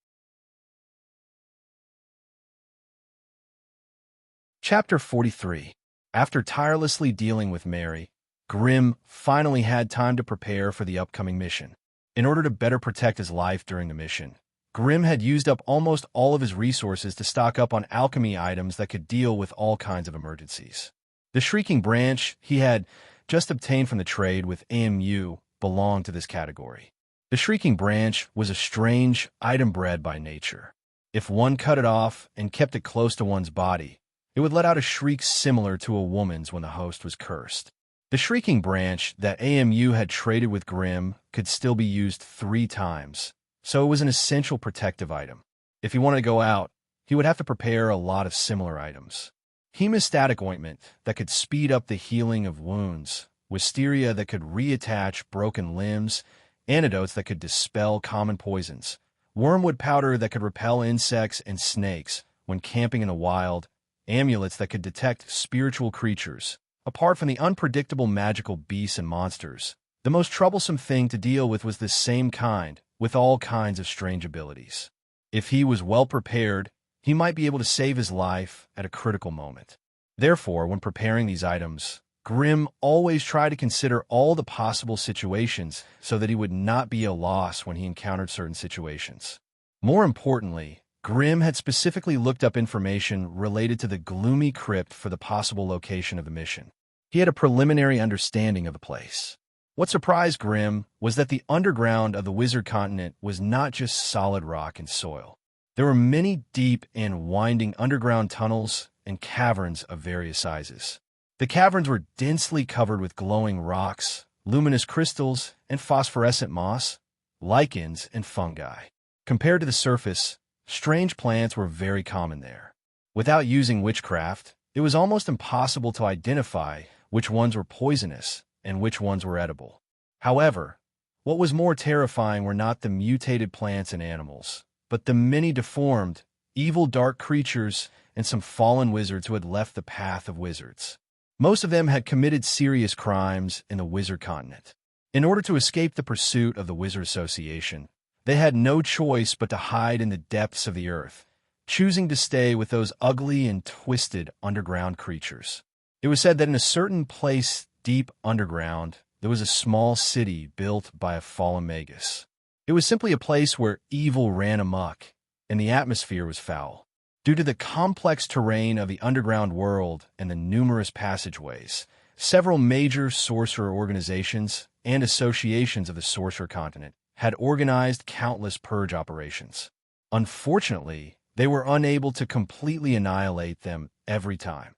Chapter 43. After tirelessly dealing with Mary, Grimm finally had time to prepare for the upcoming mission. In order to better protect his life during the mission, Grimm had used up almost all of his resources to stock up on alchemy items that could deal with all kinds of emergencies. The Shrieking Branch he had just obtained from the trade with AMU belonged to this category. The Shrieking Branch was a strange item bred by nature. If one cut it off and kept it close to one's body, it would let out a shriek similar to a woman's when the host was cursed. The Shrieking Branch that AMU had traded with Grimm could still be used 3 times, so it was an essential protective item. If he wanted to go out, he would have to prepare a lot of similar items. Hemostatic ointment that could speed up the healing of wounds, wisteria that could reattach broken limbs, antidotes that could dispel common poisons, wormwood powder that could repel insects and snakes when camping in the wild, amulets that could detect spiritual creatures. Apart from the unpredictable magical beasts and monsters, the most troublesome thing to deal with was this same kind, with all kinds of strange abilities. If he was well prepared, he might be able to save his life at a critical moment. Therefore, when preparing these items, Grimm always tried to consider all the possible situations so that he would not be a loss when he encountered certain situations. More importantly, Grimm had specifically looked up information related to the gloomy crypt for the possible location of the mission. He had a preliminary understanding of the place. What surprised Grimm was that the underground of the Wizard Continent was not just solid rock and soil. There were many deep and winding underground tunnels and caverns of various sizes. The caverns were densely covered with glowing rocks, luminous crystals, and phosphorescent moss, lichens, and fungi. Compared to the surface, strange plants were very common there. Without using witchcraft, it was almost impossible to identify which ones were poisonous and which ones were edible. However, what was more terrifying were not the mutated plants and animals, but the many deformed, evil dark creatures and some fallen wizards who had left the path of wizards. Most of them had committed serious crimes in the Wizard Continent. In order to escape the pursuit of the Wizard Association, they had no choice but to hide in the depths of the earth, choosing to stay with those ugly and twisted underground creatures. It was said that in a certain place deep underground, there was a small city built by a fallen magus. It was simply a place where evil ran amok, and the atmosphere was foul. Due to the complex terrain of the underground world and the numerous passageways, several major sorcerer organizations and associations of the Sorcerer Continent had organized countless purge operations. Unfortunately, they were unable to completely annihilate them every time.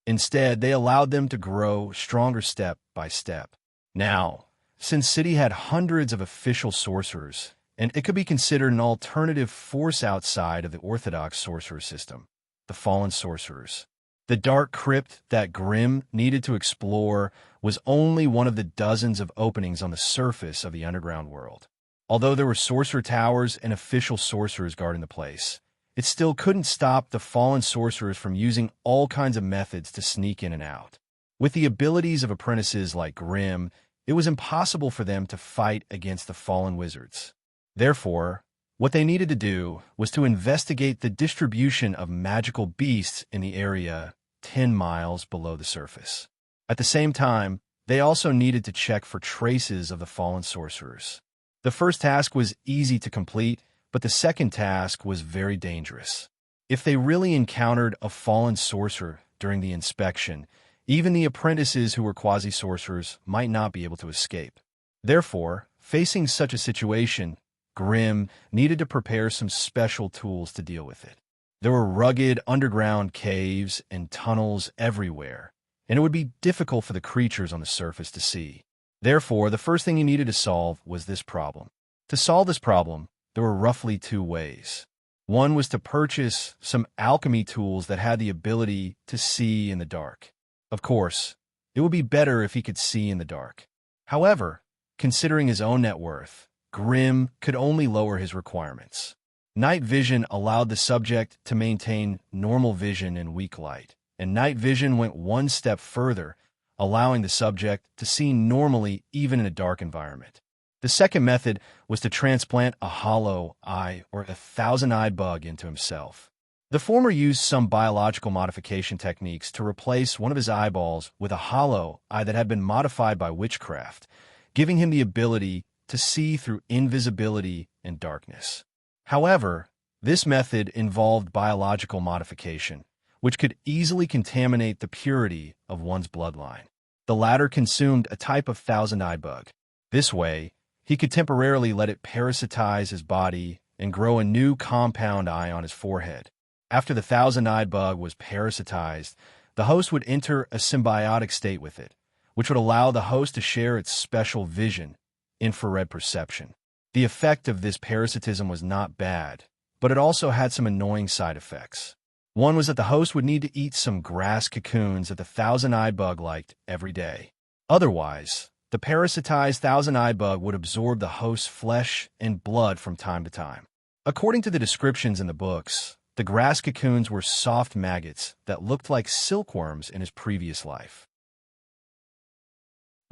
Instead, they allowed them to grow stronger step by step. Now, since City had hundreds of official sorcerers, and it could be considered an alternative force outside of the orthodox sorcerer system, the fallen sorcerers. The dark crypt that Grimm needed to explore was only one of the dozens of openings on the surface of the underground world. Although there were sorcerer towers and official sorcerers guarding the place, it still couldn't stop the fallen sorcerers from using all kinds of methods to sneak in and out. With the abilities of apprentices like Grimm, it was impossible for them to fight against the fallen wizards. Therefore, What they needed to do was to investigate the distribution of magical beasts in the area 10 miles below the surface. At the same time, they also needed to check for traces of the fallen sorcerers. The first task was easy to complete, but the second task was very dangerous. If they really encountered a fallen sorcerer during the inspection, even the apprentices who were quasi-sorcerers might not be able to escape. Therefore, facing such a situation, Grimm needed to prepare some special tools to deal with it. There were rugged underground caves and tunnels everywhere, and it would be difficult for the creatures on the surface to see. Therefore, the first thing he needed to solve was this problem. To solve this problem, there were roughly two ways. One was to purchase some alchemy tools that had the ability to see in the dark. Of course, it would be better if he could see in the dark. However, considering his own net worth, Grimm could only lower his requirements. Night vision allowed the subject to maintain normal vision in weak light, and night vision went one step further, allowing the subject to see normally even in a dark environment. The second method was to transplant a hollow eye or a thousand-eyed bug into himself. The former used some biological modification techniques to replace one of his eyeballs with a hollow eye that had been modified by witchcraft, giving him the ability to see through invisibility and darkness. However, this method involved biological modification, which could easily contaminate the purity of one's bloodline. The latter consumed a type of thousand-eyed bug. This way, he could temporarily let it parasitize his body and grow a new compound eye on his forehead. After the thousand-eyed bug was parasitized, the host would enter a symbiotic state with it, which would allow the host to share its special vision, infrared perception. The effect of this parasitism was not bad, but it also had some annoying side effects. One was that the host would need to eat some grass cocoons that the thousand-eyed bug liked every day. Otherwise, the parasitized thousand-eyed bug would absorb the host's flesh and blood from time to time. According to the descriptions in the books, the grass cocoons were soft maggots that looked like silkworms in his previous life.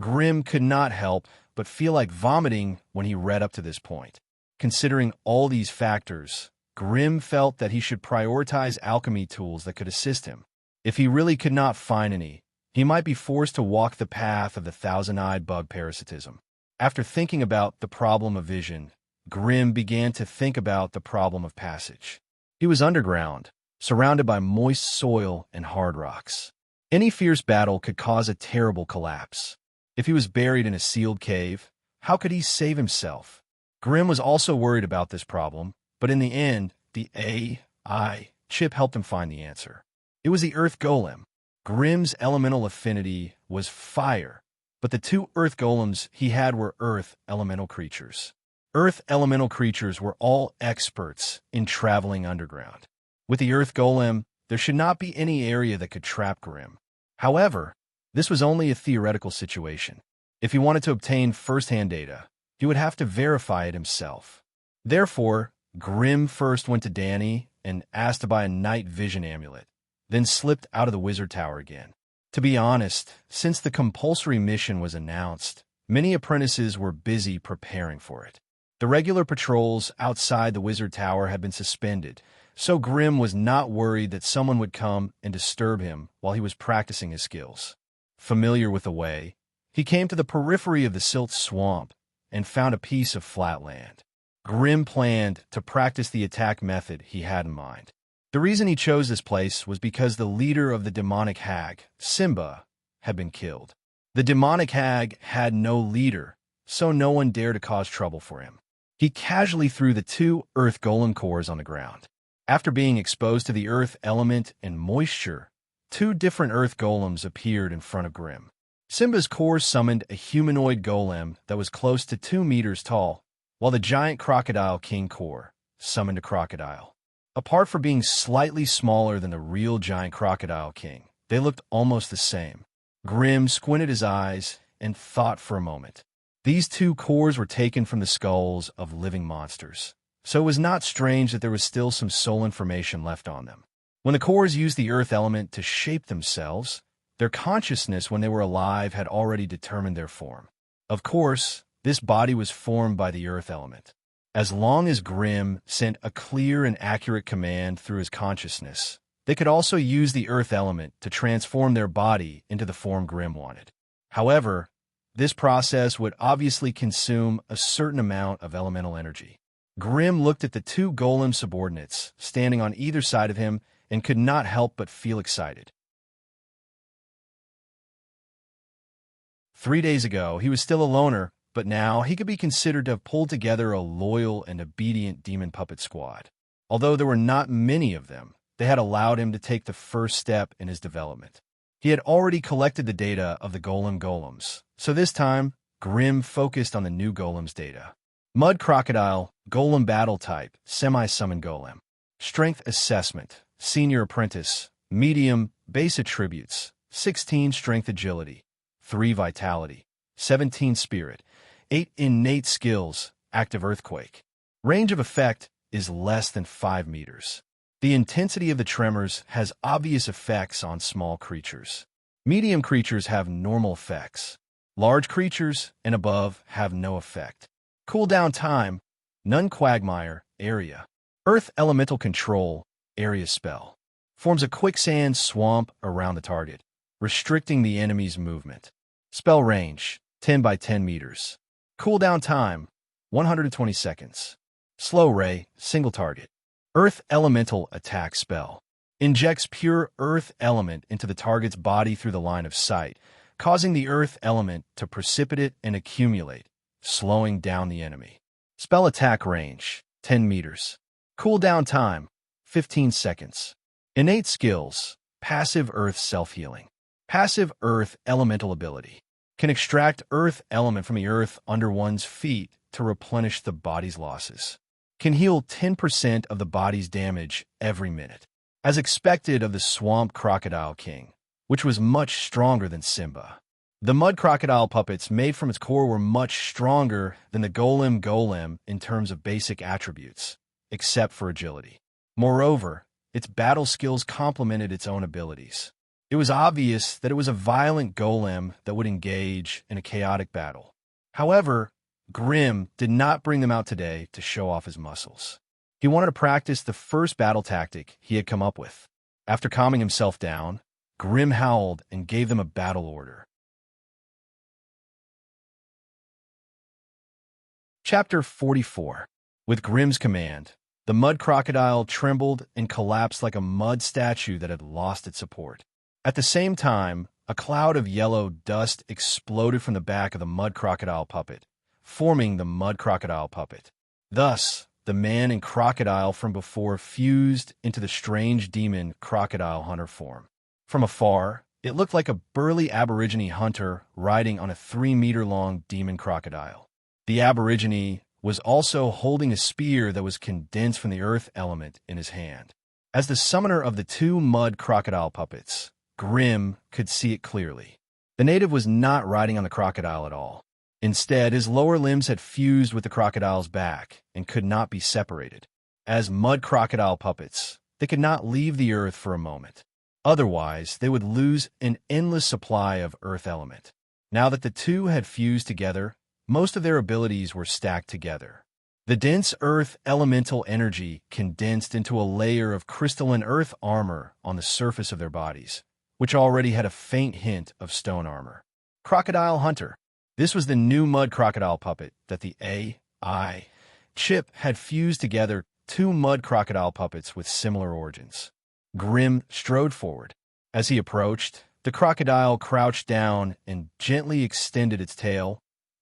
Grimm could not help but feel like vomiting when he read up to this point. Considering all these factors, Grimm felt that he should prioritize alchemy tools that could assist him. If he really could not find any, he might be forced to walk the path of the thousand-eyed bug parasitism. After thinking about the problem of vision, Grimm began to think about the problem of passage. He was underground, surrounded by moist soil and hard rocks. Any fierce battle could cause a terrible collapse. If he was buried in a sealed cave, how could he save himself? Grimm was also worried about this problem, but in the end, the AI chip helped him find the answer. It was the Earth Golem. Grimm's elemental affinity was fire, but the two Earth Golems he had were Earth elemental creatures. Earth elemental creatures were all experts in traveling underground. With the Earth Golem, there should not be any area that could trap Grimm. However, this was only a theoretical situation. If he wanted to obtain first-hand data, he would have to verify it himself. Therefore, Grimm first went to Danny and asked to buy a night vision amulet, then slipped out of the wizard tower again. To be honest, since the compulsory mission was announced, many apprentices were busy preparing for it. The regular patrols outside the wizard tower had been suspended, so Grimm was not worried that someone would come and disturb him while he was practicing his skills. Familiar with the way, he came to the periphery of the silt swamp and found a piece of flat land. Grimm planned to practice the attack method he had in mind. The reason he chose this place was because the leader of the demonic hag, Simba, had been killed. The demonic hag had no leader, so no one dared to cause trouble for him. He casually threw the two earth golem cores on the ground. After being exposed to the earth element and moisture, two different earth golems appeared in front of Grimm. Simba's core summoned a humanoid golem that was close to 2 meters tall, while the giant crocodile king core summoned a crocodile. Apart from being slightly smaller than the real giant crocodile king, they looked almost the same. Grimm squinted his eyes and thought for a moment. These two cores were taken from the skulls of living monsters, so it was not strange that there was still some soul information left on them. When the cores used the earth element to shape themselves, their consciousness when they were alive had already determined their form. Of course, this body was formed by the earth element. As long as Grim sent a clear and accurate command through his consciousness, they could also use the earth element to transform their body into the form Grim wanted. However, this process would obviously consume a certain amount of elemental energy. Grim looked at the two golem subordinates standing on either side of him and could not help but feel excited. 3 days ago, he was still a loner, but now he could be considered to have pulled together a loyal and obedient demon puppet squad. Although there were not many of them, they had allowed him to take the first step in his development. He had already collected the data of the golems, so this time, Grim focused on the new golem's data. Mud Crocodile, Golem Battle Type, Semi-Summon Golem. Strength Assessment, Senior Apprentice, Medium, Base Attributes, 16 Strength Agility, 3 Vitality, 17 Spirit, 8 Innate Skills, Active Earthquake. Range of effect is less than 5 meters. The intensity of the tremors has obvious effects on small creatures. Medium creatures have normal effects. Large creatures and above have no effect. Cooldown time, none. Quagmire, area. Earth Elemental Control, area spell. Forms a quicksand swamp around the target, restricting the enemy's movement. Spell range, 10 by 10 meters. Cooldown time, 120 seconds. Slow ray, single target. Earth Elemental Attack spell. Injects pure earth element into the target's body through the line of sight, causing the earth element to precipitate and accumulate, slowing down the enemy. Spell attack range, 10 meters. Cooldown time, 15 seconds. Innate skills, passive earth self-healing. Passive earth elemental ability. Can extract earth element from the earth under one's feet to replenish the body's losses. Can heal 10% of the body's damage every minute. As expected of the Swamp Crocodile King, which was much stronger than Simba. The Mud Crocodile puppets made from its core were much stronger than the Golem in terms of basic attributes, except for agility. Moreover, its battle skills complemented its own abilities. It was obvious that it was a violent golem that would engage in a chaotic battle. However, Grim did not bring them out today to show off his muscles. He wanted to practice the first battle tactic he had come up with. After calming himself down, Grim howled and gave them a battle order. Chapter 44. With Grim's command, the mud crocodile trembled and collapsed like a mud statue that had lost its support. At the same time, a cloud of yellow dust exploded from the back of the mud crocodile puppet, forming the mud crocodile puppet. Thus, the man and crocodile from before fused into the strange demon crocodile hunter form. From afar, it looked like a burly aborigine hunter riding on a 3-meter-long demon crocodile. The aborigine was also holding a spear that was condensed from the earth element in his hand. As the summoner of the two mud crocodile puppets, Grim could see it clearly. The native was not riding on the crocodile at all. Instead, his lower limbs had fused with the crocodile's back and could not be separated. As mud crocodile puppets, they could not leave the earth for a moment. Otherwise, they would lose an endless supply of earth element. Now that the two had fused together, most of their abilities were stacked together. The dense earth elemental energy condensed into a layer of crystalline earth armor on the surface of their bodies, which already had a faint hint of stone armor. Crocodile Hunter. This was the new mud crocodile puppet that the AI chip had fused together two mud crocodile puppets with similar origins. Grim strode forward. As he approached, the crocodile crouched down and gently extended its tail,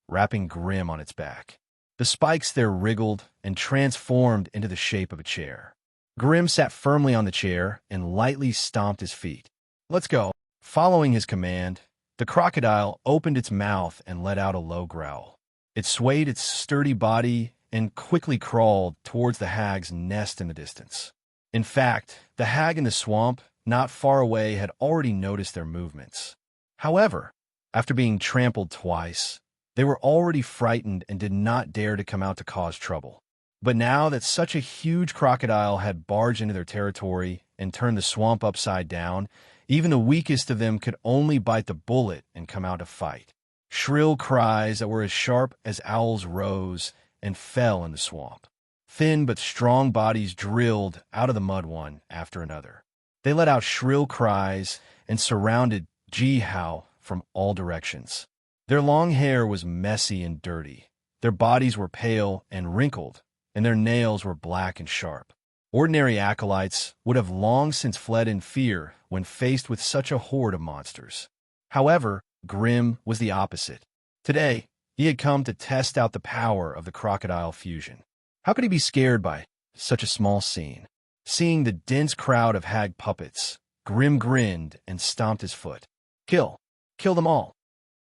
wrapping Grim on its back. The spikes there wriggled and transformed into the shape of a chair. Grim sat firmly on the chair and lightly stomped his feet. "Let's go." Following his command, the crocodile opened its mouth and let out a low growl. It swayed its sturdy body and quickly crawled towards the hag's nest in the distance. In fact, the hag in the swamp, not far away, had already noticed their movements. However, after being trampled twice, they were already frightened and did not dare to come out to cause trouble. But now that such a huge crocodile had barged into their territory and turned the swamp upside down, even the weakest of them could only bite the bullet and come out to fight. Shrill cries that were as sharp as owls rose, and fell in the swamp. Thin but strong bodies drilled out of the mud one after another. They let out shrill cries and surrounded Ji-Hao from all directions. Their long hair was messy and dirty. Their bodies were pale and wrinkled, and their nails were black and sharp. Ordinary acolytes would have long since fled in fear when faced with such a horde of monsters. However, Grim was the opposite. Today, he had come to test out the power of the crocodile fusion. How could he be scared by such a small scene? Seeing the dense crowd of hag puppets, Grim grinned and stomped his foot. Kill! Kill them all!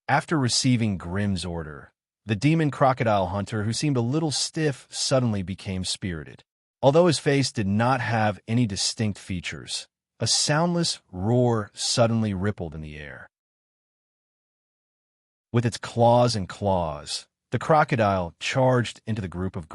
After receiving Grim's order, the demon crocodile hunter, who seemed a little stiff, suddenly became spirited. Although his face did not have any distinct features, a soundless roar suddenly rippled in the air. With its claws and claws, the crocodile charged into the group of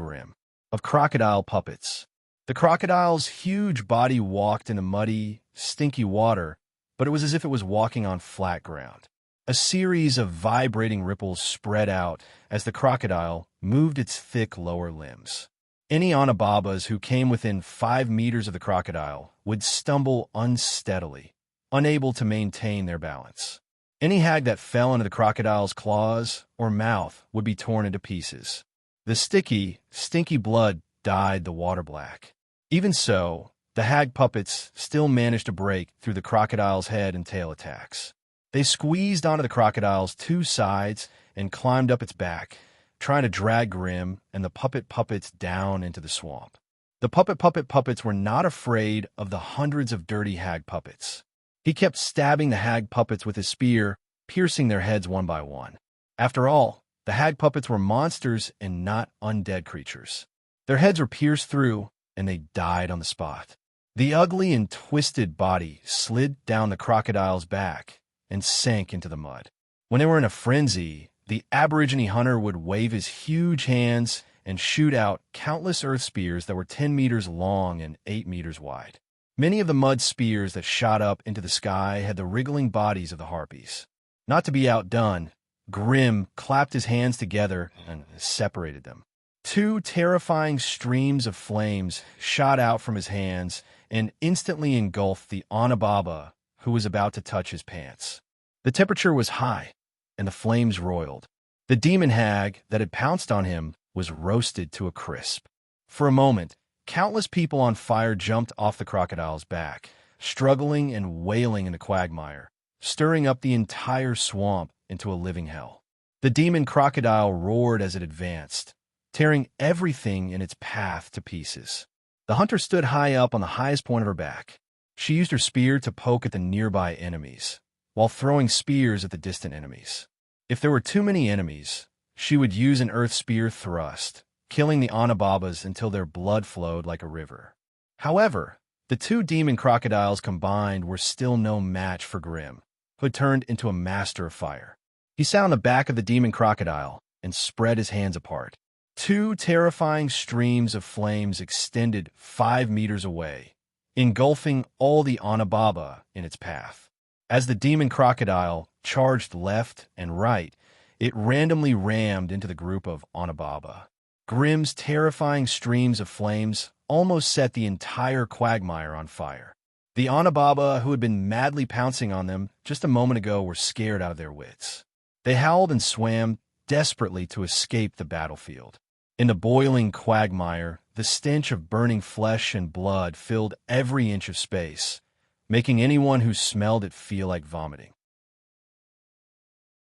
crocodile puppets. The crocodile's huge body walked in a muddy, stinky water, but it was as if it was walking on flat ground. A series of vibrating ripples spread out as the crocodile moved its thick lower limbs. Any Onababas who came within 5 meters of the crocodile would stumble unsteadily, unable to maintain their balance. Any hag that fell into the crocodile's claws or mouth would be torn into pieces. The sticky, stinky blood dyed the water black. Even so, the hag puppets still managed to break through the crocodile's head and tail attacks. They squeezed onto the crocodile's 2 sides and climbed up its back, trying to drag Grim and the puppets down into the swamp. The puppets were not afraid of the hundreds of dirty hag puppets. He kept stabbing the hag puppets with his spear, piercing their heads one by one. After all, the hag puppets were monsters and not undead creatures. Their heads were pierced through, and they died on the spot. The ugly and twisted body slid down the crocodile's back and sank into the mud. When they were in a frenzy, the Aborigine hunter would wave his huge hands and shoot out countless earth spears that were 10 meters long and 8 meters wide. Many of the mud spears that shot up into the sky had the wriggling bodies of the harpies. Not to be outdone, Grim clapped his hands together and separated them. 2 terrifying streams of flames shot out from his hands and instantly engulfed the Onababa who was about to touch his pants. The temperature was high, and the flames roiled. The demon hag that had pounced on him was roasted to a crisp. For a moment, countless people on fire jumped off the crocodile's back, struggling and wailing in the quagmire, stirring up the entire swamp into a living hell. The demon crocodile roared as it advanced, tearing everything in its path to pieces. The hunter stood high up on the highest point of her back. She used her spear to poke at the nearby enemies, while throwing spears at the distant enemies. If there were too many enemies, she would use an earth spear thrust, killing the Onababas until their blood flowed like a river. However, the 2 demon crocodiles combined were still no match for Grim, who had turned into a master of fire. He sat on the back of the demon crocodile and spread his hands apart. 2 terrifying streams of flames extended 5 meters away, engulfing all the Onababa in its path. As the demon crocodile charged left and right, it randomly rammed into the group of Onababa. Grim's terrifying streams of flames almost set the entire quagmire on fire. The Onababa who had been madly pouncing on them just a moment ago were scared out of their wits. They howled and swam desperately to escape the battlefield. In the boiling quagmire, the stench of burning flesh and blood filled every inch of space, making anyone who smelled it feel like vomiting.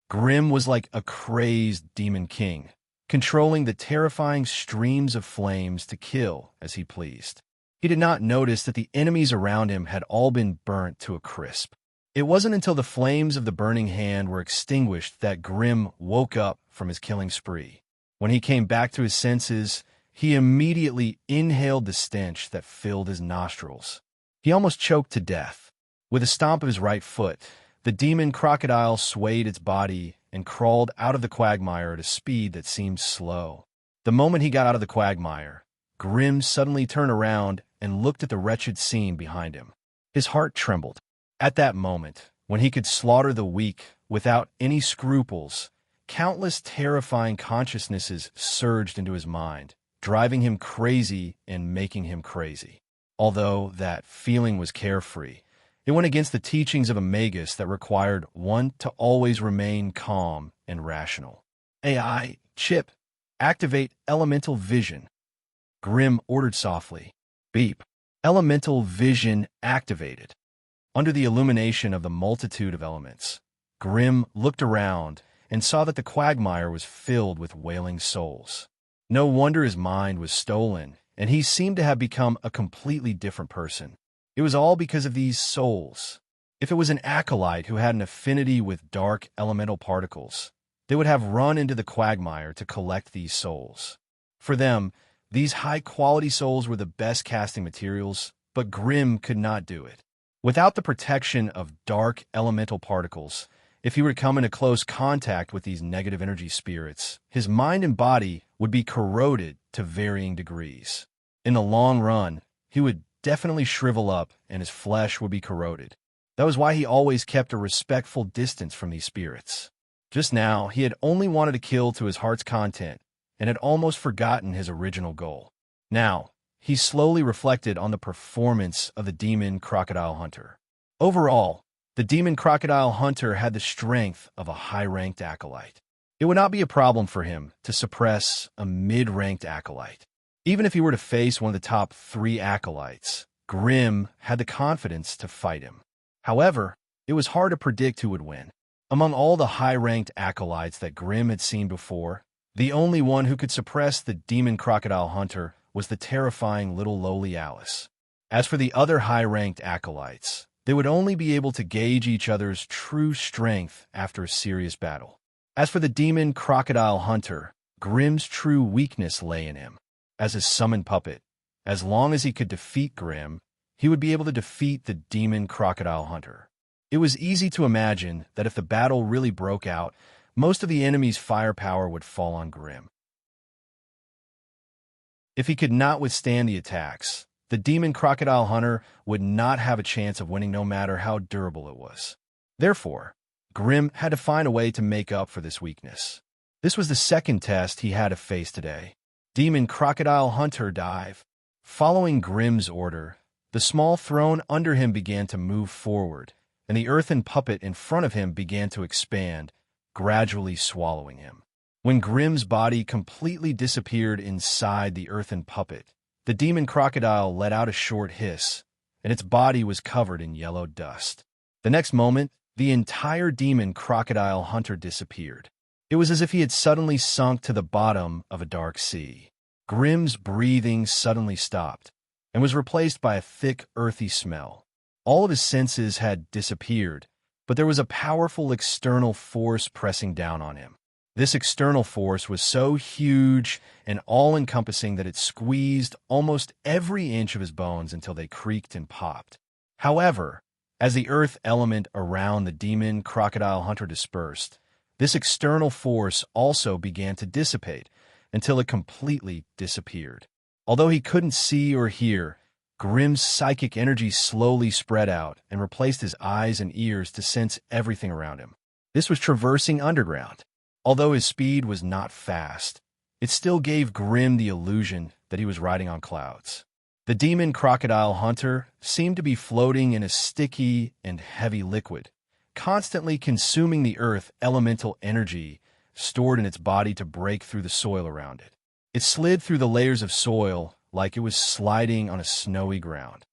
Grim was like a crazed demon king, controlling the terrifying streams of flames to kill as he pleased. He did not notice that the enemies around him had all been burnt to a crisp. It wasn't until the flames of the burning hand were extinguished that Grim woke up from his killing spree. When he came back to his senses, he immediately inhaled the stench that filled his nostrils. He almost choked to death. With a stomp of his right foot, the demon crocodile swayed its body and crawled out of the quagmire at a speed that seemed slow. The moment he got out of the quagmire, Grim suddenly turned around and looked at the wretched scene behind him. His heart trembled. At that moment, when he could slaughter the weak without any scruples, Countless terrifying consciousnesses surged into his mind, driving him crazy and making him crazy. Although that feeling was carefree, it went against the teachings of a magus that required one to always remain calm and rational. AI, chip, activate elemental vision. Grim ordered softly. Beep. Elemental vision activated. Under the illumination of the multitude of elements, Grim looked around and saw that the quagmire was filled with wailing souls. No wonder his mind was stolen, and he seemed to have become a completely different person. It was all because of these souls. If it was an acolyte who had an affinity with dark elemental particles, they would have run into the quagmire to collect these souls. For them, these high-quality souls were the best casting materials, but Grim could not do it. Without the protection of dark elemental particles, if he were to come into close contact with these negative energy spirits, his mind and body would be corroded to varying degrees. In the long run, he would definitely shrivel up and his flesh would be corroded. That was why he always kept a respectful distance from these spirits. Just now, he had only wanted to kill to his heart's content and had almost forgotten his original goal. Now, he slowly reflected on the performance of the demon crocodile hunter. Overall, the demon crocodile hunter had the strength of a high-ranked acolyte. It would not be a problem for him to suppress a mid-ranked acolyte. Even if he were to face one of the top 3 acolytes, Grim had the confidence to fight him. However, it was hard to predict who would win. Among all the high-ranked acolytes that Grim had seen before, the only one who could suppress the demon crocodile hunter was the terrifying little lowly Alice. As for the other high-ranked acolytes, they would only be able to gauge each other's true strength after a serious battle. As for the demon crocodile hunter, Grim's true weakness lay in him. As his summoned puppet, as long as he could defeat Grim, he would be able to defeat the demon crocodile hunter. It was easy to imagine that if the battle really broke out, most of the enemy's firepower would fall on Grim. If he could not withstand the attacks, the demon crocodile hunter would not have a chance of winning no matter how durable it was. Therefore, Grim had to find a way to make up for this weakness. This was the second test he had to face today. Demon crocodile hunter dive. Following Grim's order, the small throne under him began to move forward, and the earthen puppet in front of him began to expand, gradually swallowing him. When Grim's body completely disappeared inside the earthen puppet, the demon crocodile let out a short hiss, and its body was covered in yellow dust. The next moment, the entire demon crocodile hunter disappeared. It was as if he had suddenly sunk to the bottom of a dark sea. Grim's breathing suddenly stopped and was replaced by a thick, earthy smell. All of his senses had disappeared, but there was a powerful external force pressing down on him. This external force was so huge and all-encompassing that it squeezed almost every inch of his bones until they creaked and popped. However, as the earth element around the demon crocodile hunter dispersed, this external force also began to dissipate until it completely disappeared. Although he couldn't see or hear, Grim's psychic energy slowly spread out and replaced his eyes and ears to sense everything around him. This was traversing underground. Although his speed was not fast, it still gave Grim the illusion that he was riding on clouds. The demon crocodile hunter seemed to be floating in a sticky and heavy liquid, constantly consuming the earth elemental energy stored in its body to break through the soil around it. It slid through the layers of soil like it was sliding on a snowy ground.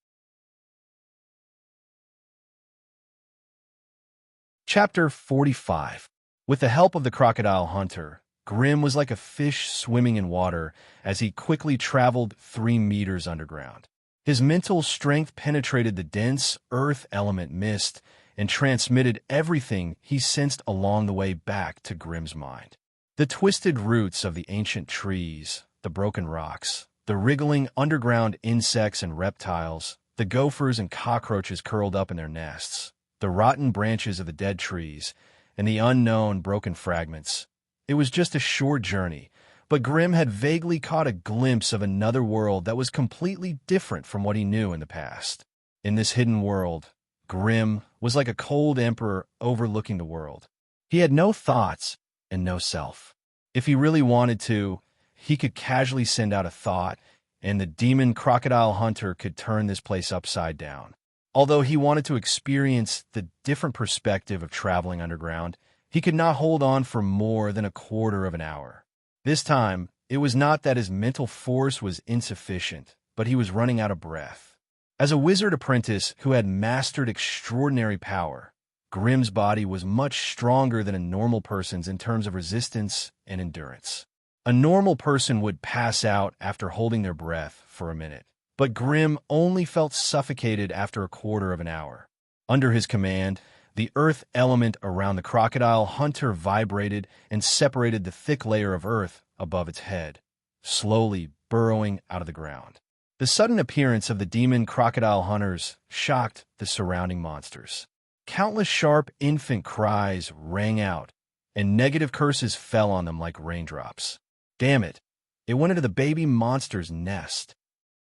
Chapter 45. With the help of the crocodile hunter, Grim was like a fish swimming in water as he quickly traveled 3 meters underground. His mental strength penetrated the dense earth element mist and transmitted everything he sensed along the way back to Grim's mind. The twisted roots of the ancient trees, the broken rocks, the wriggling underground insects and reptiles, the gophers and cockroaches curled up in their nests, the rotten branches of the dead trees, and the unknown broken fragments. It was just a short journey, but Grim had vaguely caught a glimpse of another world that was completely different from what he knew in the past. In this hidden world, Grim was like a cold emperor overlooking the world. He had no thoughts, and no self. If he really wanted to, he could casually send out a thought, and the demon crocodile hunter could turn this place upside down. Although he wanted to experience the different perspective of traveling underground, he could not hold on for more than a quarter of an hour. This time, it was not that his mental force was insufficient, but he was running out of breath. As a wizard apprentice who had mastered extraordinary power, Grimm's body was much stronger than a normal person's in terms of resistance and endurance. A normal person would pass out after holding their breath for a minute, but Grimm only felt suffocated after a quarter of an hour. Under his command, the earth element around the crocodile hunter vibrated and separated the thick layer of earth above its head, slowly burrowing out of the ground. The sudden appearance of the demon crocodile hunters shocked the surrounding monsters. Countless sharp infant cries rang out, and negative curses fell on them like raindrops. Damn it! It went into the baby monster's nest.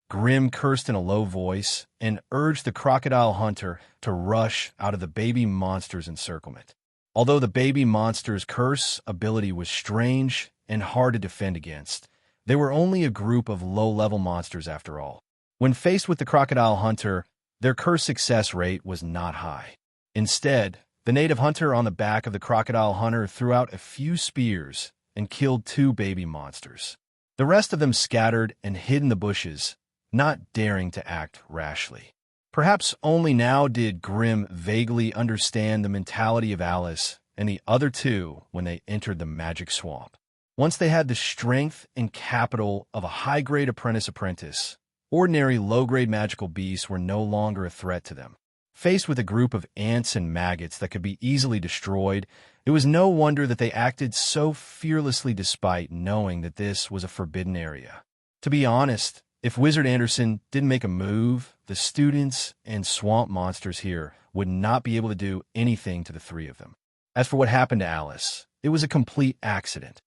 Grimm cursed in a low voice and urged the crocodile hunter to rush out of the baby monster's encirclement. Although the baby monster's curse ability was strange and hard to defend against, they were only a group of low-level monsters after all. When faced with the crocodile hunter, their curse success rate was not high. Instead, the native hunter on the back of the crocodile hunter threw out a few spears and killed 2 baby monsters. The rest of them scattered and hid in the bushes, not daring to act rashly. Perhaps only now did Grimm vaguely understand the mentality of Alice and the other 2 when they entered the magic swamp. Once they had the strength and capital of a high-grade apprentice, ordinary low-grade magical beasts were no longer a threat to them. Faced with a group of ants and maggots that could be easily destroyed, it was no wonder that they acted so fearlessly despite knowing that this was a forbidden area. To be honest, if Wizard Anderson didn't make a move, the students and swamp monsters here would not be able to do anything to the 3 of them. As for what happened to Alice, it was a complete accident.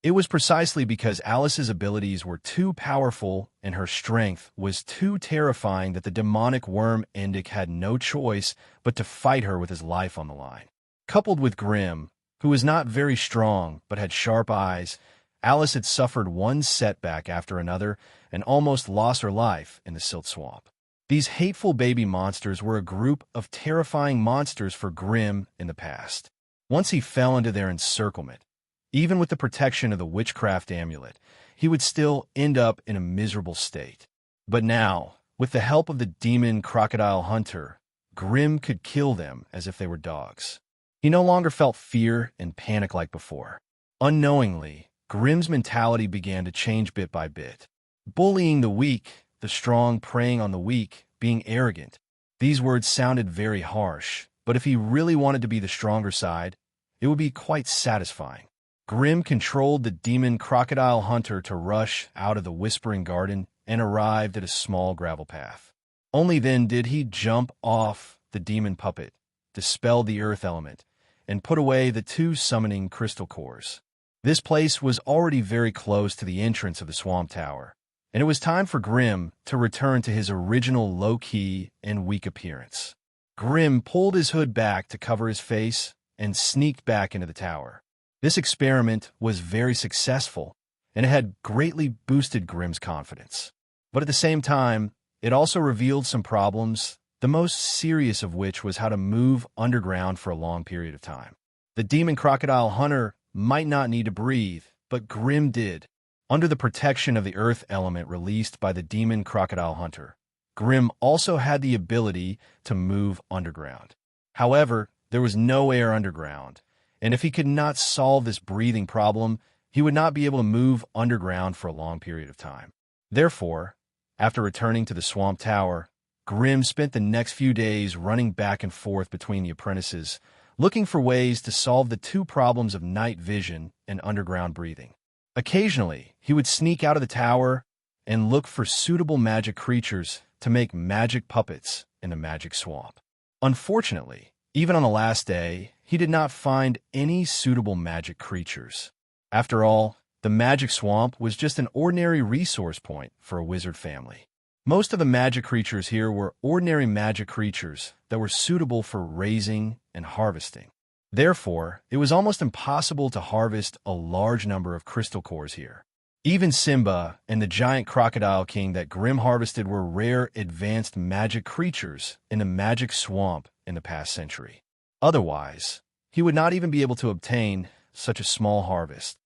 It was precisely because Alice's abilities were too powerful and her strength was too terrifying that the demonic worm Endic had no choice but to fight her with his life on the line. Coupled with Grimm, who was not very strong but had sharp eyes, Alice had suffered one setback after another and almost lost her life in the silt swamp. These hateful baby monsters were a group of terrifying monsters for Grimm in the past. Once he fell into their encirclement, even with the protection of the witchcraft amulet, he would still end up in a miserable state. But now, with the help of the demon crocodile hunter, Grimm could kill them as if they were dogs. He no longer felt fear and panic like before. Unknowingly, Grimm's mentality began to change bit by bit. Bullying the weak, the strong preying on the weak, being arrogant. These words sounded very harsh, but if he really wanted to be the stronger side, it would be quite satisfying. Grimm controlled the demon crocodile hunter to rush out of the Whispering Garden and arrived at a small gravel path. Only then did he jump off the demon puppet, dispel the earth element, and put away the 2 summoning crystal cores. This place was already very close to the entrance of the swamp tower, and it was time for Grimm to return to his original low-key and weak appearance. Grimm pulled his hood back to cover his face and sneaked back into the tower. This experiment was very successful, and it had greatly boosted Grimm's confidence. But at the same time, it also revealed some problems, the most serious of which was how to move underground for a long period of time. The demon crocodile hunter might not need to breathe, but Grimm did. Under the protection of the earth element released by the demon crocodile hunter, Grimm also had the ability to move underground. However, there was no air underground, and if he could not solve this breathing problem, he would not be able to move underground for a long period of time. Therefore, after returning to the swamp tower, Grimm spent the next few days running back and forth between the apprentices, looking for ways to solve the 2 problems of night vision and underground breathing. Occasionally, he would sneak out of the tower and look for suitable magic creatures to make magic puppets in the magic swamp. Unfortunately, even on the last day, he did not find any suitable magic creatures. After all, the magic swamp was just an ordinary resource point for a wizard family. Most of the magic creatures here were ordinary magic creatures that were suitable for raising and harvesting. Therefore, it was almost impossible to harvest a large number of crystal cores here. Even Simba and the giant crocodile king that Grimm harvested were rare advanced magic creatures in the magic swamp in the past century. Otherwise, he would not even be able to obtain such a small harvest.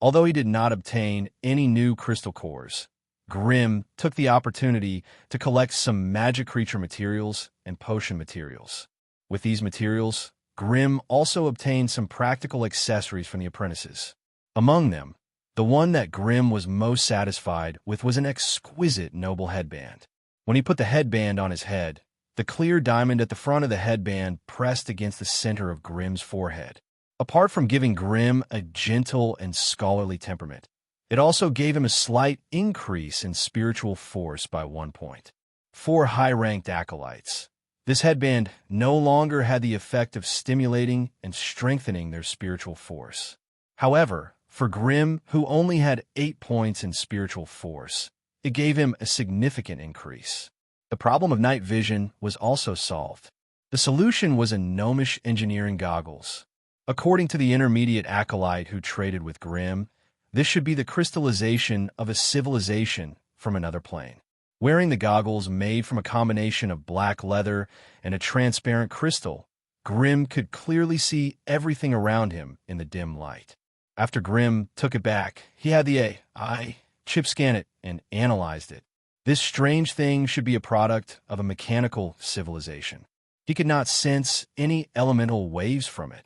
Although he did not obtain any new crystal cores, Grimm took the opportunity to collect some magic creature materials and potion materials. With these materials, Grimm also obtained some practical accessories from the apprentices. Among them, the one that Grimm was most satisfied with was an exquisite noble headband. When he put the headband on his head, the clear diamond at the front of the headband pressed against the center of Grimm's forehead. Apart from giving Grimm a gentle and scholarly temperament, it also gave him a slight increase in spiritual force by 1 point. For high-ranked acolytes, this headband no longer had the effect of stimulating and strengthening their spiritual force. However, for Grimm, who only had 8 points in spiritual force, it gave him a significant increase. The problem of night vision was also solved. The solution was in gnomish engineering goggles. According to the intermediate acolyte who traded with Grimm, this should be the crystallization of a civilization from another plane. Wearing the goggles made from a combination of black leather and a transparent crystal, Grimm could clearly see everything around him in the dim light. After Grimm took it back, he had the AI chip scan it and analyzed it. This strange thing should be a product of a mechanical civilization. He could not sense any elemental waves from it,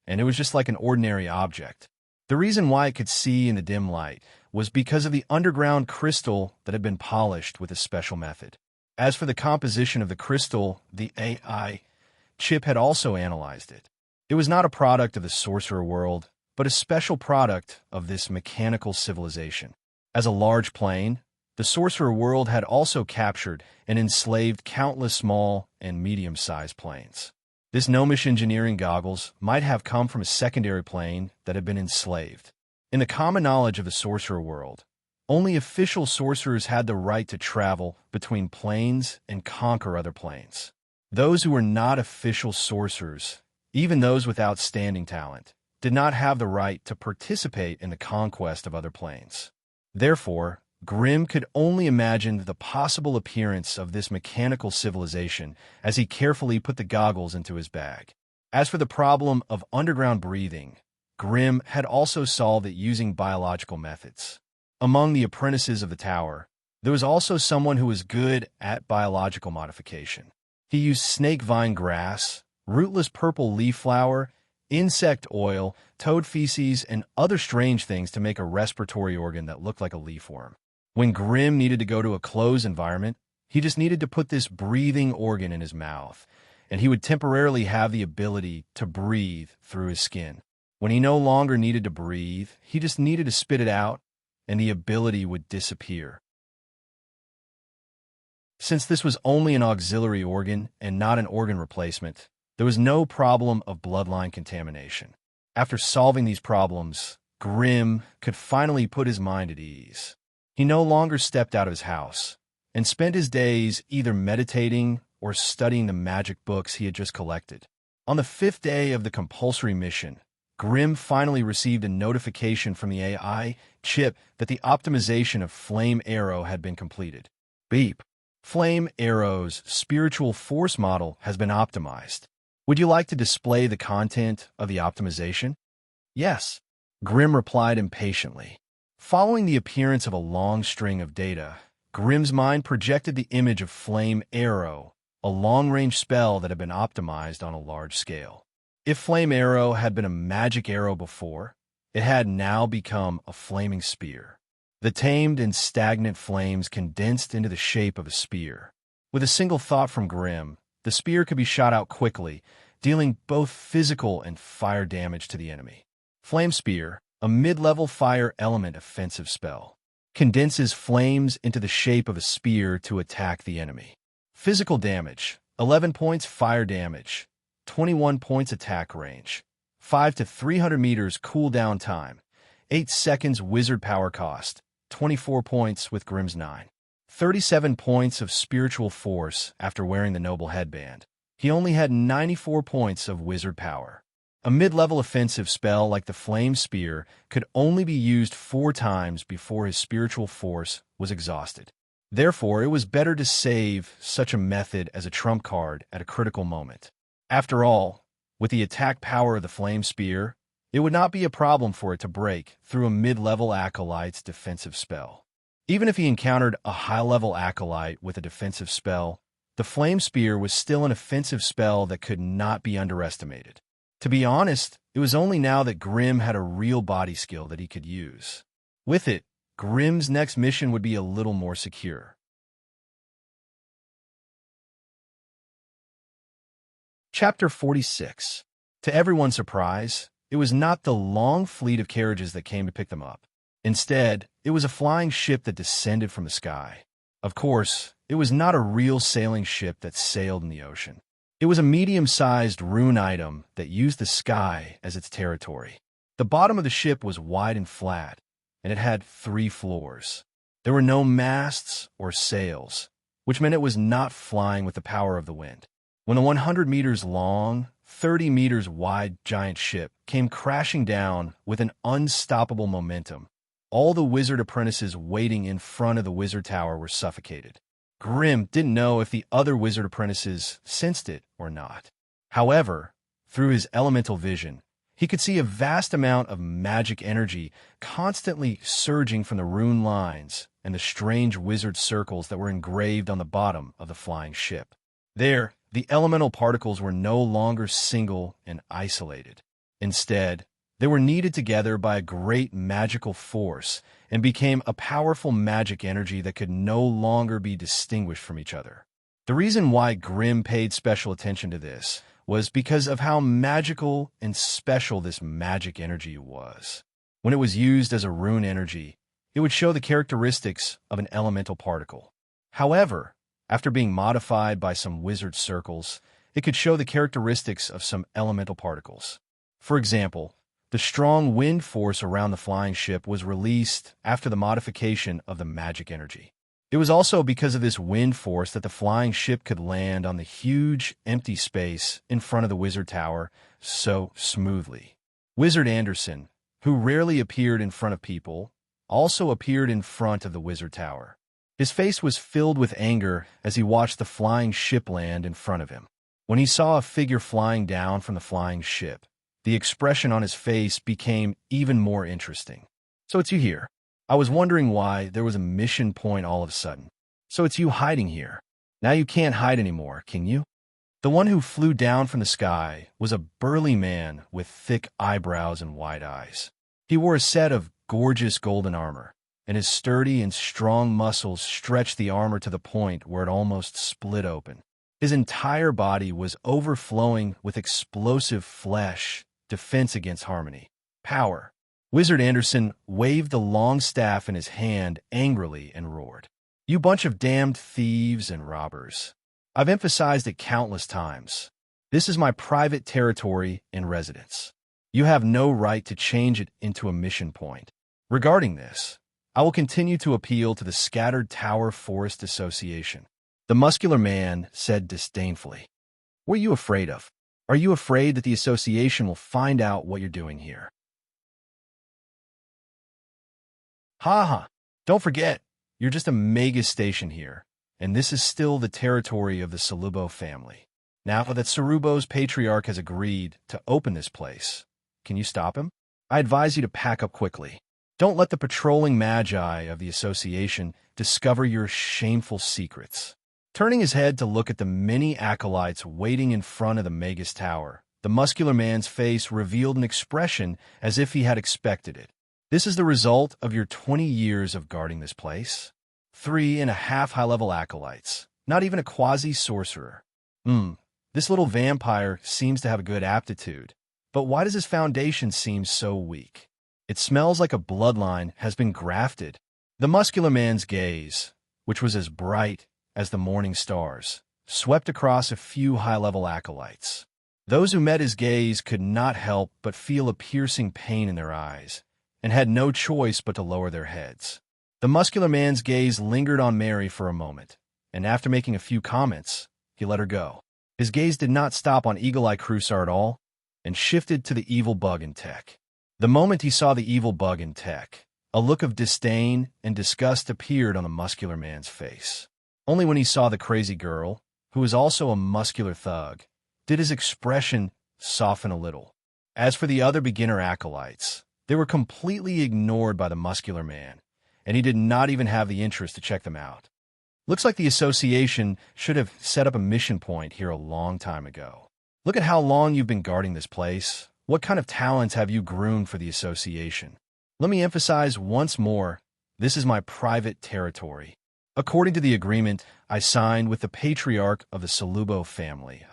and it was just like an ordinary object. The reason why it could see in the dim light was because of the underground crystal that had been polished with a special method. As for the composition of the crystal, the AI chip had also analyzed it. It was not a product of the sorcerer world, but a special product of this mechanical civilization. As a large plane, the sorcerer world had also captured and enslaved countless small and medium-sized planes. This gnomish engineering goggles might have come from a secondary plane that had been enslaved. In the common knowledge of the sorcerer world, only official sorcerers had the right to travel between planes and conquer other planes. Those who were not official sorcerers, even those with outstanding talent, did not have the right to participate in the conquest of other planes. Therefore, Grimm could only imagine the possible appearance of this mechanical civilization as he carefully put the goggles into his bag. As for the problem of underground breathing, Grimm had also solved it using biological methods. Among the apprentices of the tower, there was also someone who was good at biological modification. He used snake vine grass, rootless purple leaf flower, insect oil, toad feces, and other strange things to make a respiratory organ that looked like a leafworm. When Grimm needed to go to a closed environment, he just needed to put this breathing organ in his mouth, and he would temporarily have the ability to breathe through his skin. When he no longer needed to breathe, he just needed to spit it out, and the ability would disappear. Since this was only an auxiliary organ and not an organ replacement, there was no problem of bloodline contamination. After solving these problems, Grimm could finally put his mind at ease. He no longer stepped out of his house and spent his days either meditating or studying the magic books he had just collected. On the 5th day of the compulsory mission, Grimm finally received a notification from the AI chip that the optimization of Flame Arrow had been completed. Beep. Flame Arrow's spiritual force model has been optimized. Would you like to display the content of the optimization? Yes, Grimm replied impatiently. Following the appearance of a long string of data, Grimm's mind projected the image of Flame Arrow, a long-range spell that had been optimized on a large scale. If Flame Arrow had been a magic arrow before, it had now become a flaming spear. The tamed and stagnant flames condensed into the shape of a spear. With a single thought from Grimm, the spear could be shot out quickly, dealing both physical and fire damage to the enemy. Flame Spear, a mid-level fire element offensive spell, condenses flames into the shape of a spear to attack the enemy. Physical damage, 11 points fire damage, 21 points attack range, 5 to 300 meters cooldown time, 8 seconds wizard power cost, 24 points with Grimm's 9. 37 points of spiritual force after wearing the noble headband. he only had 94 points of wizard power. A mid-level offensive spell like the Flame Spear could only be used 4 times before his spiritual force was exhausted. Therefore, it was better to save such a method as a trump card at a critical moment. After all, with the attack power of the Flame Spear, it would not be a problem for it to break through a mid-level acolyte's defensive spell. Even if he encountered a high-level acolyte with a defensive spell, the Flame Spear was still an offensive spell that could not be underestimated. To be honest, it was only now that Grimm had a real body skill that he could use. With it, Grimm's next mission would be a little more secure. Chapter 46. To everyone's surprise, it was not the long fleet of carriages that came to pick them up. Instead, it was a flying ship that descended from the sky. Of course, it was not a real sailing ship that sailed in the ocean. It was a medium-sized rune item that used the sky as its territory. The bottom of the ship was wide and flat, and it had 3 floors. There were no masts or sails, which meant it was not flying with the power of the wind. When the 100 meters long, 30 meters wide giant ship came crashing down with an unstoppable momentum, all the wizard apprentices waiting in front of the wizard tower were suffocated. Grimm didn't know if the other wizard apprentices sensed it or not. However, through his elemental vision, he could see a vast amount of magic energy constantly surging from the rune lines and the strange wizard circles that were engraved on the bottom of the flying ship. There, the elemental particles were no longer single and isolated. Instead, they were kneaded together by a great magical force and became a powerful magic energy that could no longer be distinguished from each other. The reason why Grimm paid special attention to this was because of how magical and special this magic energy was. When it was used as a rune energy, it would show the characteristics of an elemental particle. However, after being modified by some wizard circles, it could show the characteristics of some elemental particles. For example, the strong wind force around the flying ship was released after the modification of the magic energy. It was also because of this wind force that the flying ship could land on the huge, empty space in front of the wizard tower so smoothly. Wizard Anderson, who rarely appeared in front of people, also appeared in front of the wizard tower. His face was filled with anger as he watched the flying ship land in front of him. When he saw a figure flying down from the flying ship, the expression on his face became even more interesting. "So it's you here. I was wondering why there was a mission point all of a sudden. So it's you hiding here. Now you can't hide anymore, can you?" The one who flew down from the sky was a burly man with thick eyebrows and wide eyes. He wore a set of gorgeous golden armor, and his sturdy and strong muscles stretched the armor to the point where it almost split open. His entire body was overflowing with explosive flesh, defense against harmony, power. Wizard Anderson waved the long staff in his hand angrily and roared, "You bunch of damned thieves and robbers. I've emphasized it countless times. This is my private territory and residence. You have no right to change it into a mission point. Regarding this, I will continue to appeal to the Scattered Tower Forest Association." The muscular man said disdainfully, "What are you afraid of? Are you afraid that the association will find out what you're doing here?" "Ha ha! Don't forget, you're just a mega station here, and this is still the territory of the Salubo family. Now that Sarubo's patriarch has agreed to open this place, can you stop him? I advise you to pack up quickly. Don't let the patrolling magi of the association discover your shameful secrets." Turning his head to look at the many acolytes waiting in front of the Magus Tower, the muscular man's face revealed an expression as if he had expected it. "This is the result of your 20 years of guarding this place? 3.5 high-level acolytes, not even a quasi-sorcerer. This little vampire seems to have a good aptitude, but why does his foundation seem so weak? It smells like a bloodline has been grafted." The muscular man's gaze, which was as bright as the morning stars, swept across a few high-level acolytes. Those who met his gaze could not help but feel a piercing pain in their eyes, and had no choice but to lower their heads. The muscular man's gaze lingered on Mary for a moment, and after making a few comments, he let her go. His gaze did not stop on Eagle-Eye Crusoe at all, and shifted to the evil bug in tech. The moment he saw the evil bug in tech, a look of disdain and disgust appeared on the muscular man's face. Only when he saw the crazy girl, who was also a muscular thug, did his expression soften a little. As for the other beginner acolytes, they were completely ignored by the muscular man, and he did not even have the interest to check them out. Looks like the association should have set up a mission point here a long time ago. Look at how long you've been guarding this place. What kind of talents have you groomed for the association? Let me emphasize once more, this is my private territory. According to the agreement I signed with the patriarch of the Salubo family,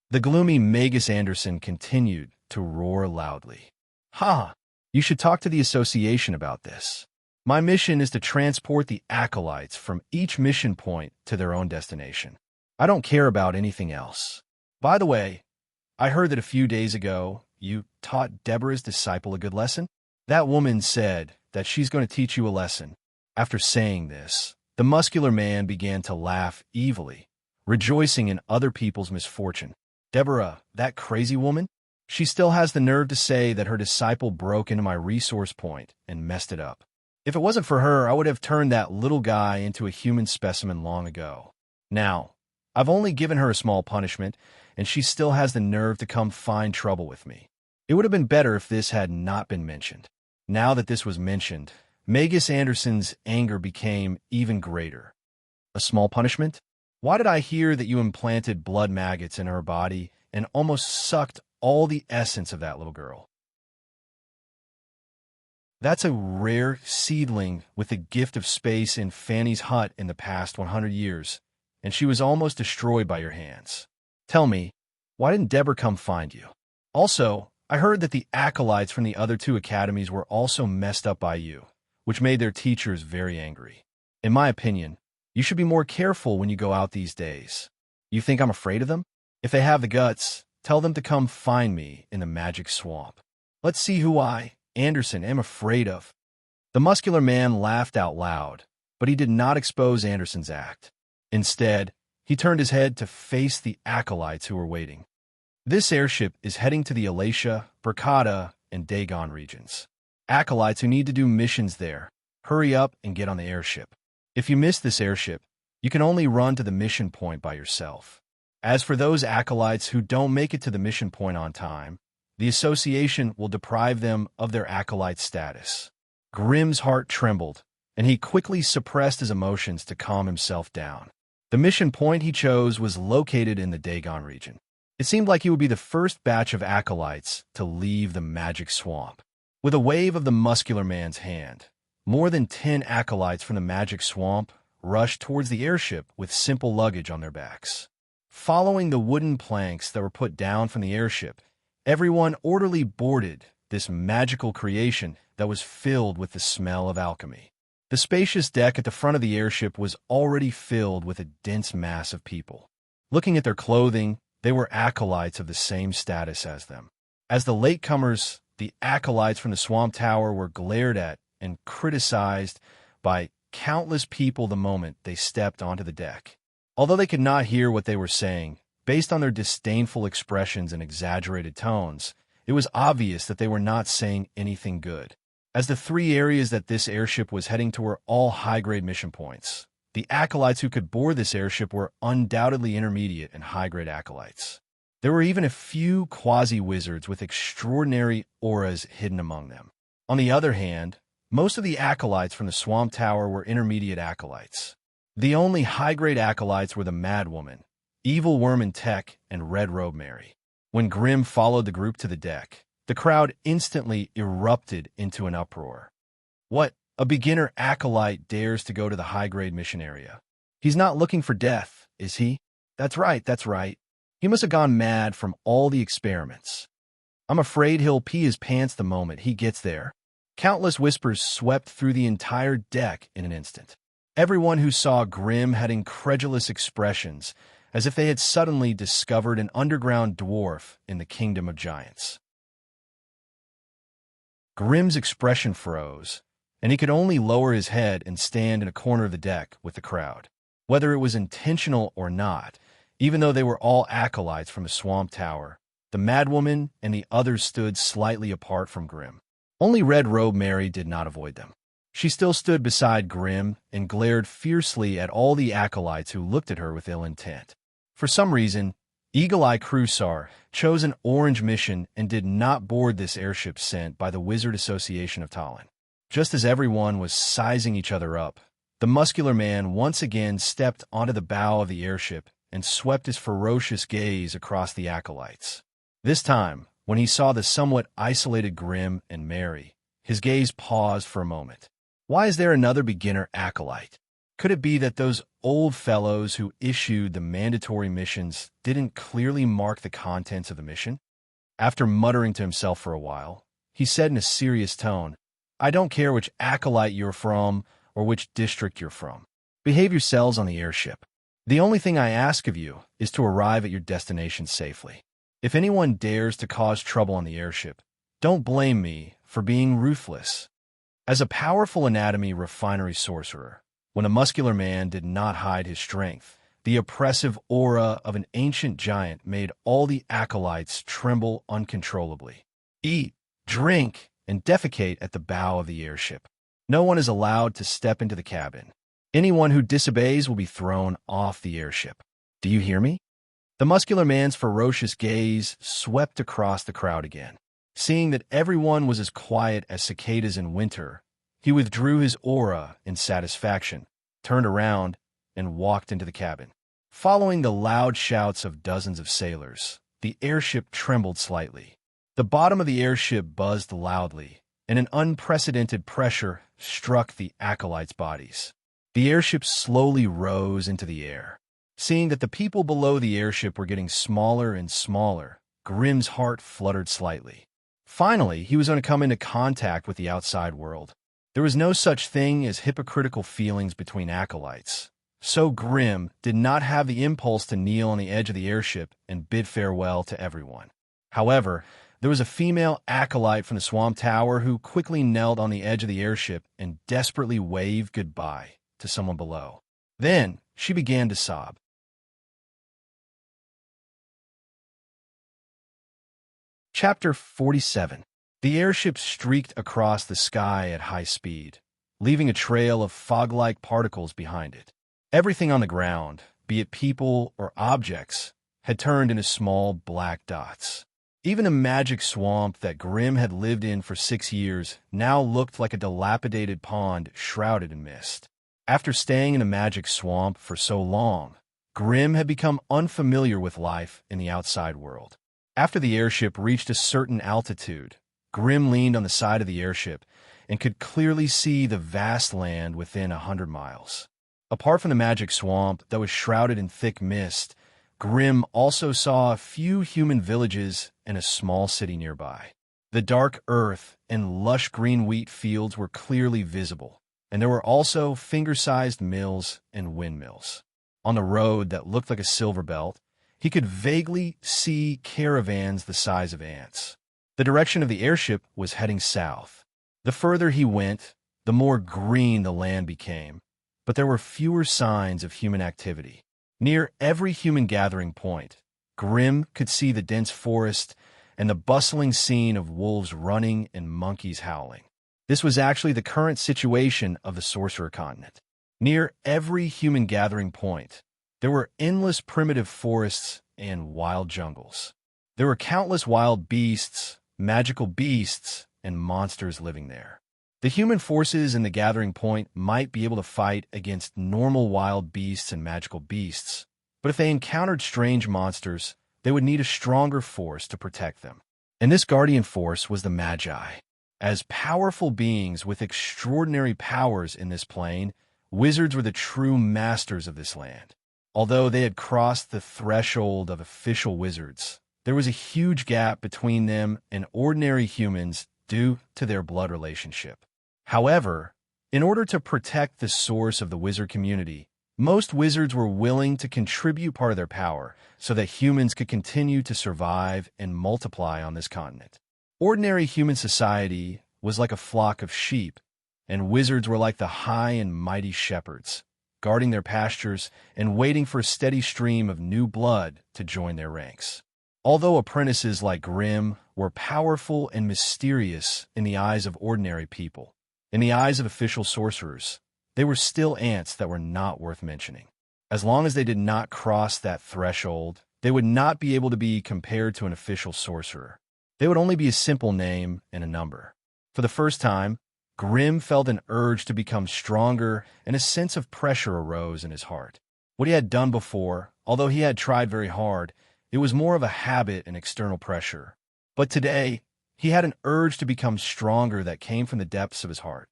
The gloomy Magus Anderson continued to roar loudly. Ha! You should talk to the association about this. My mission is to transport the acolytes from each mission point to their own destination. I don't care about anything else. By the way, I heard that a few days ago, you taught Deborah's disciple a good lesson? That woman said that she's going to teach you a lesson. After saying this, the muscular man began to laugh evilly, rejoicing in other people's misfortune. Deborah, that crazy woman? She still has the nerve to say that her disciple broke into my resource point and messed it up. If it wasn't for her, I would have turned that little guy into a human specimen long ago. Now, I've only given her a small punishment, and she still has the nerve to come find trouble with me. It would have been better if this had not been mentioned. Now that this was mentioned, Magus Anderson's anger became even greater. A small punishment? Why did I hear that you implanted blood maggots in her body and almost sucked all the essence of that little girl? That's a rare seedling with the gift of space in Fanny's hut in the past 100 years, and she was almost destroyed by your hands. Tell me, why didn't Deborah come find you? Also, I heard that the acolytes from the other two academies were also messed up by you, which made their teachers very angry. In my opinion, you should be more careful when you go out these days. You think I'm afraid of them? If they have the guts, tell them to come find me in the magic swamp. Let's see who Anderson, am afraid of. The muscular man laughed out loud, but he did not expose Anderson's act. Instead, he turned his head to face the acolytes who were waiting. This airship is heading to the Alatia, Berkata, and Dagon regions. Acolytes who need to do missions there, hurry up and get on the airship. If you miss this airship, you can only run to the mission point by yourself. As for those acolytes who don't make it to the mission point on time, the association will deprive them of their acolyte status. Grimm's heart trembled, and he quickly suppressed his emotions to calm himself down. The mission point he chose was located in the Dagon region. It seemed like he would be the first batch of acolytes to leave the magic swamp. With a wave of the muscular man's hand, more than 10 acolytes from the magic swamp rushed towards the airship with simple luggage on their backs. Following the wooden planks that were put down from the airship, everyone orderly boarded this magical creation that was filled with the smell of alchemy. The spacious deck at the front of the airship was already filled with a dense mass of people. Looking at their clothing, they were acolytes of the same status as them. As the latecomers, the acolytes from the Swamp Tower were glared at and criticized by countless people the moment they stepped onto the deck. Although they could not hear what they were saying, based on their disdainful expressions and exaggerated tones, it was obvious that they were not saying anything good. As the 3 areas that this airship was heading to were all high-grade mission points, the acolytes who could board this airship were undoubtedly intermediate and high-grade acolytes. There were even a few quasi-wizards with extraordinary auras hidden among them. On the other hand, most of the acolytes from the Swamp Tower were intermediate acolytes. The only high-grade acolytes were the Mad Woman, Evil Worm in Tech, and Red Robe Mary. When Grimm followed the group to the deck, the crowd instantly erupted into an uproar. What? A beginner acolyte dares to go to the high-grade mission area. He's not looking for death, is he? That's right. He must have gone mad from all the experiments. I'm afraid he'll pee his pants the moment he gets there. Countless whispers swept through the entire deck in an instant. Everyone who saw Grimm had incredulous expressions, as if they had suddenly discovered an underground dwarf in the kingdom of giants. Grimm's expression froze, and he could only lower his head and stand in a corner of the deck with the crowd. Whether it was intentional or not, Even though they were all acolytes from the Swamp Tower, the madwoman and the others stood slightly apart from Grim. Only Red Robe Mary did not avoid them. She still stood beside Grim and glared fiercely at all the acolytes who looked at her with ill intent. For some reason, Eagle Eye Cruisar chose an orange mission and did not board this airship sent by the Wizard Association of Tallinn. Just as everyone was sizing each other up, the muscular man once again stepped onto the bow of the airship and swept his ferocious gaze across the acolytes. This time, when he saw the somewhat isolated Grim and Mary, his gaze paused for a moment. Why is there another beginner acolyte? Could it be that those old fellows who issued the mandatory missions didn't clearly mark the contents of the mission? After muttering to himself for a while, he said in a serious tone, "I don't care which acolyte you're from or which district you're from. Behave yourselves on the airship. The only thing I ask of you is to arrive at your destination safely. If anyone dares to cause trouble on the airship, don't blame me for being ruthless." As a powerful anatomy refinery sorcerer, when a muscular man did not hide his strength, the oppressive aura of an ancient giant made all the acolytes tremble uncontrollably. Eat, drink, and defecate at the bow of the airship. No one is allowed to step into the cabin. Anyone who disobeys will be thrown off the airship. Do you hear me? The muscular man's ferocious gaze swept across the crowd again. Seeing that everyone was as quiet as cicadas in winter, he withdrew his aura in satisfaction, turned around, and walked into the cabin. Following the loud shouts of dozens of sailors, the airship trembled slightly. The bottom of the airship buzzed loudly, and an unprecedented pressure struck the acolytes' bodies. The airship slowly rose into the air. Seeing that the people below the airship were getting smaller and smaller, Grim's heart fluttered slightly. Finally, he was going to come into contact with the outside world. There was no such thing as hypocritical feelings between acolytes. So Grim did not have the impulse to kneel on the edge of the airship and bid farewell to everyone. However, there was a female acolyte from the Swamp Tower who quickly knelt on the edge of the airship and desperately waved goodbye to someone below. Then she began to sob. Chapter 47. The airship streaked across the sky at high speed, leaving a trail of fog-like particles behind it. Everything on the ground, be it people or objects, had turned into small black dots. Even a magic swamp that Grim had lived in for 6 years now looked like a dilapidated pond shrouded in mist. After staying in a magic swamp for so long, Grim had become unfamiliar with life in the outside world. After the airship reached a certain altitude, Grim leaned on the side of the airship and could clearly see the vast land within 100 miles. Apart from the magic swamp that was shrouded in thick mist, Grim also saw a few human villages and a small city nearby. The dark earth and lush green wheat fields were clearly visible, and there were also finger-sized mills and windmills. On the road that looked like a silver belt, he could vaguely see caravans the size of ants. The direction of the airship was heading south. The further he went, the more green the land became, but there were fewer signs of human activity. Near every human gathering point, Grim could see the dense forest and the bustling scene of wolves running and monkeys howling. This was actually the current situation of the Sorcerer Continent. Near every human gathering point, there were endless primitive forests and wild jungles. There were countless wild beasts, magical beasts, and monsters living there. The human forces in the gathering point might be able to fight against normal wild beasts and magical beasts, but if they encountered strange monsters, they would need a stronger force to protect them. And this guardian force was the Magi. As powerful beings with extraordinary powers in this plane, wizards were the true masters of this land. Although they had crossed the threshold of official wizards, there was a huge gap between them and ordinary humans due to their blood relationship. However, in order to protect the source of the wizard community, most wizards were willing to contribute part of their power so that humans could continue to survive and multiply on this continent. Ordinary human society was like a flock of sheep, and wizards were like the high and mighty shepherds, guarding their pastures and waiting for a steady stream of new blood to join their ranks. Although apprentices like Grimm were powerful and mysterious in the eyes of ordinary people, in the eyes of official sorcerers, they were still ants that were not worth mentioning. As long as they did not cross that threshold, they would not be able to be compared to an official sorcerer. They would only be a simple name and a number. For the first time, Grimm felt an urge to become stronger, and a sense of pressure arose in his heart. What he had done before, although he had tried very hard, it was more of a habit and external pressure. But today, he had an urge to become stronger that came from the depths of his heart.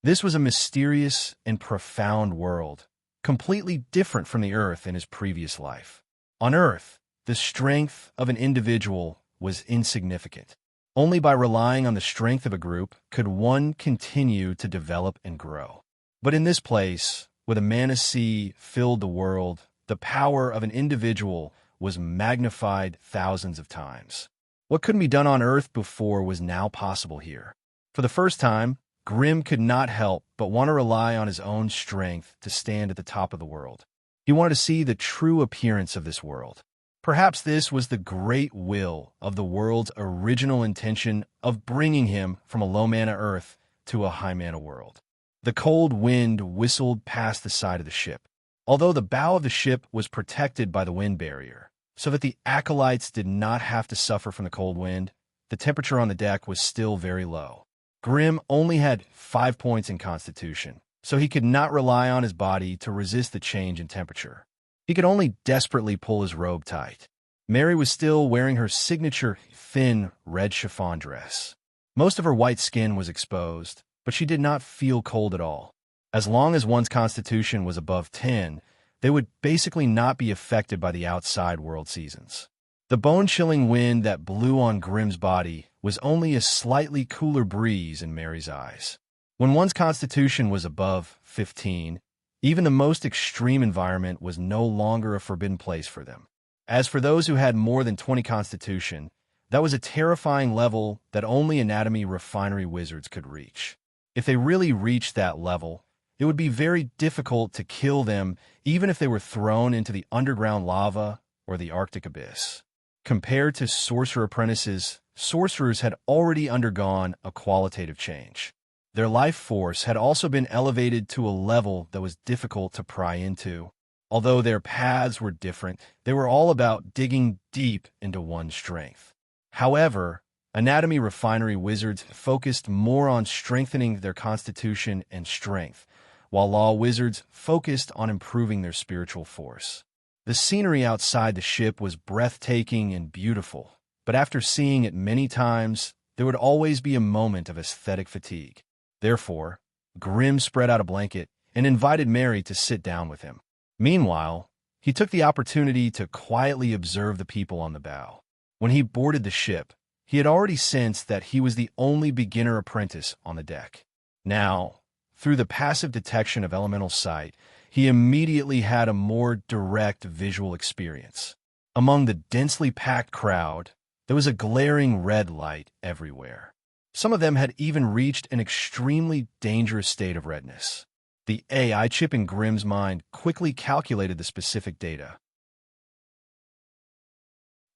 This was a mysterious and profound world, completely different from the Earth in his previous life. On Earth, the strength of an individual was insignificant. Only by relying on the strength of a group could one continue to develop and grow. But in this place, where the mana sea filled the world, the power of an individual was magnified thousands of times. What couldn't be done on Earth before was now possible here. For the first time, Grimm could not help but want to rely on his own strength to stand at the top of the world. He wanted to see the true appearance of this world. Perhaps this was the great will of the world's original intention of bringing him from a low-mana Earth to a high-mana world. The cold wind whistled past the side of the ship. Although the bow of the ship was protected by the wind barrier, so that the acolytes did not have to suffer from the cold wind, the temperature on the deck was still very low. Grimm only had 5 points in Constitution, so he could not rely on his body to resist the change in temperature. He could only desperately pull his robe tight. Mary was still wearing her signature thin red chiffon dress. Most of her white skin was exposed, but she did not feel cold at all. As long as one's constitution was above 10, they would basically not be affected by the outside world seasons. The bone-chilling wind that blew on Grimm's body was only a slightly cooler breeze in Mary's eyes. When one's constitution was above 15, even the most extreme environment was no longer a forbidden place for them. As for those who had more than 20 constitution, that was a terrifying level that only anatomy refinery wizards could reach. If they really reached that level, it would be very difficult to kill them even if they were thrown into the underground lava or the Arctic abyss. Compared to sorcerer apprentices, sorcerers had already undergone a qualitative change. Their life force had also been elevated to a level that was difficult to pry into. Although their paths were different, they were all about digging deep into one's strength. However, anatomy refinery wizards focused more on strengthening their constitution and strength, while law wizards focused on improving their spiritual force. The scenery outside the ship was breathtaking and beautiful, but after seeing it many times, there would always be a moment of aesthetic fatigue. Therefore, Grimm spread out a blanket and invited Mary to sit down with him. Meanwhile, he took the opportunity to quietly observe the people on the bow. When he boarded the ship, he had already sensed that he was the only beginner apprentice on the deck. Now, through the passive detection of elemental sight, he immediately had a more direct visual experience. Among the densely packed crowd, there was a glaring red light everywhere. Some of them had even reached an extremely dangerous state of redness. The AI chip in Grimm's mind quickly calculated the specific data.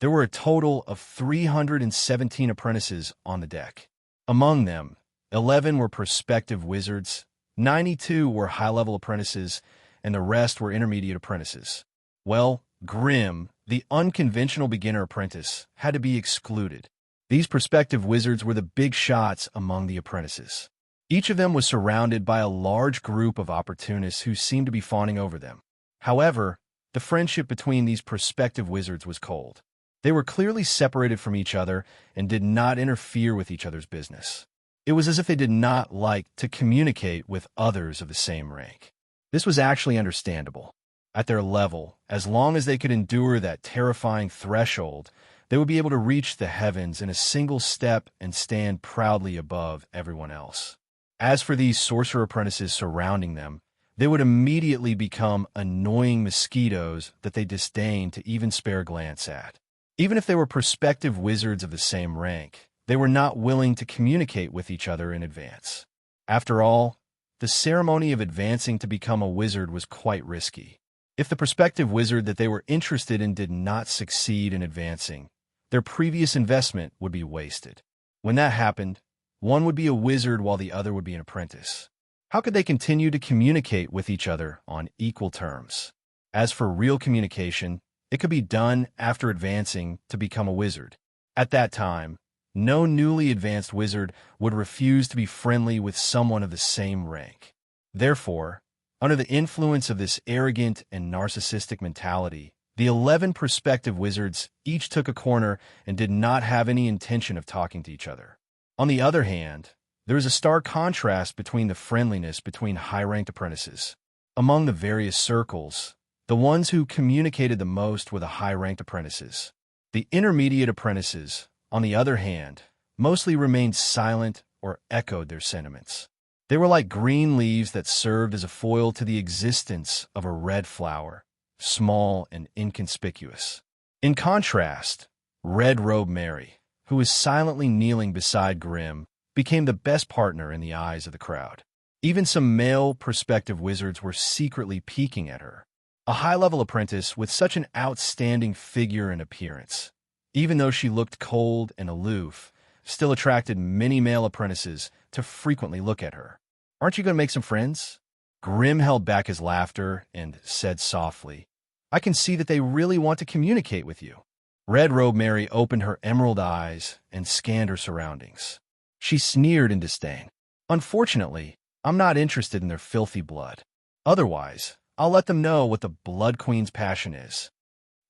There were a total of 317 apprentices on the deck. Among them, 11 were prospective wizards, 92 were high-level apprentices, and the rest were intermediate apprentices. Well, Grimm, the unconventional beginner apprentice, had to be excluded. These prospective wizards were the big shots among the apprentices. Each of them was surrounded by a large group of opportunists who seemed to be fawning over them. However, the friendship between these prospective wizards was cold. They were clearly separated from each other and did not interfere with each other's business. It was as if they did not like to communicate with others of the same rank. This was actually understandable. At their level, as long as they could endure that terrifying threshold, they would be able to reach the heavens in a single step and stand proudly above everyone else. As for these sorcerer apprentices surrounding them, they would immediately become annoying mosquitoes that they disdained to even spare a glance at. Even if they were prospective wizards of the same rank, they were not willing to communicate with each other in advance. After all, the ceremony of advancing to become a wizard was quite risky. If the prospective wizard that they were interested in did not succeed in advancing, their previous investment would be wasted. When that happened, one would be a wizard while the other would be an apprentice. How could they continue to communicate with each other on equal terms? As for real communication, it could be done after advancing to become a wizard. At that time, no newly advanced wizard would refuse to be friendly with someone of the same rank. Therefore, under the influence of this arrogant and narcissistic mentality, the 11 prospective wizards each took a corner and did not have any intention of talking to each other. On the other hand, there is a stark contrast between the friendliness between high-ranked apprentices. Among the various circles, the ones who communicated the most were the high-ranked apprentices. The intermediate apprentices, on the other hand, mostly remained silent or echoed their sentiments. They were like green leaves that served as a foil to the existence of a red flower, small and inconspicuous. In contrast, Red Robe Mary, who was silently kneeling beside Grim, became the best partner in the eyes of the crowd. Even some male prospective wizards were secretly peeking at her. A high-level apprentice with such an outstanding figure and appearance, even though she looked cold and aloof, still attracted many male apprentices to frequently look at her. "Aren't you going to make some friends?" Grim held back his laughter and said softly, "I can see that they really want to communicate with you." Red Robe Mary opened her emerald eyes and scanned her surroundings. She sneered in disdain. "Unfortunately, I'm not interested in their filthy blood. Otherwise, I'll let them know what the Blood Queen's passion is."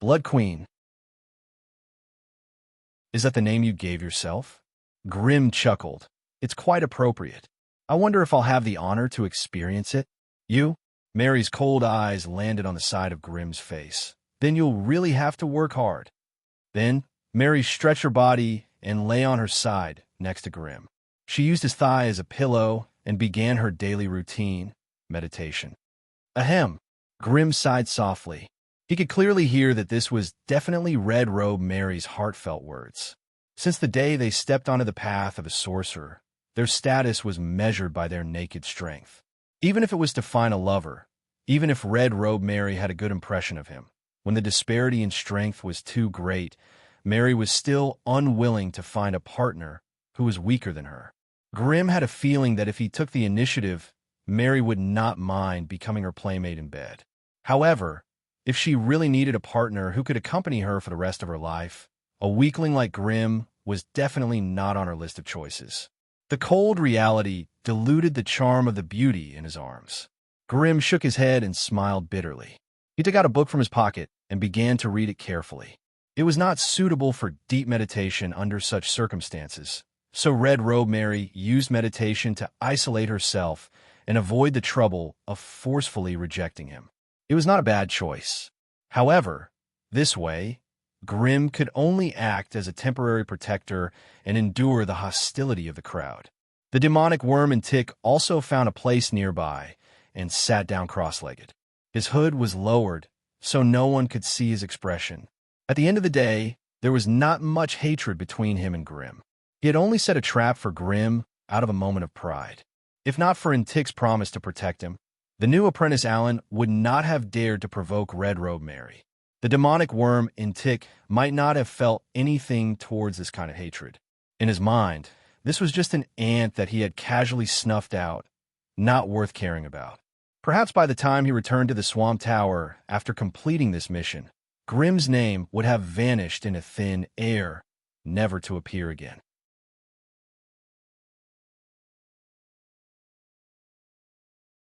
"Blood Queen? Is that the name you gave yourself?" Grim chuckled. "It's quite appropriate. I wonder if I'll have the honor to experience it." "You?" Mary's cold eyes landed on the side of Grim's face. "Then you'll really have to work hard." Then, Mary stretched her body and lay on her side next to Grim. She used his thigh as a pillow and began her daily routine, meditation. Ahem. Grim sighed softly. He could clearly hear that this was definitely Red Robe Mary's heartfelt words. Since the day they stepped onto the path of a sorcerer, their status was measured by their naked strength. Even if it was to find a lover, even if Red Robe Mary had a good impression of him, when the disparity in strength was too great, Mary was still unwilling to find a partner who was weaker than her. Grim had a feeling that if he took the initiative, Mary would not mind becoming her playmate in bed. However, if she really needed a partner who could accompany her for the rest of her life, a weakling like Grim was definitely not on her list of choices. The cold reality diluted the charm of the beauty in his arms. Grim shook his head and smiled bitterly. He took out a book from his pocket and began to read it carefully. It was not suitable for deep meditation under such circumstances, so Red Robe Mary used meditation to isolate herself and avoid the trouble of forcefully rejecting him. It was not a bad choice. However, this way, Grim could only act as a temporary protector and endure the hostility of the crowd. The demonic worm and tick also found a place nearby and sat down cross-legged. His hood was lowered, so no one could see his expression. At the end of the day, there was not much hatred between him and Grim. He had only set a trap for Grim out of a moment of pride. If not for Intick's promise to protect him, the new apprentice Alan would not have dared to provoke Red Robe Mary. The demonic worm Intick might not have felt anything towards this kind of hatred. In his mind, this was just an ant that he had casually snuffed out, not worth caring about. Perhaps by the time he returned to the Swamp Tower after completing this mission, Grim's name would have vanished in a thin air, never to appear again.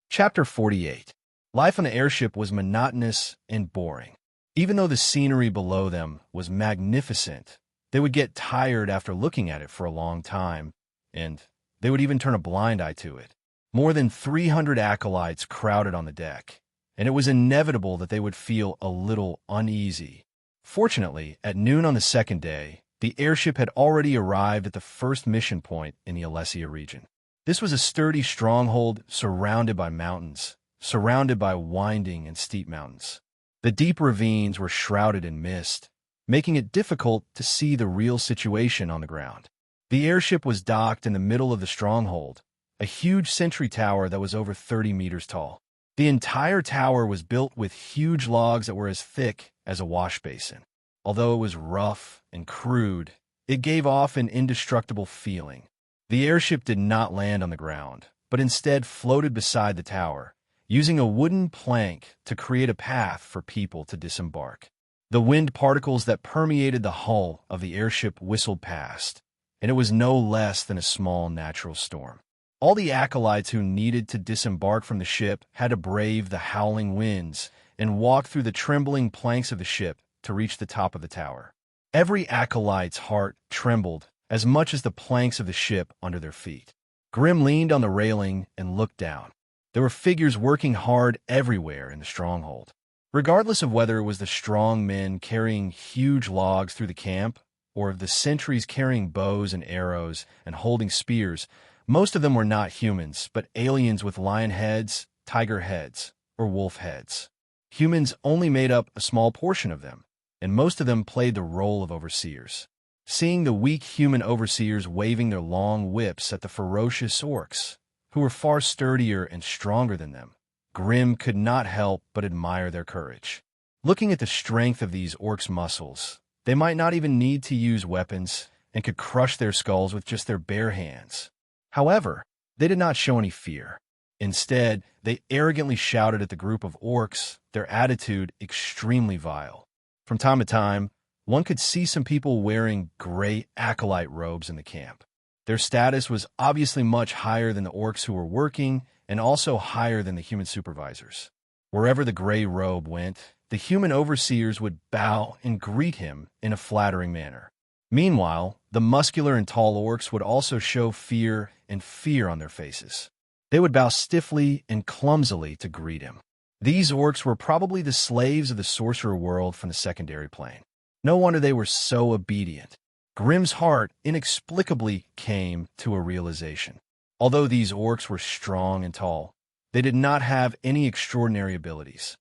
Chapter 48. Life on the airship was monotonous and boring. Even though the scenery below them was magnificent, they would get tired after looking at it for a long time, and they would even turn a blind eye to it. More than 300 acolytes crowded on the deck, and it was inevitable that they would feel a little uneasy. Fortunately, at noon on the second day, the airship had already arrived at the first mission point in the Alesia region. This was a sturdy stronghold surrounded by mountains, surrounded by winding and steep mountains. The deep ravines were shrouded in mist, making it difficult to see the real situation on the ground. The airship was docked in the middle of the stronghold, a huge sentry tower that was over 30 meters tall. The entire tower was built with huge logs that were as thick as a wash basin. Although it was rough and crude, it gave off an indestructible feeling. The airship did not land on the ground, but instead floated beside the tower, using a wooden plank to create a path for people to disembark. The wind particles that permeated the hull of the airship whistled past, and it was no less than a small natural storm. All the acolytes who needed to disembark from the ship had to brave the howling winds and walk through the trembling planks of the ship to reach the top of the tower. Every acolyte's heart trembled as much as the planks of the ship under their feet. Grim leaned on the railing and looked down. There were figures working hard everywhere in the stronghold. Regardless of whether it was the strong men carrying huge logs through the camp, or of the sentries carrying bows and arrows and holding spears, most of them were not humans, but aliens with lion heads, tiger heads, or wolf heads. Humans only made up a small portion of them, and most of them played the role of overseers. Seeing the weak human overseers waving their long whips at the ferocious orcs, who were far sturdier and stronger than them, Grim could not help but admire their courage. Looking at the strength of these orcs' muscles, they might not even need to use weapons and could crush their skulls with just their bare hands. However, they did not show any fear. Instead, they arrogantly shouted at the group of orcs, their attitude extremely vile. From time to time, one could see some people wearing gray acolyte robes in the camp. Their status was obviously much higher than the orcs who were working, and also higher than the human supervisors. Wherever the gray robe went, the human overseers would bow and greet him in a flattering manner. Meanwhile, the muscular and tall orcs would also show fear on their faces. They would bow stiffly and clumsily to greet him. These orcs were probably the slaves of the sorcerer world from the secondary plane. No wonder they were so obedient. Grim's heart inexplicably came to a realization. Although these orcs were strong and tall, they did not have any extraordinary abilities.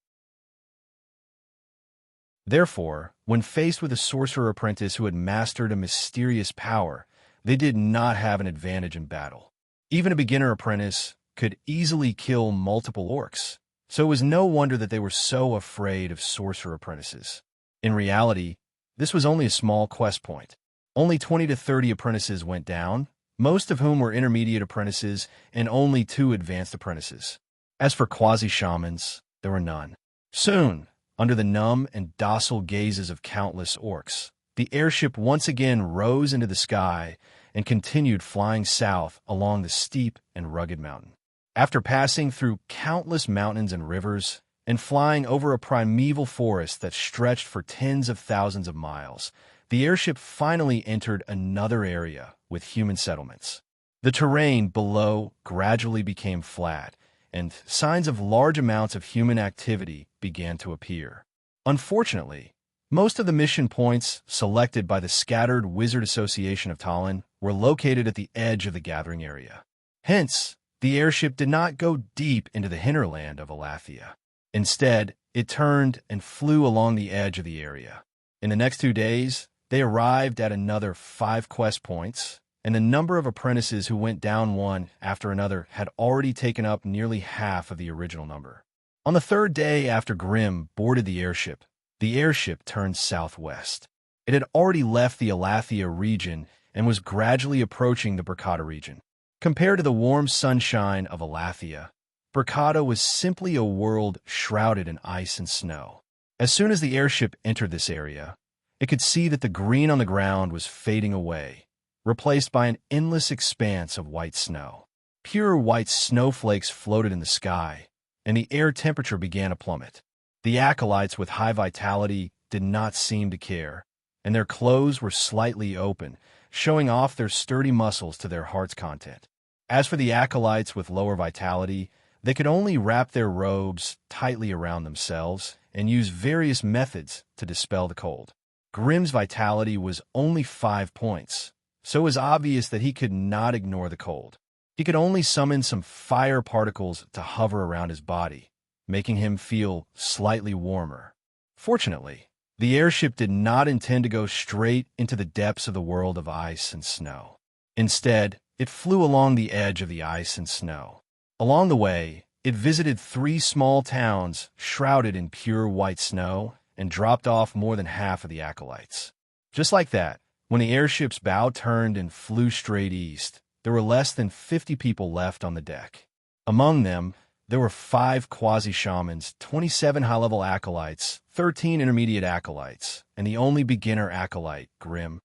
Therefore, when faced with a sorcerer apprentice who had mastered a mysterious power, they did not have an advantage in battle. Even a beginner apprentice could easily kill multiple orcs, so it was no wonder that they were so afraid of sorcerer apprentices. In reality, this was only a small quest point. Only 20 to 30 apprentices went down, most of whom were intermediate apprentices and only 2 advanced apprentices. As for quasi-shamans, there were none. Soon, under the numb and docile gazes of countless orcs, the airship once again rose into the sky and continued flying south along the steep and rugged mountain. After passing through countless mountains and rivers, and flying over a primeval forest that stretched for tens of thousands of miles, the airship finally entered another area with human settlements. The terrain below gradually became flat, and signs of large amounts of human activity began to appear. Unfortunately, most of the mission points selected by the scattered Wizard Association of Tallinn were located at the edge of the gathering area. Hence, the airship did not go deep into the hinterland of Elathia. Instead, it turned and flew along the edge of the area. In the next 2 days, they arrived at another 5 quest points, and the number of apprentices who went down one after another had already taken up nearly half of the original number. On the 3rd day after Grim boarded the airship turned southwest. It had already left the Elathia region and was gradually approaching the Bracada region. Compared to the warm sunshine of Elathia, Bracada was simply a world shrouded in ice and snow. As soon as the airship entered this area, it could see that the green on the ground was fading away, replaced by an endless expanse of white snow. Pure white snowflakes floated in the sky, and the air temperature began to plummet. The acolytes with high vitality did not seem to care, and their clothes were slightly open, showing off their sturdy muscles to their heart's content. As for the acolytes with lower vitality, they could only wrap their robes tightly around themselves and use various methods to dispel the cold. Grim's vitality was only 5 points, so it was obvious that he could not ignore the cold. He could only summon some fire particles to hover around his body, making him feel slightly warmer. Fortunately, the airship did not intend to go straight into the depths of the world of ice and snow. Instead, It flew along the edge of the ice and snow. Along the way, it visited 3 small towns shrouded in pure white snow and dropped off more than half of the acolytes. Just like that, when the airship's bow turned and flew straight east, there were less than 50 people left on the deck. Among them, there were 5 quasi-shamans, 27 high-level acolytes, 13 intermediate acolytes, and the only beginner acolyte, Grim.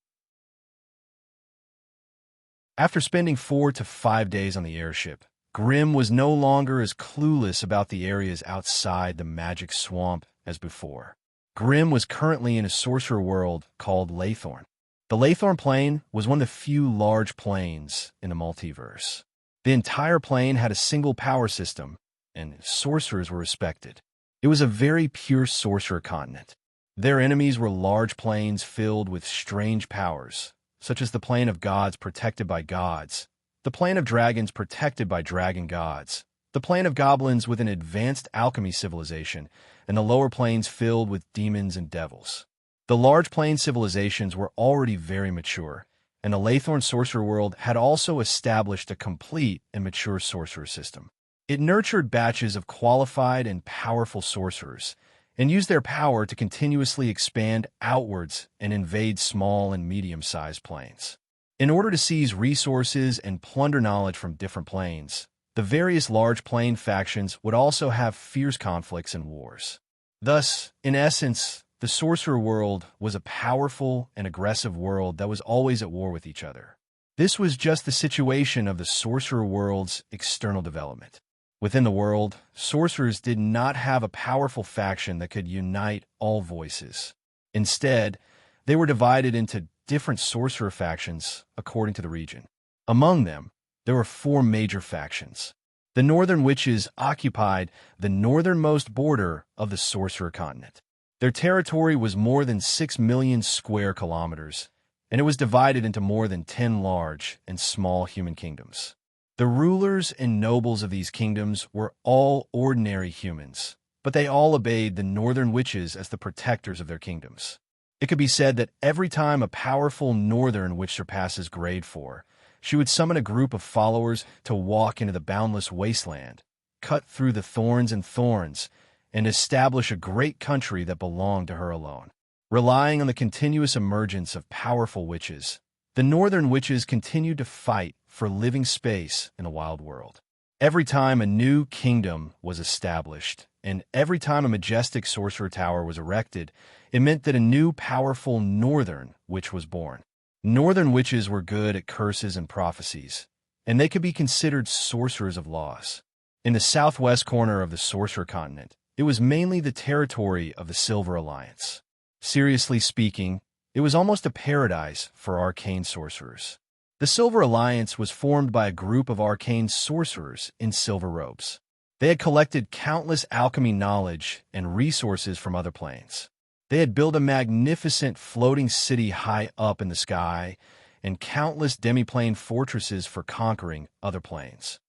After spending 4 to 5 days on the airship, Grim was no longer as clueless about the areas outside the magic swamp as before. Grim was currently in a sorcerer world called Laythorn. The Laythorn plane was one of the few large planes in the multiverse. The entire plane had a single power system, and sorcerers were respected. It was a very pure sorcerer continent. Their enemies were large planes filled with strange powers, such as the plane of gods protected by gods, the plane of dragons protected by dragon gods, the plane of goblins with an advanced alchemy civilization, and the lower planes filled with demons and devils. The large plane civilizations were already very mature, and the Laythorn sorcerer world had also established a complete and mature sorcerer system. It nurtured batches of qualified and powerful sorcerers, and used their power to continuously expand outwards and invade small and medium-sized planes. In order to seize resources and plunder knowledge from different planes, the various large plane factions would also have fierce conflicts and wars. Thus, in essence, the sorcerer world was a powerful and aggressive world that was always at war with each other. This was just the situation of the sorcerer world's external development. Within the world, sorcerers did not have a powerful faction that could unite all voices. Instead, they were divided into different sorcerer factions according to the region. Among them, there were 4 major factions. The Northern Witches occupied the northernmost border of the sorcerer continent. Their territory was more than 6 million square kilometers, and it was divided into more than 10 large and small human kingdoms. The rulers and nobles of these kingdoms were all ordinary humans, but they all obeyed the Northern Witches as the protectors of their kingdoms. It could be said that every time a powerful Northern Witch surpasses grade 4, she would summon a group of followers to walk into the boundless wasteland, cut through the thorns and thorns, and establish a great country that belonged to her alone. Relying on the continuous emergence of powerful witches, the Northern Witches continued to fight for living space in the wild world. Every time a new kingdom was established, and every time a majestic sorcerer tower was erected, it meant that a new powerful Northern Witch was born. Northern Witches were good at curses and prophecies, and they could be considered sorcerers of laws. In the southwest corner of the sorcerer continent, it was mainly the territory of the Silver Alliance. Seriously speaking, it was almost a paradise for arcane sorcerers. The Silver Alliance was formed by a group of arcane sorcerers in silver robes. They had collected countless alchemy knowledge and resources from other planes. They had built a magnificent floating city high up in the sky and countless demiplane fortresses for conquering other planes.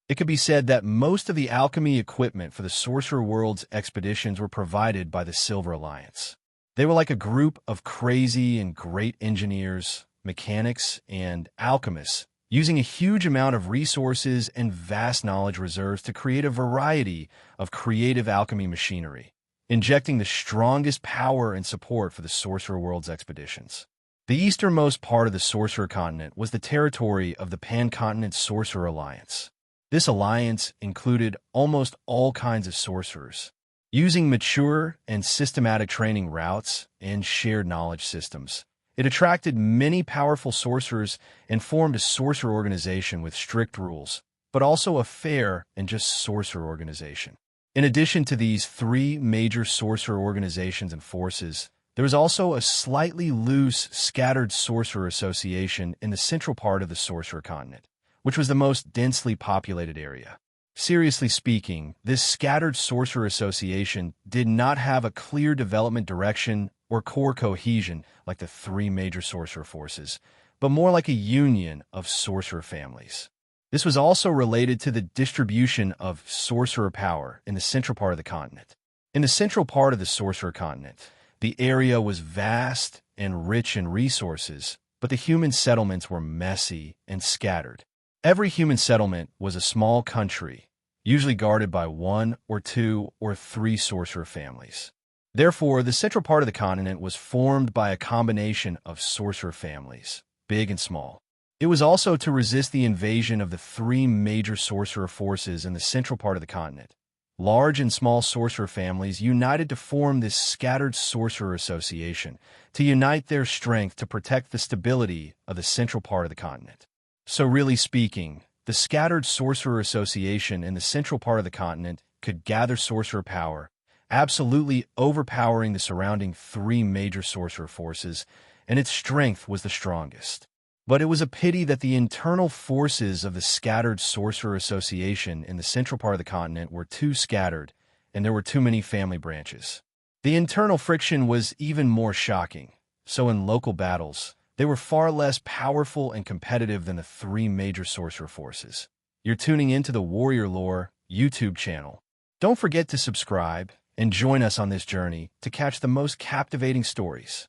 It could be said that most of the alchemy equipment for the Sorcerer World's expeditions were provided by the Silver Alliance. They were like a group of crazy and great engineers, mechanics, and alchemists, using a huge amount of resources and vast knowledge reserves to create a variety of creative alchemy machinery, injecting the strongest power and support for the Sorcerer World's expeditions. The easternmost part of the Sorcerer Continent was the territory of the Pan-Continent Sorcerer Alliance. This alliance included almost all kinds of sorcerers, using mature and systematic training routes and shared knowledge systems. It attracted many powerful sorcerers and formed a sorcerer organization with strict rules, but also a fair and just sorcerer organization. In addition to these 3 major sorcerer organizations and forces, there was also a slightly loose, scattered sorcerer association in the central part of the sorcerer continent, which was the most densely populated area. Seriously speaking, this scattered sorcerer association did not have a clear development direction or core cohesion like the 3 major sorcerer forces, but more like a union of sorcerer families. This was also related to the distribution of sorcerer power in the central part of the continent. In the central part of the sorcerer continent, the area was vast and rich in resources, but but the human settlements were messy and scattered. Every human settlement was a small country, usually guarded by 1 or 2 or 3 sorcerer families. Therefore, the central part of the continent was formed by a combination of sorcerer families, big and small. It was also to resist the invasion of the 3 major sorcerer forces in the central part of the continent. Large and small sorcerer families united to form this scattered sorcerer association, to unite their strength to protect the stability of the central part of the continent. So really speaking, the scattered sorcerer association in the central part of the continent could gather sorcerer power, absolutely overpowering the surrounding 3 major sorcerer forces, and its strength was the strongest. But it was a pity that the internal forces of the scattered sorcerer association in the central part of the continent were too scattered, and there were too many family branches. The internal friction was even more shocking, so in local battles, they were far less powerful and competitive than the 3 major sorcerer forces. You're tuning into the Warrior Lore YouTube channel. Don't forget to subscribe and join us on this journey to catch the most captivating stories.